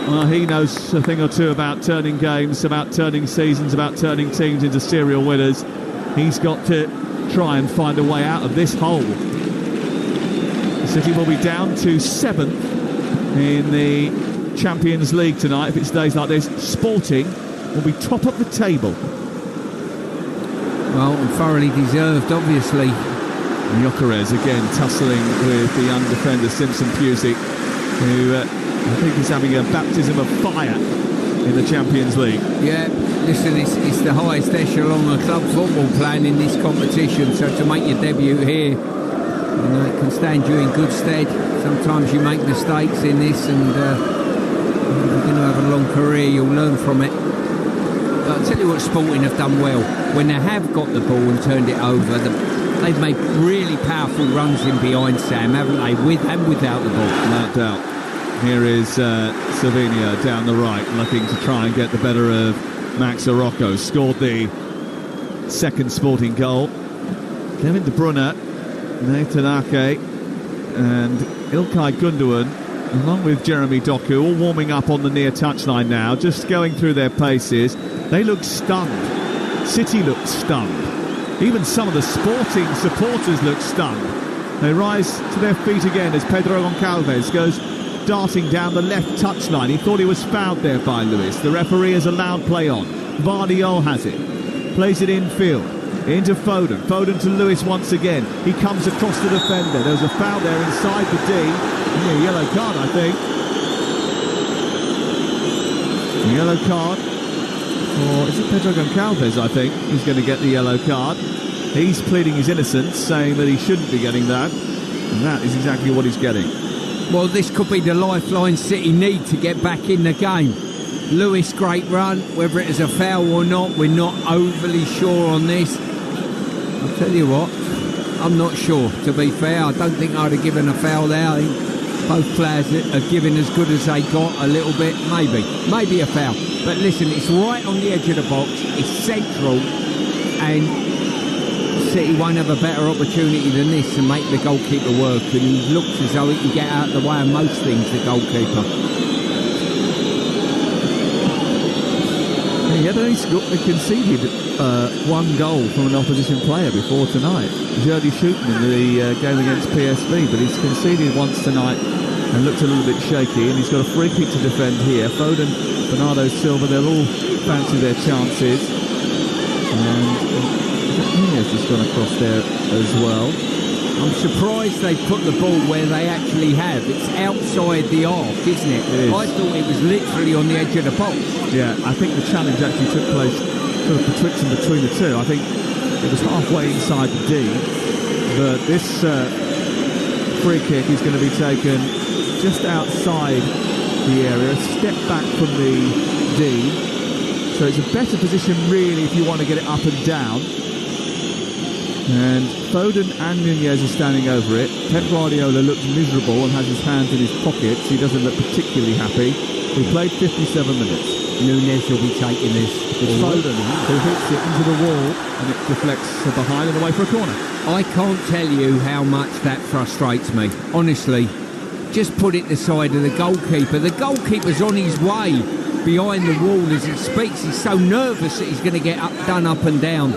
well, he knows a thing or two about turning games, about turning seasons, about turning teams into serial winners. He's got to try and find a way out of this hole. City will be down to 7th in the Champions League tonight if it stays like this. Sporting will be top of the table. Well, thoroughly deserved, obviously. Gyökeres again tussling with the young defender Simpson Pusic, who I think is having a baptism of fire in the Champions League. Yeah, listen, it's the highest echelon of club football playing in this competition, so to make your debut here, it can stand you in good stead. Sometimes you make mistakes in this, and if you're going to have a long career, you'll learn from it. But I'll tell you what Sporting have done well. When they have got the ball and turned it over, they've made really powerful runs in behind, Sam, haven't they? With and without the ball. No doubt. Here is Savinha down the right, looking to try and get the better of Max Arocco. Scored the second Sporting goal. Kevin De Bruyne, Nathan Ake and Ilkay Gundogan, along with Jeremy Doku, all warming up on the near touchline now, just going through their paces. They look stunned. City look stunned. Even some of the Sporting supporters look stunned. They rise to their feet again as Pedro Goncalves goes darting down the left touchline. He thought he was fouled there by Lewis. The referee has allowed play on. Vardiol has it. Plays it infield. Into Foden. Foden to Lewis once again. He comes across the defender. There's a foul there inside the D. A yellow card, I think. A yellow card. Or is it Pedro Goncalves, I think, who's going to get the yellow card. He's pleading his innocence, saying that he shouldn't be getting that. And that is exactly what he's getting. Well, this could be the lifeline City need to get back in the game. Lewis, great run. Whether it is a foul or not, we're not overly sure on this. I'll tell you what, I'm not sure, to be fair. I don't think I'd have given a foul there. I think both players are giving as good as they got, a little bit, maybe a foul. But listen, it's right on the edge of the box, it's central, and City won't have a better opportunity than this to make the goalkeeper work, and he looks as though he can get out of the way of most things, the goalkeeper. He had only conceded one goal from an opposition player before tonight. Jody Shooten in the game against PSV, but he's conceded once tonight and looked a little bit shaky, and he's got a free kick to defend here. Foden, Bernardo Silva, they'll all fancy their chances. And Nunez has gone across there as well. I'm surprised they put the ball where they actually have. It's outside the arc, isn't it? It is. I thought it was literally on the edge of the box. Yeah, I think the challenge actually took place sort of between the two. I think it was halfway inside the D, but this free kick is going to be taken just outside the area, a step back from the D. So it's a better position really if you want to get it up and down. And Foden and Nunez are standing over it. Pep Guardiola looks miserable and has his hands in his pockets. He doesn't look particularly happy. We played 57 minutes. Nunez will be taking this. It's Foden who hits it into the wall and it deflects behind and away for a corner. I can't tell you how much that frustrates me. Honestly, just put it the side of the goalkeeper. The goalkeeper's on his way behind the wall as he speaks. He's so nervous that he's going to get done up and down.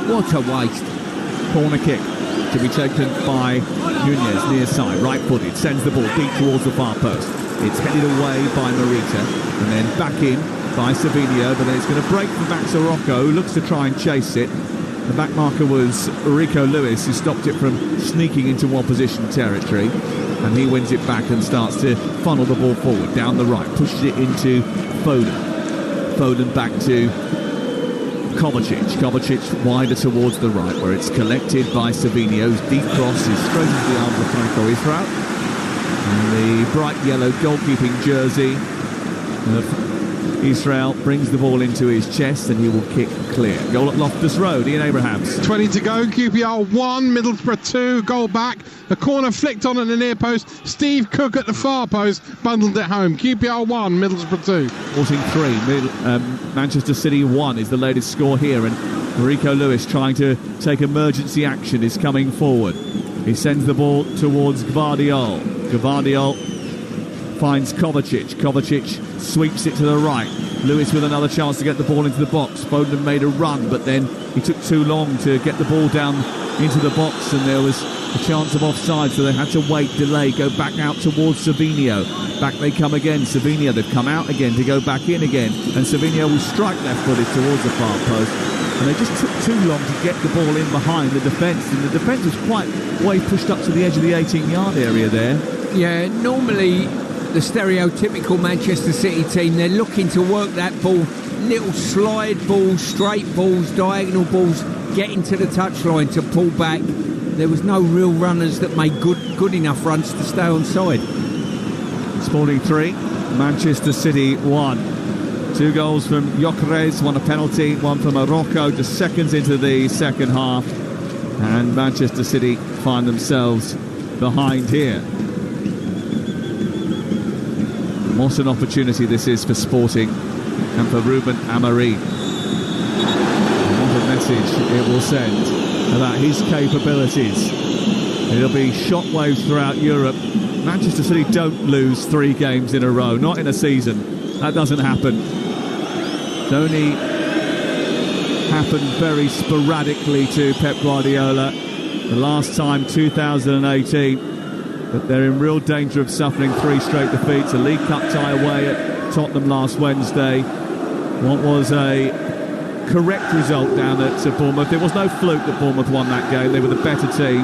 What a waste. Corner kick to be taken by Nunez, near side, right-footed, sends the ball deep towards the far post. It's headed away by Morita and then back in by Savinho, but then it's going to break for Max Arocco, who looks to try and chase it. The back marker was Rico Lewis, who stopped it from sneaking into opposition territory, and he wins it back and starts to funnel the ball forward, down the right, pushes it into Foden. Foden back to Kovacic wider towards the right, where it's collected by Savinho's deep cross is straight into the arms of Franco Israel. And the bright yellow goalkeeping jersey of Israel brings the ball into his chest and he will kick clear. Goal at Loftus Road, Ian Abrahams. 20 to go, QPR 1, Middlesbrough 2, goal back. A corner flicked on at the near post. Steve Cook at the far post, bundled it home. QPR 1, Middlesbrough 2. 14-3, Manchester City 1 is the latest score here, and Rico Lewis trying to take emergency action is coming forward. He sends the ball towards Gvardiol. Gvardiol finds Kovacic. Kovacic sweeps it to the right. Lewis with another chance to get the ball into the box. Foden made a run, but then he took too long to get the ball down into the box, and there was a chance of offside, so they had to wait, delay, go back out towards Savinho. Back they come again. Savinho, they've come out again to go back in again, and Savinho will strike left-footed towards the far post. And they just took too long to get the ball in behind the defence, and the defence was quite way pushed up to the edge of the 18-yard area there. Yeah, normally the stereotypical Manchester City team, they're looking to work that ball, little slide balls, straight balls, diagonal balls, get into the touchline to pull back. There was no real runners that made good enough runs to stay on side. Sporting 3, Manchester City 1. 2 goals from Gyökeres, 1 a penalty, 1 from Arocco, just seconds into the second half. And Manchester City find themselves behind here. What an opportunity this is for Sporting and for Ruben Amorim. What a message it will send about his capabilities. It'll be shockwaves throughout Europe. Manchester City don't lose 3 games in a row, not in a season. That doesn't happen. It only happened very sporadically to Pep Guardiola. The last time, 2018. But they're in real danger of suffering 3 straight defeats. A League Cup tie away at Tottenham last Wednesday. What was a correct result down at Bournemouth. There was no fluke that Bournemouth won that game. They were the better team.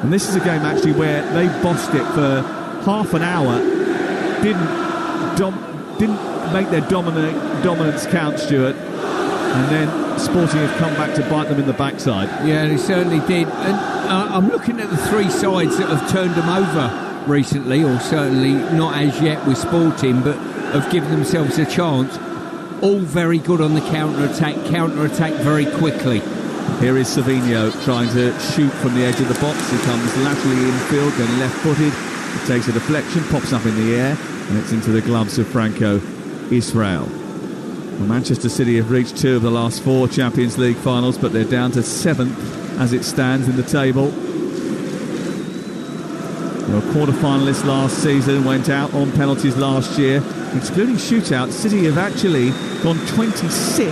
And this is a game actually where they bossed it for half an hour. Didn't make their dominance count, Stuart. And then Sporting have come back to bite them in the backside. Yeah, they certainly did. And I'm looking at the 3 sides that have turned them over recently, or certainly not as yet with Sporting, but have given themselves a chance. All very good on the counter-attack very quickly. Here is Savinho trying to shoot from the edge of the box. He comes laterally infield, then left-footed. He takes a deflection, pops up in the air, and it's into the gloves of Franco Israel. Well, Manchester City have reached 2 of the last 4 Champions League finals, but they're down to 7th as it stands in the table. They were quarter-finalists last season, went out on penalties last year. Excluding shootouts, City have actually gone 26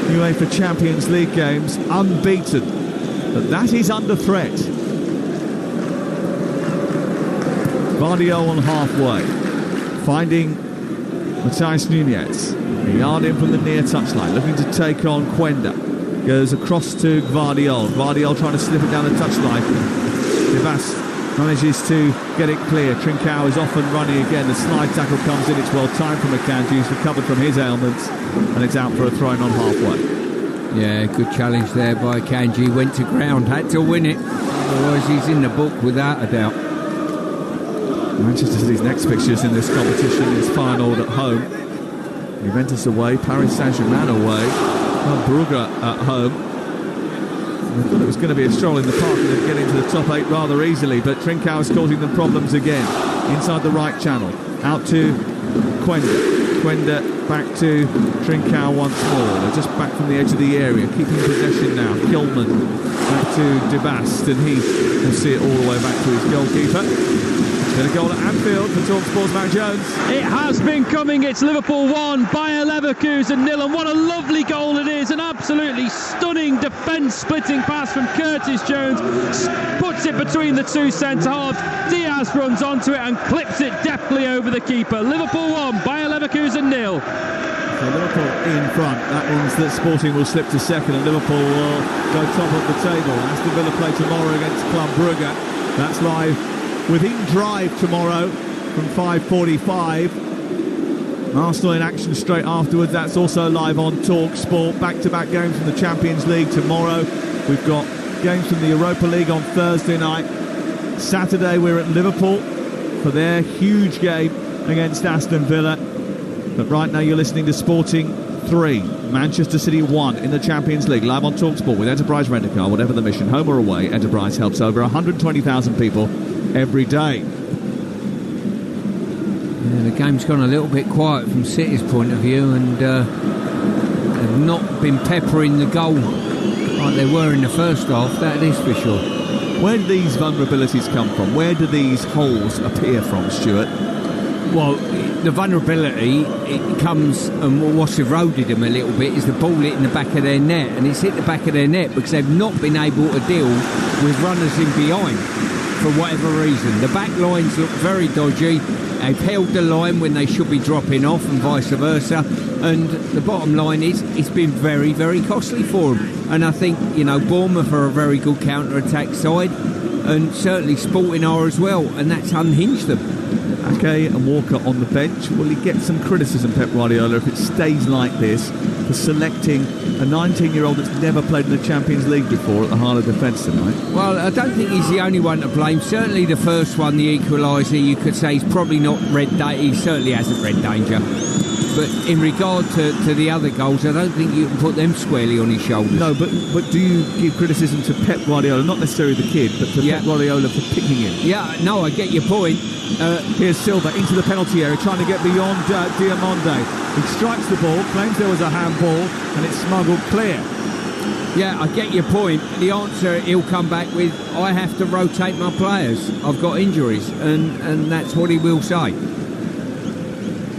UEFA Champions League games unbeaten. But that is under threat. Vardiol on halfway, finding Matheus Nunes. A yard in from the near touchline, looking to take on Quenda. Goes across to Vardiol. Vardiol trying to slip it down the touchline. Devas manages to get it clear. Trincao is off and running again. The slide tackle comes in. It's well timed from Akanji. He's recovered from his ailments, and it's out for a throw-in on halfway. Yeah, good challenge there by Akanji. Went to ground, had to win it. Otherwise, he's in the book without a doubt. Manchester City's next fixtures in this competition is Feyenoord at home, Juventus away, Paris Saint-Germain away, Brugge at home. I thought it was going to be a stroll in the park and they'd get into the top 8 rather easily, but Trincao is causing them problems again. Inside the right channel, out to Quenda back to Trincao once more. They're just back from the edge of the area, keeping possession now. Kilman back to Devast, and he will see it all the way back to his goalkeeper. Been a goal at Anfield for Talksport's Matt Jones. It has been coming. It's Liverpool 1, Bayer Leverkusen 0, and what a lovely goal it is. An absolutely stunning defence-splitting pass from Curtis Jones. Puts it between the two centre-halves. Diaz runs onto it and clips it deftly over the keeper. Liverpool 1, Bayer Leverkusen 0. So Liverpool in front. That means that Sporting will slip to second and Liverpool will go top of the table. Aston Villa play tomorrow against Club Brugge. That's live within drive tomorrow from 5:45. Arsenal in action straight afterwards. That's also live on Talksport. Back-to-back games from the Champions League tomorrow. We've got games from the Europa League on Thursday night. Saturday we're at Liverpool for their huge game against Aston Villa. But right now you're listening to Sporting 3, Manchester City 1 in the Champions League, live on Talksport with Enterprise Rent-A-Car. Whatever the mission, home or away, Enterprise helps over 120,000 people every day. Yeah, the game's gone a little bit quiet from City's point of view, and they've not been peppering the goal like they were in the first half, that is for sure. Where do these vulnerabilities come from? Where do these holes appear from, Stuart? Well, the vulnerability, it comes, and what's eroded them a little bit is the ball hitting the back of their net, and it's hit the back of their net because they've not been able to deal with runners in behind for whatever reason. The back lines look very dodgy. They've held the line when they should be dropping off and vice versa, and the bottom line is it's been very, very costly for them. And I think, you know, Bournemouth are a very good counter-attack side, and certainly Sporting are as well, and that's unhinged them. Ake and Walker on the bench. Will he get some criticism, Pep Guardiola, if it stays like this, for selecting a 19-year-old that's never played in the Champions League before at the heart of defence tonight? Well, I don't think he's the only one to blame. Certainly the first one, the equaliser, you could say he's probably not red danger. He certainly hasn't red danger. But in regard to the other goals, I don't think you can put them squarely on his shoulders. No, but do you give criticism to Pep Guardiola, not necessarily the kid, but to Pep Guardiola for picking him? Yeah, no, I get your point. Here's Silva into the penalty area, trying to get beyond Diamonde. He strikes the ball, claims there was a handball, and it's smuggled clear. Yeah, I get your point. The answer he'll come back with, I have to rotate my players. I've got injuries, and that's what he will say.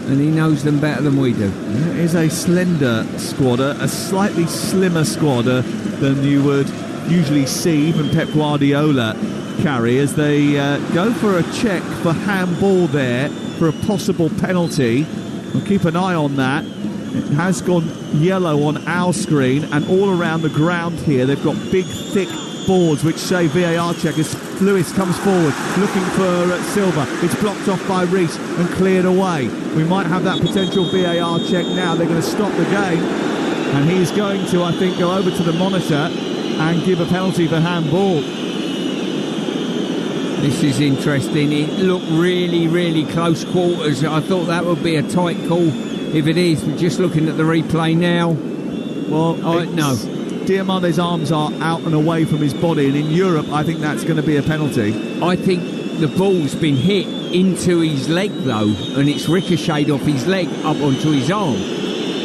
And he knows them better than we do. It is a slender squadder, a slightly slimmer squadder than you would usually see even Pep Guardiola carry, as they go for a check for handball there for a possible penalty. We'll keep an eye on that. It has gone yellow on our screen, and all around the ground here they've got big thick boards which say VAR checkers. Lewis comes forward looking for Silva. It's blocked off by Reece and cleared away. We might have that potential VAR check now. They're going to stop the game, and he's going to, I think, go over to the monitor and give a penalty for handball. This is interesting. It looked really, really close quarters. I thought that would be a tight call if it is. But just looking at the replay now, well, no. Diamande's arms are out and away from his body, and in Europe I think that's going to be a penalty. I think the ball's been hit into his leg though, and it's ricocheted off his leg up onto his arm.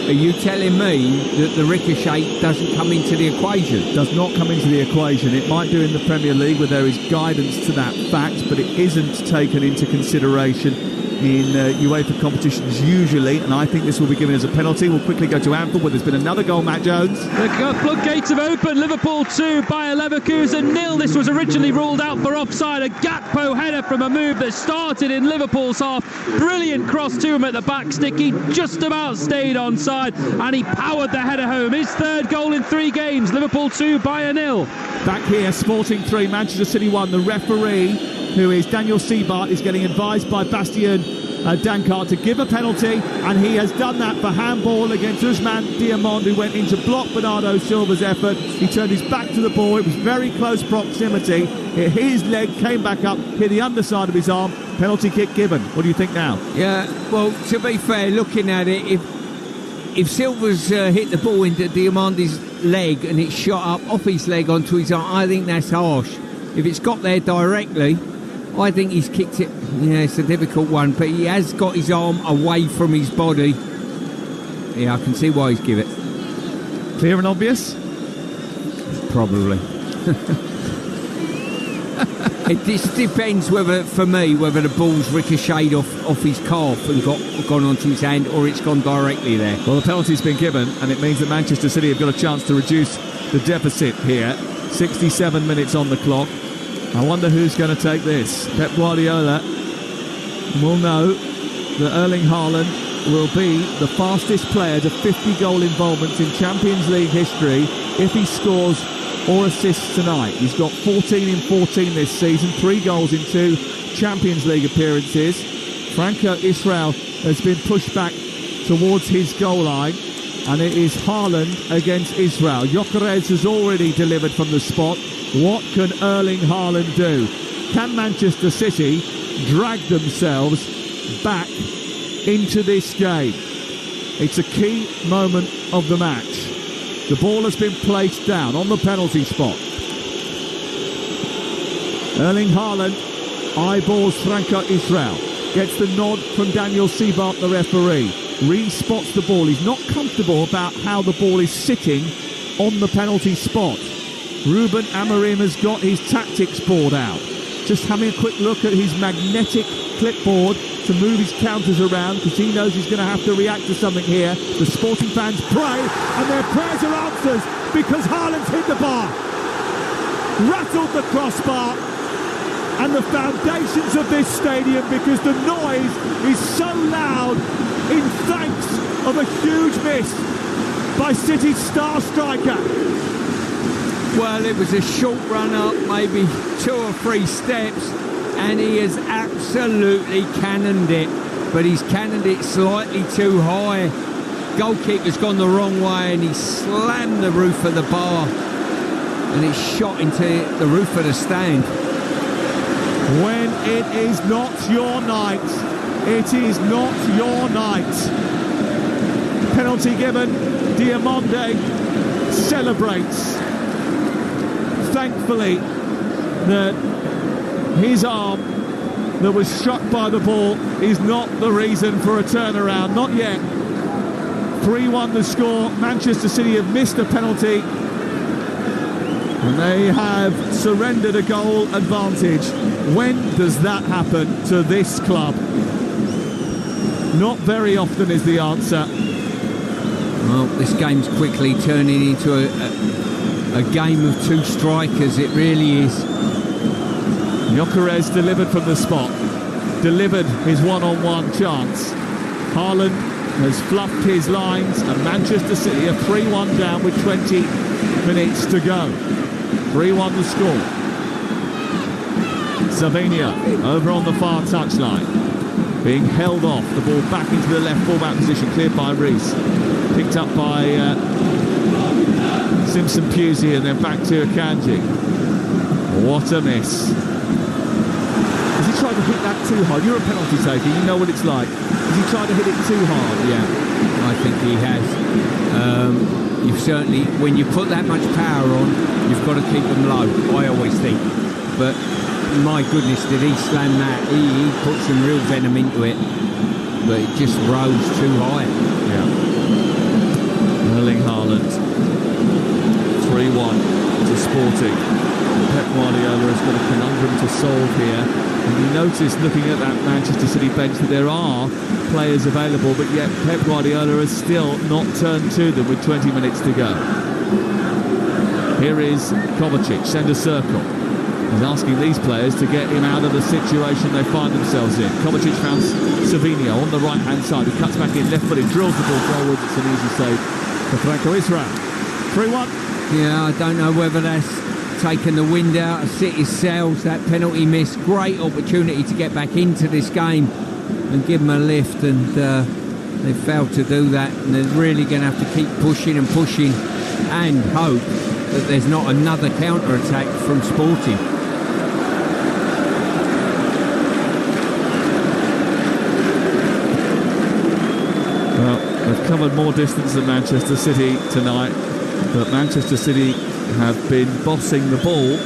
Are you telling me that the ricochet doesn't come into the equation? Does not come into the equation. It might do in the Premier League where there is guidance to that fact, but it isn't taken into consideration in UEFA competitions usually, and I think this will be given as a penalty. We'll quickly go to Anfield where there's been another goal, Matt Jones. The floodgates have opened. Liverpool 2, Bayer Leverkusen 0. This was originally ruled out for offside. A Gakpo header from a move that started in Liverpool's half. Brilliant cross to him at the back stick. He just about stayed onside and he powered the header home. His third goal in 3 games. Liverpool 2, Bayer 0. Back here, Sporting 3, Manchester City 1. The referee, who is Daniel Seabart, is getting advised by Bastien Dankart to give a penalty, and he has done that for handball against Ousmane Diamond, who went in to block Bernardo Silva's effort. He turned his back to the ball. It was very close proximity. It hit his leg, came back up, hit the underside of his arm. Penalty kick given. What do you think now? Yeah, well, to be fair, looking at it, if Silva's hit the ball into Diamandi's leg and it shot up off his leg onto his arm, I think that's harsh. If it's got there directly, I think he's kicked it. Yeah, it's a difficult one, but he has got his arm away from his body. Yeah, I can see why he's give it. Clear and obvious? Probably. It just depends whether the ball's ricocheted off his calf and gone onto his hand, or it's gone directly there. Well, the penalty's been given, and it means that Manchester City have got a chance to reduce the deficit here. 67 minutes on the clock. I wonder who's going to take this. Pep Guardiola will know that Erling Haaland will be the fastest player to 50 goal involvements in Champions League history if he scores or assists tonight. He's got 14 in 14 this season, 3 goals in 2 Champions League appearances. Franco Israel has been pushed back towards his goal line, and it is Haaland against Israel. Gyökeres has already delivered from the spot. What can Erling Haaland do? Can Manchester City drag themselves back into this game? It's a key moment of the match. The ball has been placed down on the penalty spot. Erling Haaland eyeballs Franco Israel. Gets the nod from Daniel Seabart, the referee. Re-spots the ball. He's not comfortable about how the ball is sitting on the penalty spot. Ruben Amorim has got his tactics board out. Just having a quick look at his magnetic clipboard to move his counters around, because he knows he's going to have to react to something here. The Sporting fans pray, and their prayers are answers, because Haaland's hit the bar. Rattled the crossbar and the foundations of this stadium, because the noise is so loud in thanks of a huge miss by City's star striker. Well, it was a short run up, maybe 2 or 3 steps, and he has absolutely cannoned it, but he's cannoned it slightly too high. Goalkeeper's gone the wrong way, and he slammed the roof of the bar, and it shot into the roof of the stand. When it is not your night, it is not your night. Penalty given. Diamande celebrates. Thankfully, that his arm that was struck by the ball is not the reason for a turnaround. Not yet. 3-1 the score. Manchester City have missed a penalty, and they have surrendered a goal advantage. When does that happen to this club? Not very often is the answer. Well, this game's quickly turning into a game of 2 strikers. It really is. Gyökeres delivered from the spot. Delivered his one-on-one chance. Haaland has fluffed his lines, and Manchester City are 3-1 down with 20 minutes to go. 3-1 the score. Savinho over on the far touchline, being held off. The ball back into the left full-back position, cleared by Rees. Picked up by Simpson Pusey, and then back to Akanji. What a miss. Has he tried to hit that too hard? You're a penalty taker, you know what it's like. Has he tried to hit it too hard? Yeah, I think he has. You've certainly, when you put that much power on, you've got to keep them low, I always think. But my goodness, did he slam that? He put some real venom into it, but it just rose too high. Yeah. Sporting. Pep Guardiola has got a conundrum to solve here. And you notice, looking at that Manchester City bench, that there are players available, but yet Pep Guardiola has still not turned to them with 20 minutes to go. Here is Kovacic, centre circle. He's asking these players to get him out of the situation they find themselves in. Kovacic found Savinho on the right-hand side. He cuts back in, left-footed, drills the ball forward. It's an easy save for Franco Israel. 3-1. Yeah, I don't know whether that's taken the wind out of City's sails, that penalty miss. Great opportunity to get back into this game and give them a lift, and they failed to do that, and they're really going to have to keep pushing and pushing and hope that there's not another counter-attack from Sporting. Well, they've covered more distance than Manchester City tonight, but Manchester City have been bossing the ball,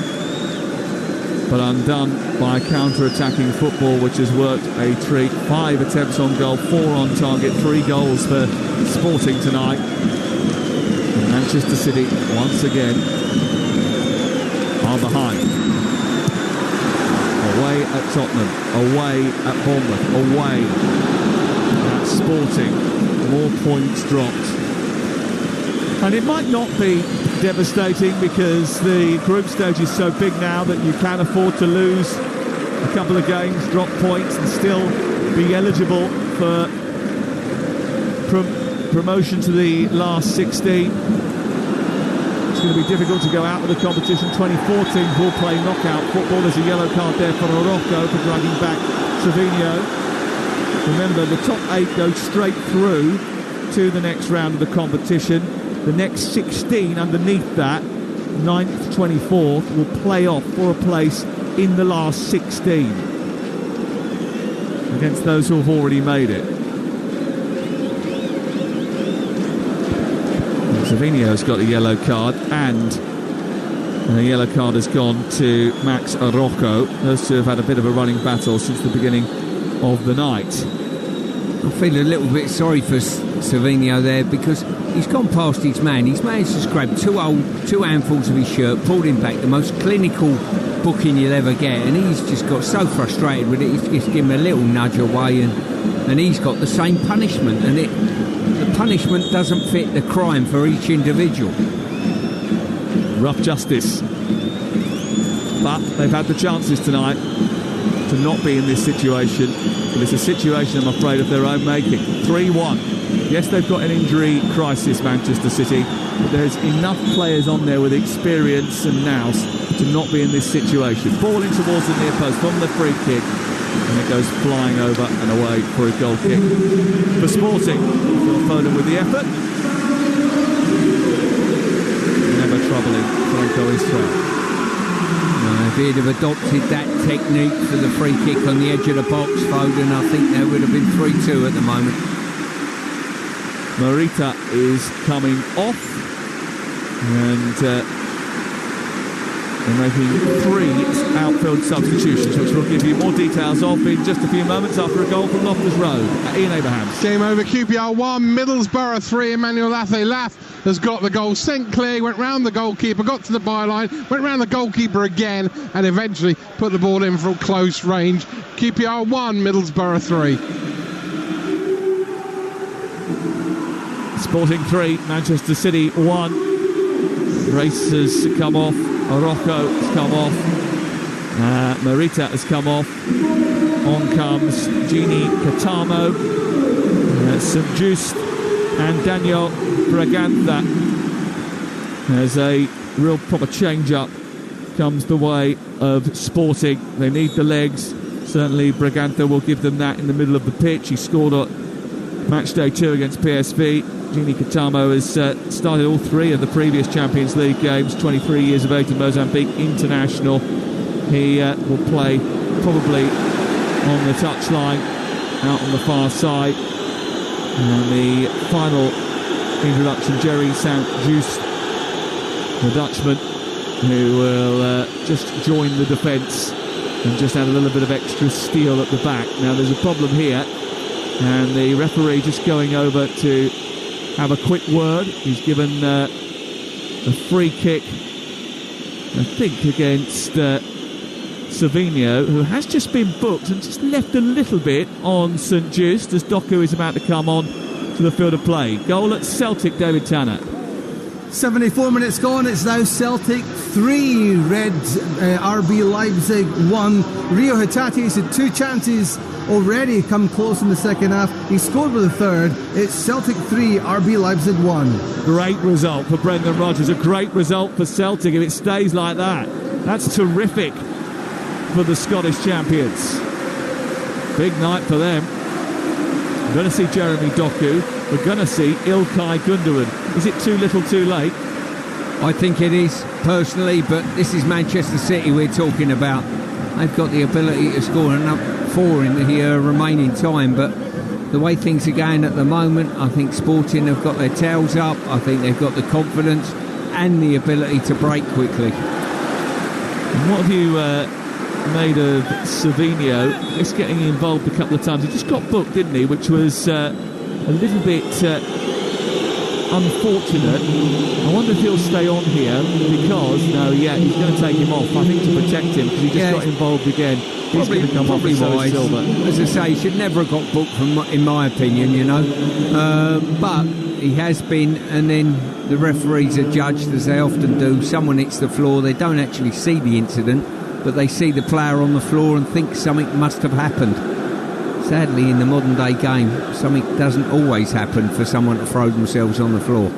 but undone by counter-attacking football, which has worked a treat. 5 attempts on goal, 4 on target, 3 goals for Sporting tonight. And Manchester City, once again, are behind. Away at Tottenham, away at Bournemouth, away at Sporting. More points dropped. And it might not be devastating, because the group stage is so big now that you can afford to lose a couple of games, drop points, and still be eligible for promotion to the last 16. It's going to be difficult to go out of the competition. 2014 will play knockout football. There's a yellow card there for Morocco for dragging back Savinho. Remember, the top 8 go straight through to the next round of the competition. The next 16 underneath that, 9th, 24th, will play off for a place in the last 16 against those who have already made it. Savinho's got a yellow card, and the yellow card has gone to Max Araujo. Those two have had a bit of a running battle since the beginning of the night. I feel a little bit sorry for Savinho there, because he's gone past his man. He's managed to scrap 2 handfuls of his shirt, pulled him back, the most clinical booking you'll ever get, and he's just got so frustrated with it. He's just given him a little nudge away, and he's got the same punishment, and the punishment doesn't fit the crime for each individual. Rough justice. But they've had the chances tonight to not be in this situation, but it's a situation, I'm afraid, of their own making. 3-1. Yes, they've got an injury crisis, Manchester City, but there's enough players on there with experience and nous to not be in this situation. Ball in towards the near post from the free kick, and it goes flying over and away for a goal kick for Sporting. Phil Foden with the effort. Never troubling Franco Israel. If he'd have adopted that technique for the free kick on the edge of the box, Foden, I think there would have been 3-2 at the moment. Morita is coming off, and they're making 3 outfield substitutions, which we'll give you more details of in just a few moments after a goal from Loftus Road at Ian Abrahams. Game over, QPR 1, Middlesbrough 3. Emmanuel Lath has got the goal sent clear, went round the goalkeeper, got to the byline, went round the goalkeeper again, and eventually put the ball in from close range. QPR 1, Middlesbrough 3. Sporting 3, Manchester City 1. Race has come off, Araujo has come off, Morita has come off. On comes Gini Katamo, St. Just, and Daniel Bragantha. There's a real proper change-up comes the way of Sporting. They need the legs. Certainly Bragantha will give them that in the middle of the pitch. He scored on match day 2 against PSV. Gini Katamo has started all 3 of the previous Champions League games. 23 years of age, and Mozambique international. He will play probably on the touchline, out on the far side. And the final introduction, Jerry St. Just, the Dutchman, who will just join the defence and just add a little bit of extra steel at the back. Now there's a problem here, and the referee just going over to have a quick word. He's given a free kick I think, against Savinho, who has just been booked and just left a little bit on St Just as Doku is about to come on to the field of play. Goal at Celtic, David Tanner. 74 minutes gone. It's now Celtic 3, Red RB Leipzig 1. Rio Hitate's had 2 chances already come close in the second half. He scored with a third. It's Celtic 3, RB Leipzig 1. Great result for Brendan Rodgers. A great result for Celtic if it stays like that. That's terrific for the Scottish champions. Big night for them. We're going to see Jeremy Doku. We're going to see Ilkay Gundogan. Is it too little too late? I think it is, personally, but this is Manchester City we're talking about. They've got the ability to score enough 4 in the remaining time, but the way things are going at the moment, I think Sporting have got their tails up. I think they've got the confidence and the ability to break quickly. And what have you made of Savinho? Just getting involved a couple of times. He just got booked, didn't he? Which was a little bit unfortunate. I wonder if he'll stay on here because, he's going to take him off, I think, to protect him because he just got involved again. He's going to come off with Silva. As I say, he should never have got booked, in my opinion, but he has been, and then the referees are judged, as they often do. Someone hits the floor, they don't actually see the incident, but they see the player on the floor and think something must have happened. Sadly, in the modern day game, something doesn't always happen for someone to throw themselves on the floor.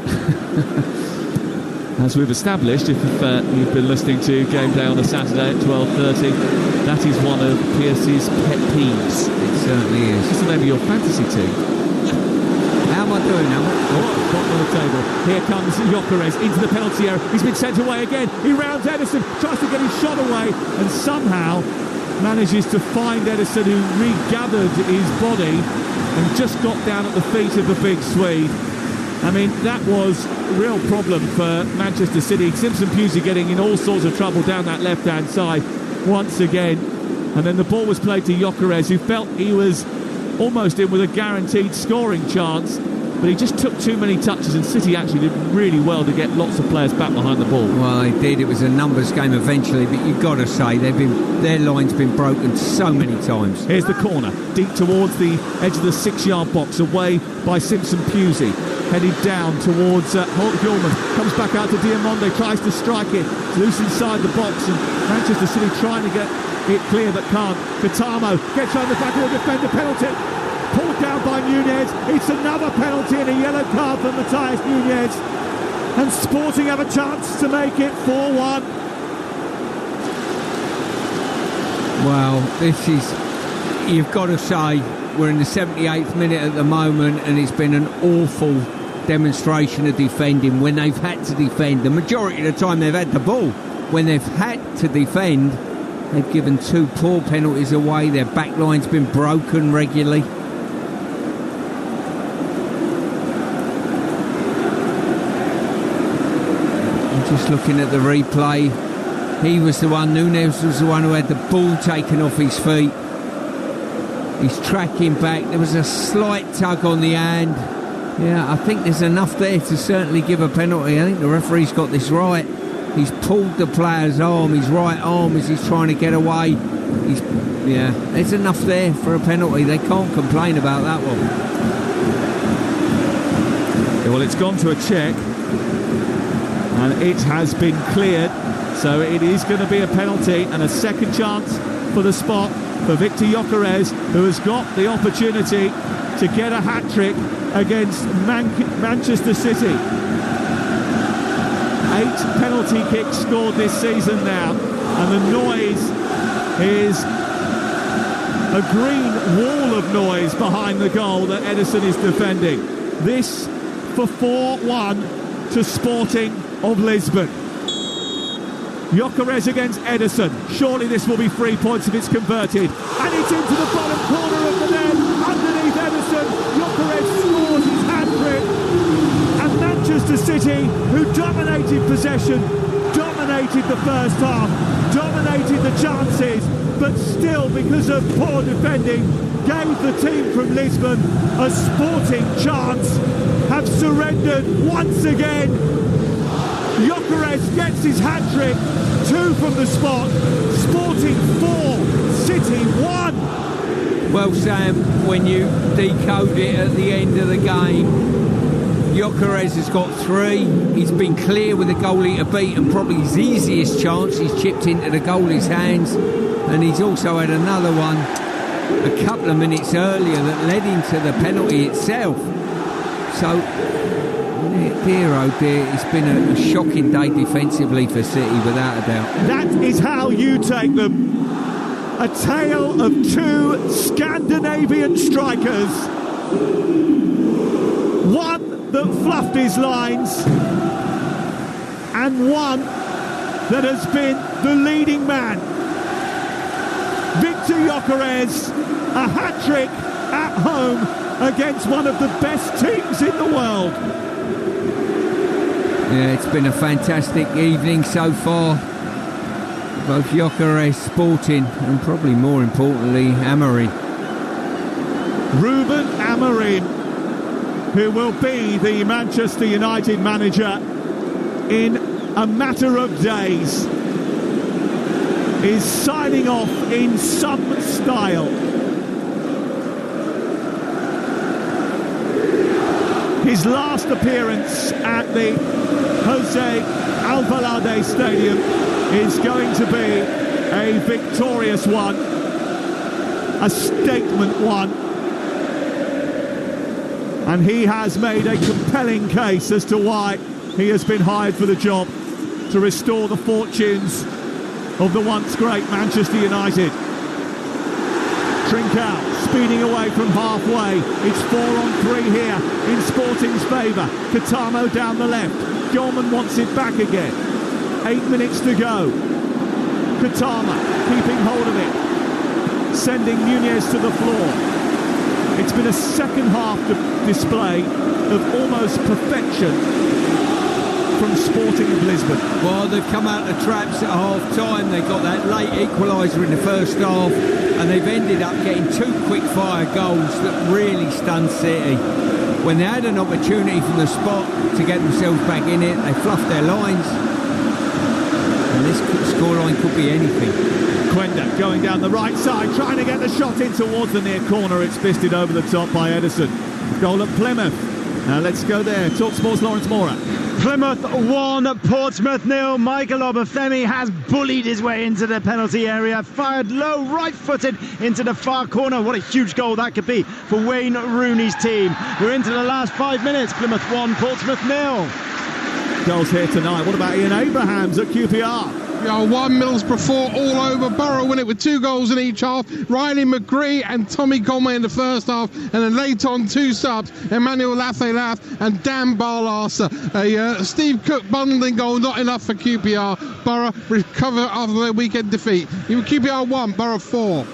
As we've established, if you've been listening to Game Day on a Saturday at 12:30, that is one of Pierce's pet peeves. It certainly is. What's the name of your fantasy team? How am I doing now? Bottom of the table. Here comes Gyökeres into the penalty area. He's been sent away again. He rounds Ederson, tries to get his shot away, and somehow manages to find Ederson, who regathered his body and just got down at the feet of the big Swede. I mean, that was a real problem for Manchester City. Simpson Pusey getting in all sorts of trouble down that left-hand side once again. And then the ball was played to Gyökeres, who felt he was almost in with a guaranteed scoring chance, but he just took too many touches, and City actually did really well to get lots of players back behind the ball. Well, they did. It was a numbers game eventually, but you've got to say their line's been broken so many times. Here's the corner, deep towards the edge of the 6-yard box, away by Simpson Pusey. Headed down towards Holt-Hjulman, comes back out to Diamonde, tries to strike it, it's loose inside the box, and Manchester City trying to get it clear but can't. Katamo gets on the back of the defender, penalty, pulled down by Nunez. It's another penalty and a yellow card for Matthias Nunez, and Sporting have a chance to make it 4-1. Well, this is, you've got to say, we're in the 78th minute at the moment, and it's been an awful demonstration of defending when they've had to defend. The majority of the time they've had the ball. When they've had to defend, they've given 2 poor penalties away. Their back line's been broken regularly. I'm just looking at the replay. He was the one, Nunez was the one who had the ball taken off his feet. He's tracking back. There was a slight tug on the hand. Yeah, I think there's enough there to certainly give a penalty. I think the referee's got this right. He's pulled the player's arm, his right arm, as he's trying to get away. There's enough there for a penalty. They can't complain about that one. Yeah, well, it's gone to a check, and it has been cleared. So it is going to be a penalty and a second chance for the spot for Victor Gyökeres, who has got the opportunity to get a hat-trick against Manchester City. 8 penalty kicks scored this season now, and the noise is a green wall of noise behind the goal that Ederson is defending. This for 4-1 to Sporting of Lisbon. Gyökeres against Ederson. Surely this will be 3 points if it's converted. And it's into the bottom corner of the net. Underneath Ederson, Gyökeres scores his hat-trick. And Manchester City, who dominated possession, dominated the first half, dominated the chances, but still, because of poor defending, gave the team from Lisbon a sporting chance, have surrendered once again. Gyökeres gets his hat-trick, 2 from the spot. Sporting 4, City 1. Well, Sam, when you decode it at the end of the game, Gyökeres has got 3. He's been clear with the goalie to beat, and probably his easiest chance. He's chipped into the goalie's hands, and he's also had another one a couple of minutes earlier that led him to the penalty itself. So, dear oh dear, it's been a shocking day defensively for City, without a doubt. That is how you take them. A tale of 2 Scandinavian strikers. One that fluffed his lines, and one that has been the leading man. Victor Gyökeres, a hat-trick at home against one of the best teams in the world. Yeah, it's been a fantastic evening so far. Both Gyökeres, Sporting, and probably more importantly, Amorim. Ruben Amorim, who will be the Manchester United manager in a matter of days, is signing off in some style. His last appearance at the Jose Alvalade Stadium is going to be a victorious one, a statement one. And he has made a compelling case as to why he has been hired for the job, to restore the fortunes of the once great Manchester United. Trincao speeding away from halfway. It's 4-on-3 here in Sporting's favour. Katamo down the left. Gilman wants it back again. 8 minutes to go. Katama keeping hold of it, sending Nunez to the floor. It's been a second half display of almost perfection from Sporting of Lisbon. Well, they've come out of the traps at half-time. They got that late equaliser in the first half, and they've ended up getting 2 quick-fire goals that really stunned City. When they had an opportunity from the spot to get themselves back in it, they fluffed their lines. And this scoreline could be anything. Quenda going down the right side, trying to get the shot in towards the near corner. It's fisted over the top by Edison. Goal at Plymouth. Now let's go there. Talksport's Lawrence Mora. Plymouth 1, Portsmouth 0. Michael Obafemi has bullied his way into the penalty area, fired low, right-footed into the far corner. What a huge goal that could be for Wayne Rooney's team. We're into the last 5 minutes. Plymouth 1, Portsmouth 0. Goals here tonight. What about Ian Abrahams at QPR? 1, Middlesbrough 4, all over. Borough win it with 2 goals in each half. Riley McGree and Tommy Conway in the first half, and then late on 2 subs, Emmanuel Lafayette and Dan Barlaser. A Steve Cook bundling goal, not enough for QPR. Borough recover after their weekend defeat. QPR 1, Borough 4.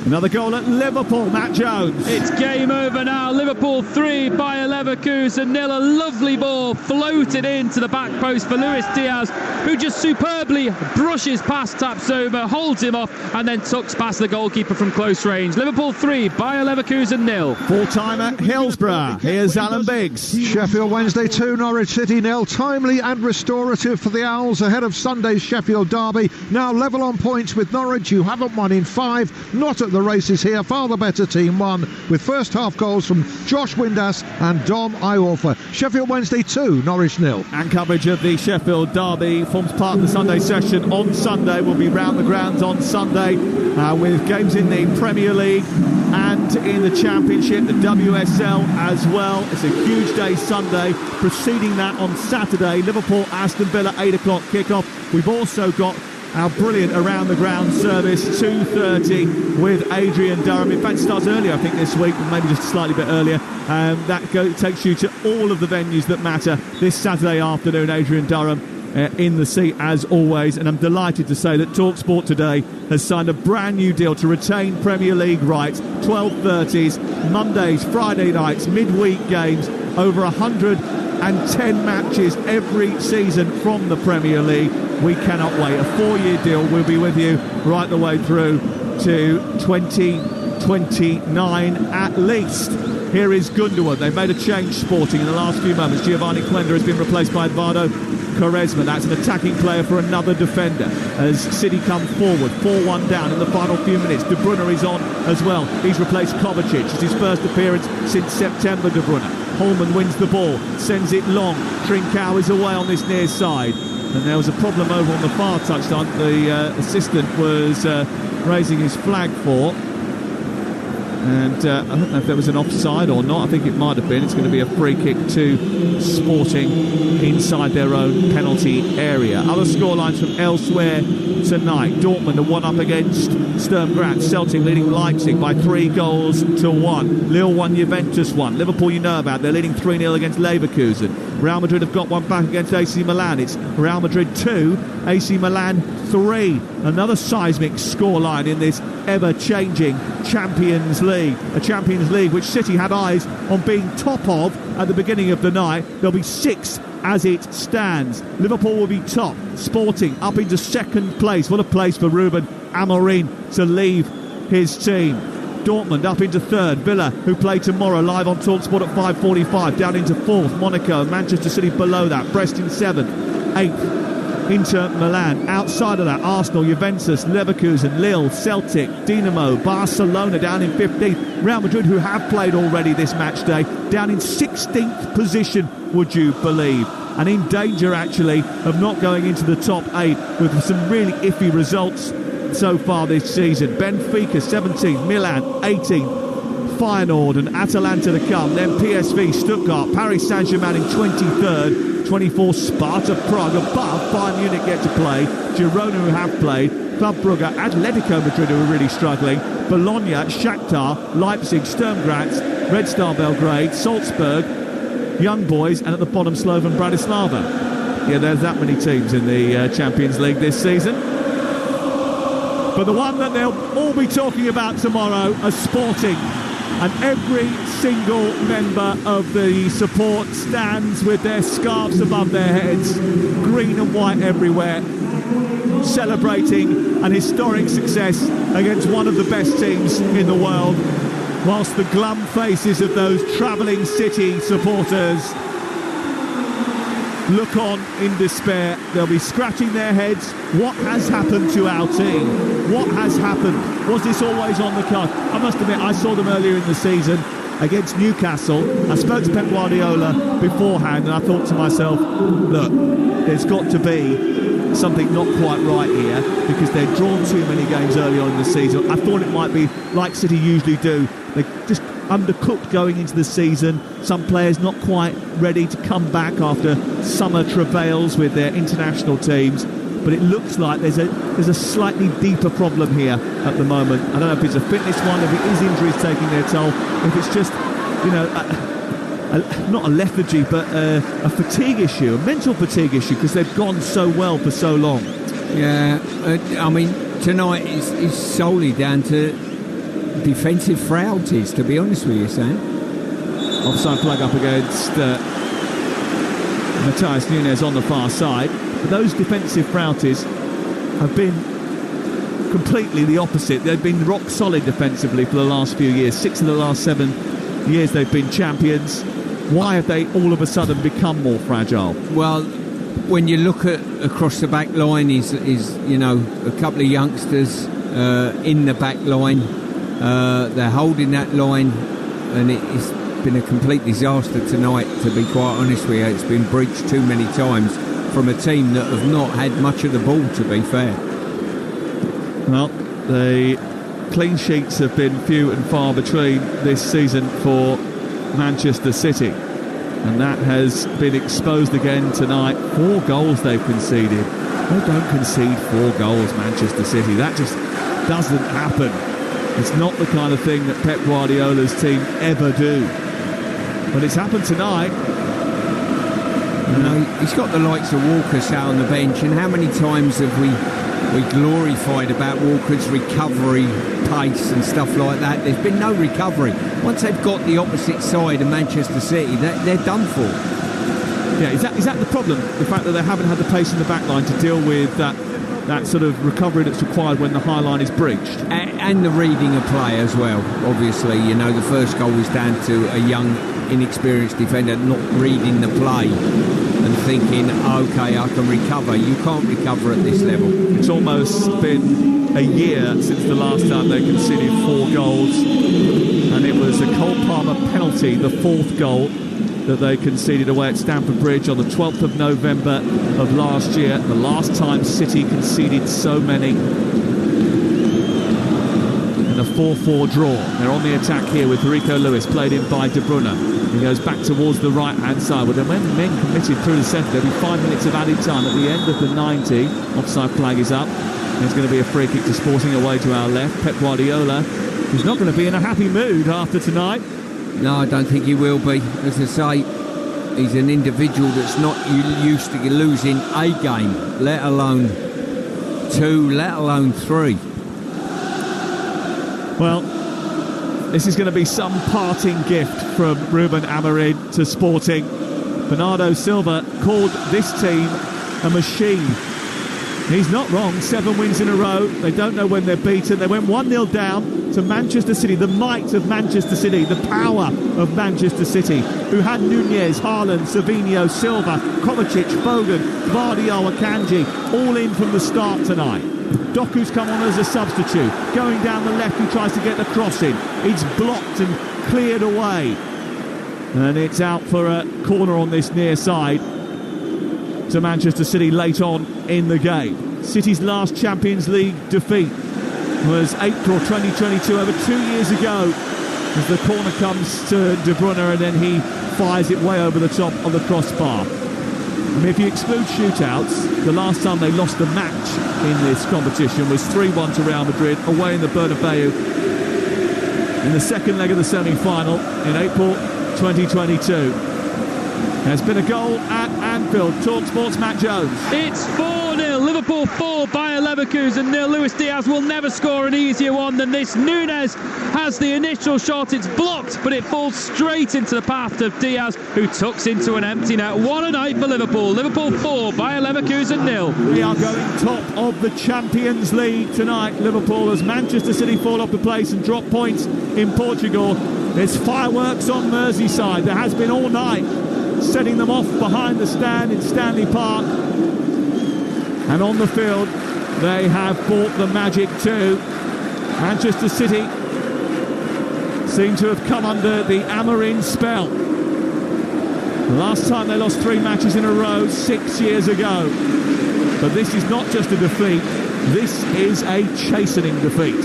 Another goal at Liverpool, Matt Jones. It's game over now. Liverpool 3, Bayer Leverkusen 0. A lovely ball floated into the back post for Luis Diaz, who just superbly brushes past Tapsoba, holds him off, and then tucks past the goalkeeper from close range. Liverpool 3, Bayer Leverkusen 0. Full-time at Hillsborough. Here's Alan Biggs. Sheffield Wednesday 2, Norwich City 0. Timely and restorative for the Owls ahead of Sunday's Sheffield derby. Now level on points with Norwich, who haven't won in 5. Not at the races here. Far the better team won with first half goals from Josh Windass and Dom Iorfa. Sheffield Wednesday 2, Norwich 0. And coverage of the Sheffield derby forms part of the Sunday session on Sunday. We'll be round the grounds on Sunday with games in the Premier League and in the Championship, the WSL as well. It's a huge day Sunday. Preceding that on Saturday, Liverpool, Aston Villa, 8 o'clock kickoff. We've also got our brilliant around the ground service, 2:30 with Adrian Durham. In fact, it starts earlier, I think, this week, maybe just a slightly bit earlier. Takes you to all of the venues that matter this Saturday afternoon. Adrian Durham in the seat as always, and I'm delighted to say that Talksport today has signed a brand new deal to retain Premier League rights. 12:30s, Mondays, Friday nights, midweek games, over 110 matches every season from the Premier League. We cannot wait. A 4-year deal. We'll be with you right the way through to 2029 at least. Here is Gundogan. They've made a change, Sporting, in the last few moments. Giovanni Quenda has been replaced by Eduardo Quaresma. That's an attacking player for another defender as City come forward. 4-1 down in the final few minutes. De Bruyne is on as well. He's replaced Kovacic. It's his first appearance since September, De Bruyne. Holman wins the ball, sends it long. Trincao is away on this near side. And there was a problem over on the far touchline. The assistant was raising his flag for. And I don't know if there was an offside or not. I think it might have been. It's going to be a free kick to Sporting inside their own penalty area. Other scorelines from elsewhere tonight. Dortmund are 1 up against Sturm Graz. Celtic leading Leipzig by 3-1. Lille 1, Juventus 1. Liverpool you know about. They're leading 3-0 against Leverkusen. Real Madrid have got one back against AC Milan. It's Real Madrid 2, AC Milan 3. Another seismic scoreline in this ever-changing Champions League. A Champions League which City had eyes on being top of at the beginning of the night. They'll be 6th as it stands. Liverpool will be top. Sporting up into 2nd place. What a place for Ruben Amorim to leave his team. Dortmund up into 3rd. Villa, who play tomorrow, live on Talksport at 5:45, down into 4th. Monaco and Manchester City below that. Brest in 7th. 8th. Inter Milan. Outside of that, Arsenal, Juventus, Leverkusen, Lille, Celtic, Dinamo, Barcelona down in 15th. Real Madrid, who have played already this match day, down in 16th position, would you believe? And in danger, actually, of not going into the top 8 with some really iffy results so far this season. Benfica 17th, Milan 18th, Feyenoord and Atalanta to come. Then PSV, Stuttgart, Paris Saint-Germain in 23rd. 24 Sparta Prague above. Bayern Munich get to play. Girona, who have played. Club Brugge, Atletico Madrid, who are really struggling. Bologna, Shakhtar, Leipzig, Sturm Graz, Red Star Belgrade, Salzburg, Young Boys, and at the bottom Slovan Bratislava. Yeah, there's that many teams in the Champions League this season. But the one that they'll all be talking about tomorrow are Sporting. And every single member of the support stands with their scarves above their heads, green and white everywhere, celebrating an historic success against one of the best teams in the world, whilst the glum faces of those travelling City supporters look on in despair. They'll be scratching their heads. What has happened to our team? What has happened? Was this always on the card? I must admit, I saw them earlier in the season against Newcastle. I spoke to Pep Guardiola beforehand and I thought to myself, look, there's got to be something not quite right here because they'd drawn too many games early on in the season. I thought it might be like City usually do. They just undercooked going into the season. Some players not quite ready to come back after summer travails with their international teams. But it looks like there's a slightly deeper problem here at the moment. I don't know if it's a fitness one, if it is injuries taking their toll, if it's just, you know, not a lethargy, but a fatigue issue, a mental fatigue issue, because they've gone so well for so long. Yeah, I mean, tonight is solely down to defensive frailties, to be honest with you, Sam. Offside flag up against Matthias Nunes on the far side. But those defensive frailties have been completely the opposite. They've been rock solid defensively for the last few years. 6 of the last 7 years they've been champions. Why have they all of a sudden become more fragile? Well, when you look at across the back line, is you know, a couple of youngsters in the back line. They're holding that line, and it's been a complete disaster tonight, to be quite honest with you. It's been breached too many times from a team that have not had much of the ball, to be fair. Well, the clean sheets have been few and far between this season for Manchester City, and that has been exposed again tonight. 4 goals they've conceded. They don't concede 4 goals, Manchester City. That just doesn't happen. It's not the kind of thing that Pep Guardiola's team ever do. But it's happened tonight. You know, he's got the likes of Walker sat on the bench, and how many times have we glorified about Walker's recovery pace and stuff like that? There's been no recovery. Once they've got the opposite side of Manchester City, they're done for. Yeah, is that the problem? The fact that they haven't had the pace in the back line to deal with that sort of recovery that's required when the high line is breached? And the reading of play as well, obviously. You know, the first goal was down to a young, inexperienced defender not reading the play. And and thinking, OK, I can recover. You can't recover at this level. It's almost been a year since the last time they conceded 4 goals, and it was a Cole Palmer penalty, the 4th goal that they conceded away at Stamford Bridge on the 12th of November of last year, the last time City conceded so many. In a 4-4 draw. They're on the attack here with Rico Lewis, played in by De Bruyne. He goes back towards the right-hand side. Well, when men committed through the centre, there'll be 5 minutes of added time at the end of the 90. Offside flag is up. There's going to be a free kick to Sporting away to our left. Pep Guardiola is not going to be in a happy mood after tonight. No, I don't think he will be. As I say, he's an individual that's not used to losing a game, let alone 2, let alone 3. Well, this is going to be some parting gift from Ruben Amorim to Sporting. Bernardo Silva called this team a machine. He's not wrong. 7 wins in a row. They don't know when they're beaten. They went 1-0 down to Manchester City, the might of Manchester City, the power of Manchester City, who had Nunez, Haaland, Savinho, Silva, Kovacic, Foden, Gvardiol, Akanji, all in from the start tonight. Doku's come on as a substitute. Going down the left, he tries to get the cross in. It's blocked and cleared away. And it's out for a corner on this near side to Manchester City late on in the game. City's last Champions League defeat was April 2022, over 2 years ago, as the corner comes to De Bruyne and then he fires it way over the top of the crossbar. I mean, if you exclude shootouts, the last time they lost a match in this competition was 3-1 to Real Madrid away in the Bernabeu in the second leg of the semi-final in April 2022. There's been a goal at Anfield. Talksport's Matt Jones. It's 4-0. Liverpool 4, Bayer Leverkusen 0. Luis Diaz will never score an easier one than this. Nunez has the initial shot. It's blocked, but it falls straight into the path of Diaz, who tucks into an empty net. What a night for Liverpool. Liverpool 4, Bayer Leverkusen 0. We are going top of the Champions League tonight, Liverpool, as Manchester City fall off the place and drop points in Portugal. There's fireworks on Merseyside. There has been all night, setting them off behind the stand in Stanley Park. And on the field, they have brought the magic too. Manchester City seem to have come under the Amorim spell. The last time they lost 3 matches in a row, 6 years ago. But this is not just a defeat, this is a chastening defeat.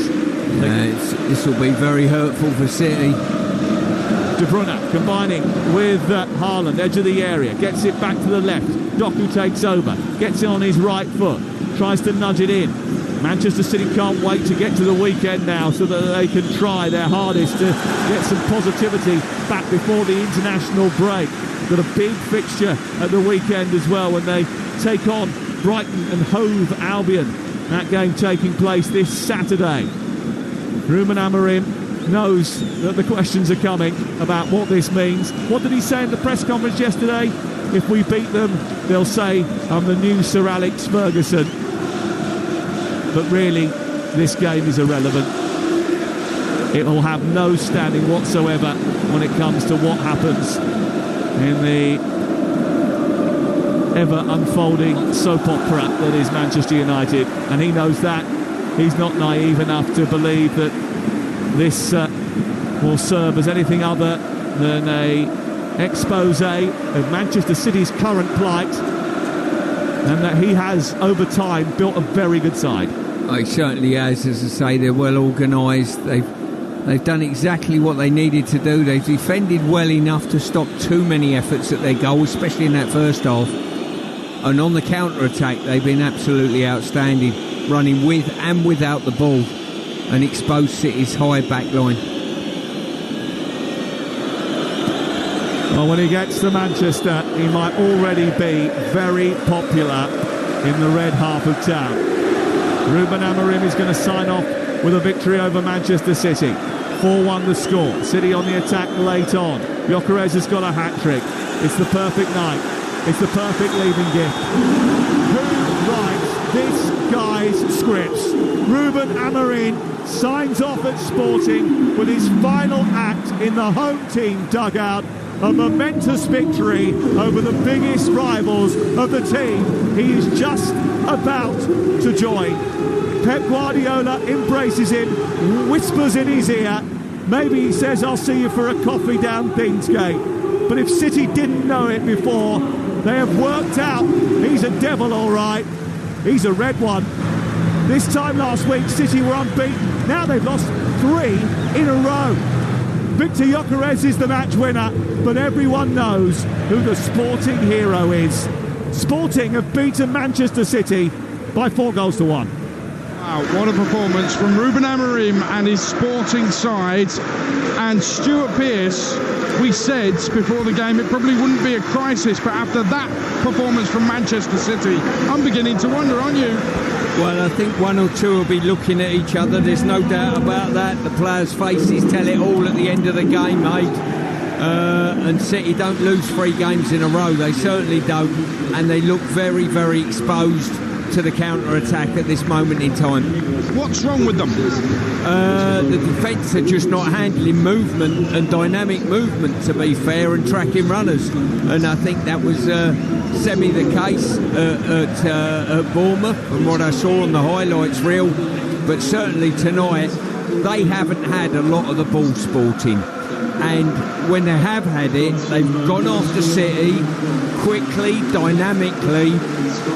This will be very hurtful for City. De Bruyne combining with Haaland, edge of the area, gets it back to the left. Doku takes over, gets it on his right foot, tries to nudge it in. Manchester City can't wait to get to the weekend now so that they can try their hardest to get some positivity back before the international break. Got a big fixture at the weekend as well when they take on Brighton and Hove Albion. That game taking place this Saturday. Ruben Amorim knows that the questions are coming about what this means. What did he say in the press conference yesterday? If we beat them, they'll say I'm the new Sir Alex Ferguson. But really, this game is irrelevant. It will have no standing whatsoever when it comes to what happens in the ever-unfolding soap opera that is Manchester United. And he knows that. He's not naive enough to believe that this will serve as anything other than a expose of Manchester City's current plight, and that he has over time built a very good side. He certainly has. As I say, they're well organised. They've done exactly what they needed to do. They've defended well enough to stop too many efforts at their goal, especially in that first half. And on the counter-attack, they've been absolutely outstanding, running with and without the ball, and exposed City's high back line. Well, when he gets to Manchester, he might already be very popular in the red half of town. Ruben Amorim is going to sign off with a victory over Manchester City. 4-1 the score. City on the attack late on. Gyökeres has got a hat-trick. It's the perfect night. It's the perfect leaving gift. Who writes this guy's scripts? Ruben Amorim signs off at Sporting with his final act in the home team dugout. a momentous victory over the biggest rivals of the team he is just about to join. Pep Guardiola embraces him, whispers in his ear. Maybe he says, "I'll see you for a coffee down Thingsgate." But if City didn't know it before, they have worked out he's a devil, all right. He's a red one. This time last week, City were unbeaten. Now they've lost 3 in a row. Victor Gyökeres is the match winner, but everyone knows who the Sporting hero is. Sporting have beaten Manchester City by 4-1. Wow, what a performance from Ruben Amorim and his Sporting side. And Stuart Pearce, we said before the game it probably wouldn't be a crisis, but after that performance from Manchester City, I'm beginning to wonder, aren't you? Well, I think one or two will be looking at each other, there's no doubt about that. The players' faces tell it all at the end of the game, mate. And City don't lose 3 games in a row, they certainly don't, and they look very, very exposed to the counter-attack at this moment in time. What's wrong with them? The defence are just not handling movement and dynamic movement, to be fair, and tracking runners, and I think that was semi the case at Bournemouth from what I saw on the highlights reel, but certainly tonight they haven't had a lot of the ball, Sporting. And when they have had it, they've gone after City quickly, dynamically,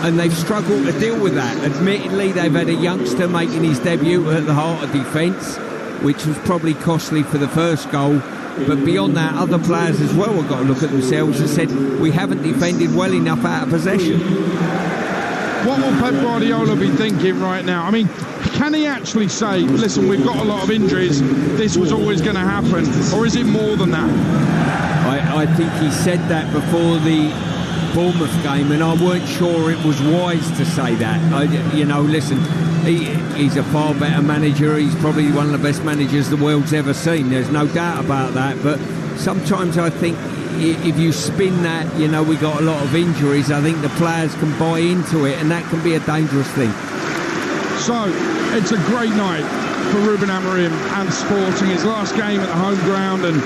and they've struggled to deal with that. Admittedly, they've had a youngster making his debut at the heart of defence, which was probably costly for the first goal. But beyond that, other players as well have got to look at themselves and said, we haven't defended well enough out of possession. What will Pep Guardiola be thinking right now? I mean, can he actually say, listen, we've got a lot of injuries, this was always going to happen, or is it more than that? I think he said that before the Bournemouth game, and I weren't sure it was wise to say that. Listen, he's a far better manager. He's probably one of the best managers the world's ever seen. There's no doubt about that. But sometimes I think if you spin that, we got a lot of injuries, I think the players can buy into it, and that can be a dangerous thing. So, it's a great night for Ruben Amorim and Sporting. His last game at the home ground, and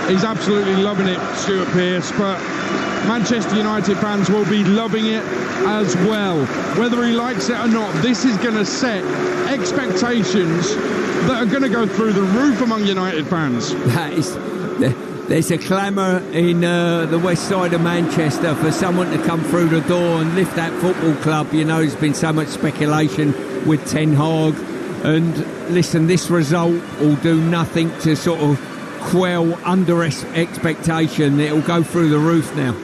he's absolutely loving it, Stuart Pearce. But Manchester United fans will be loving it as well. Whether he likes it or not, this is going to set expectations that are going to go through the roof among United fans. There's a clamour in the west side of Manchester for someone to come through the door and lift that football club. There's been so much speculation with Ten Hag. And listen, this result will do nothing to sort of quell under expectation. It'll go through the roof now.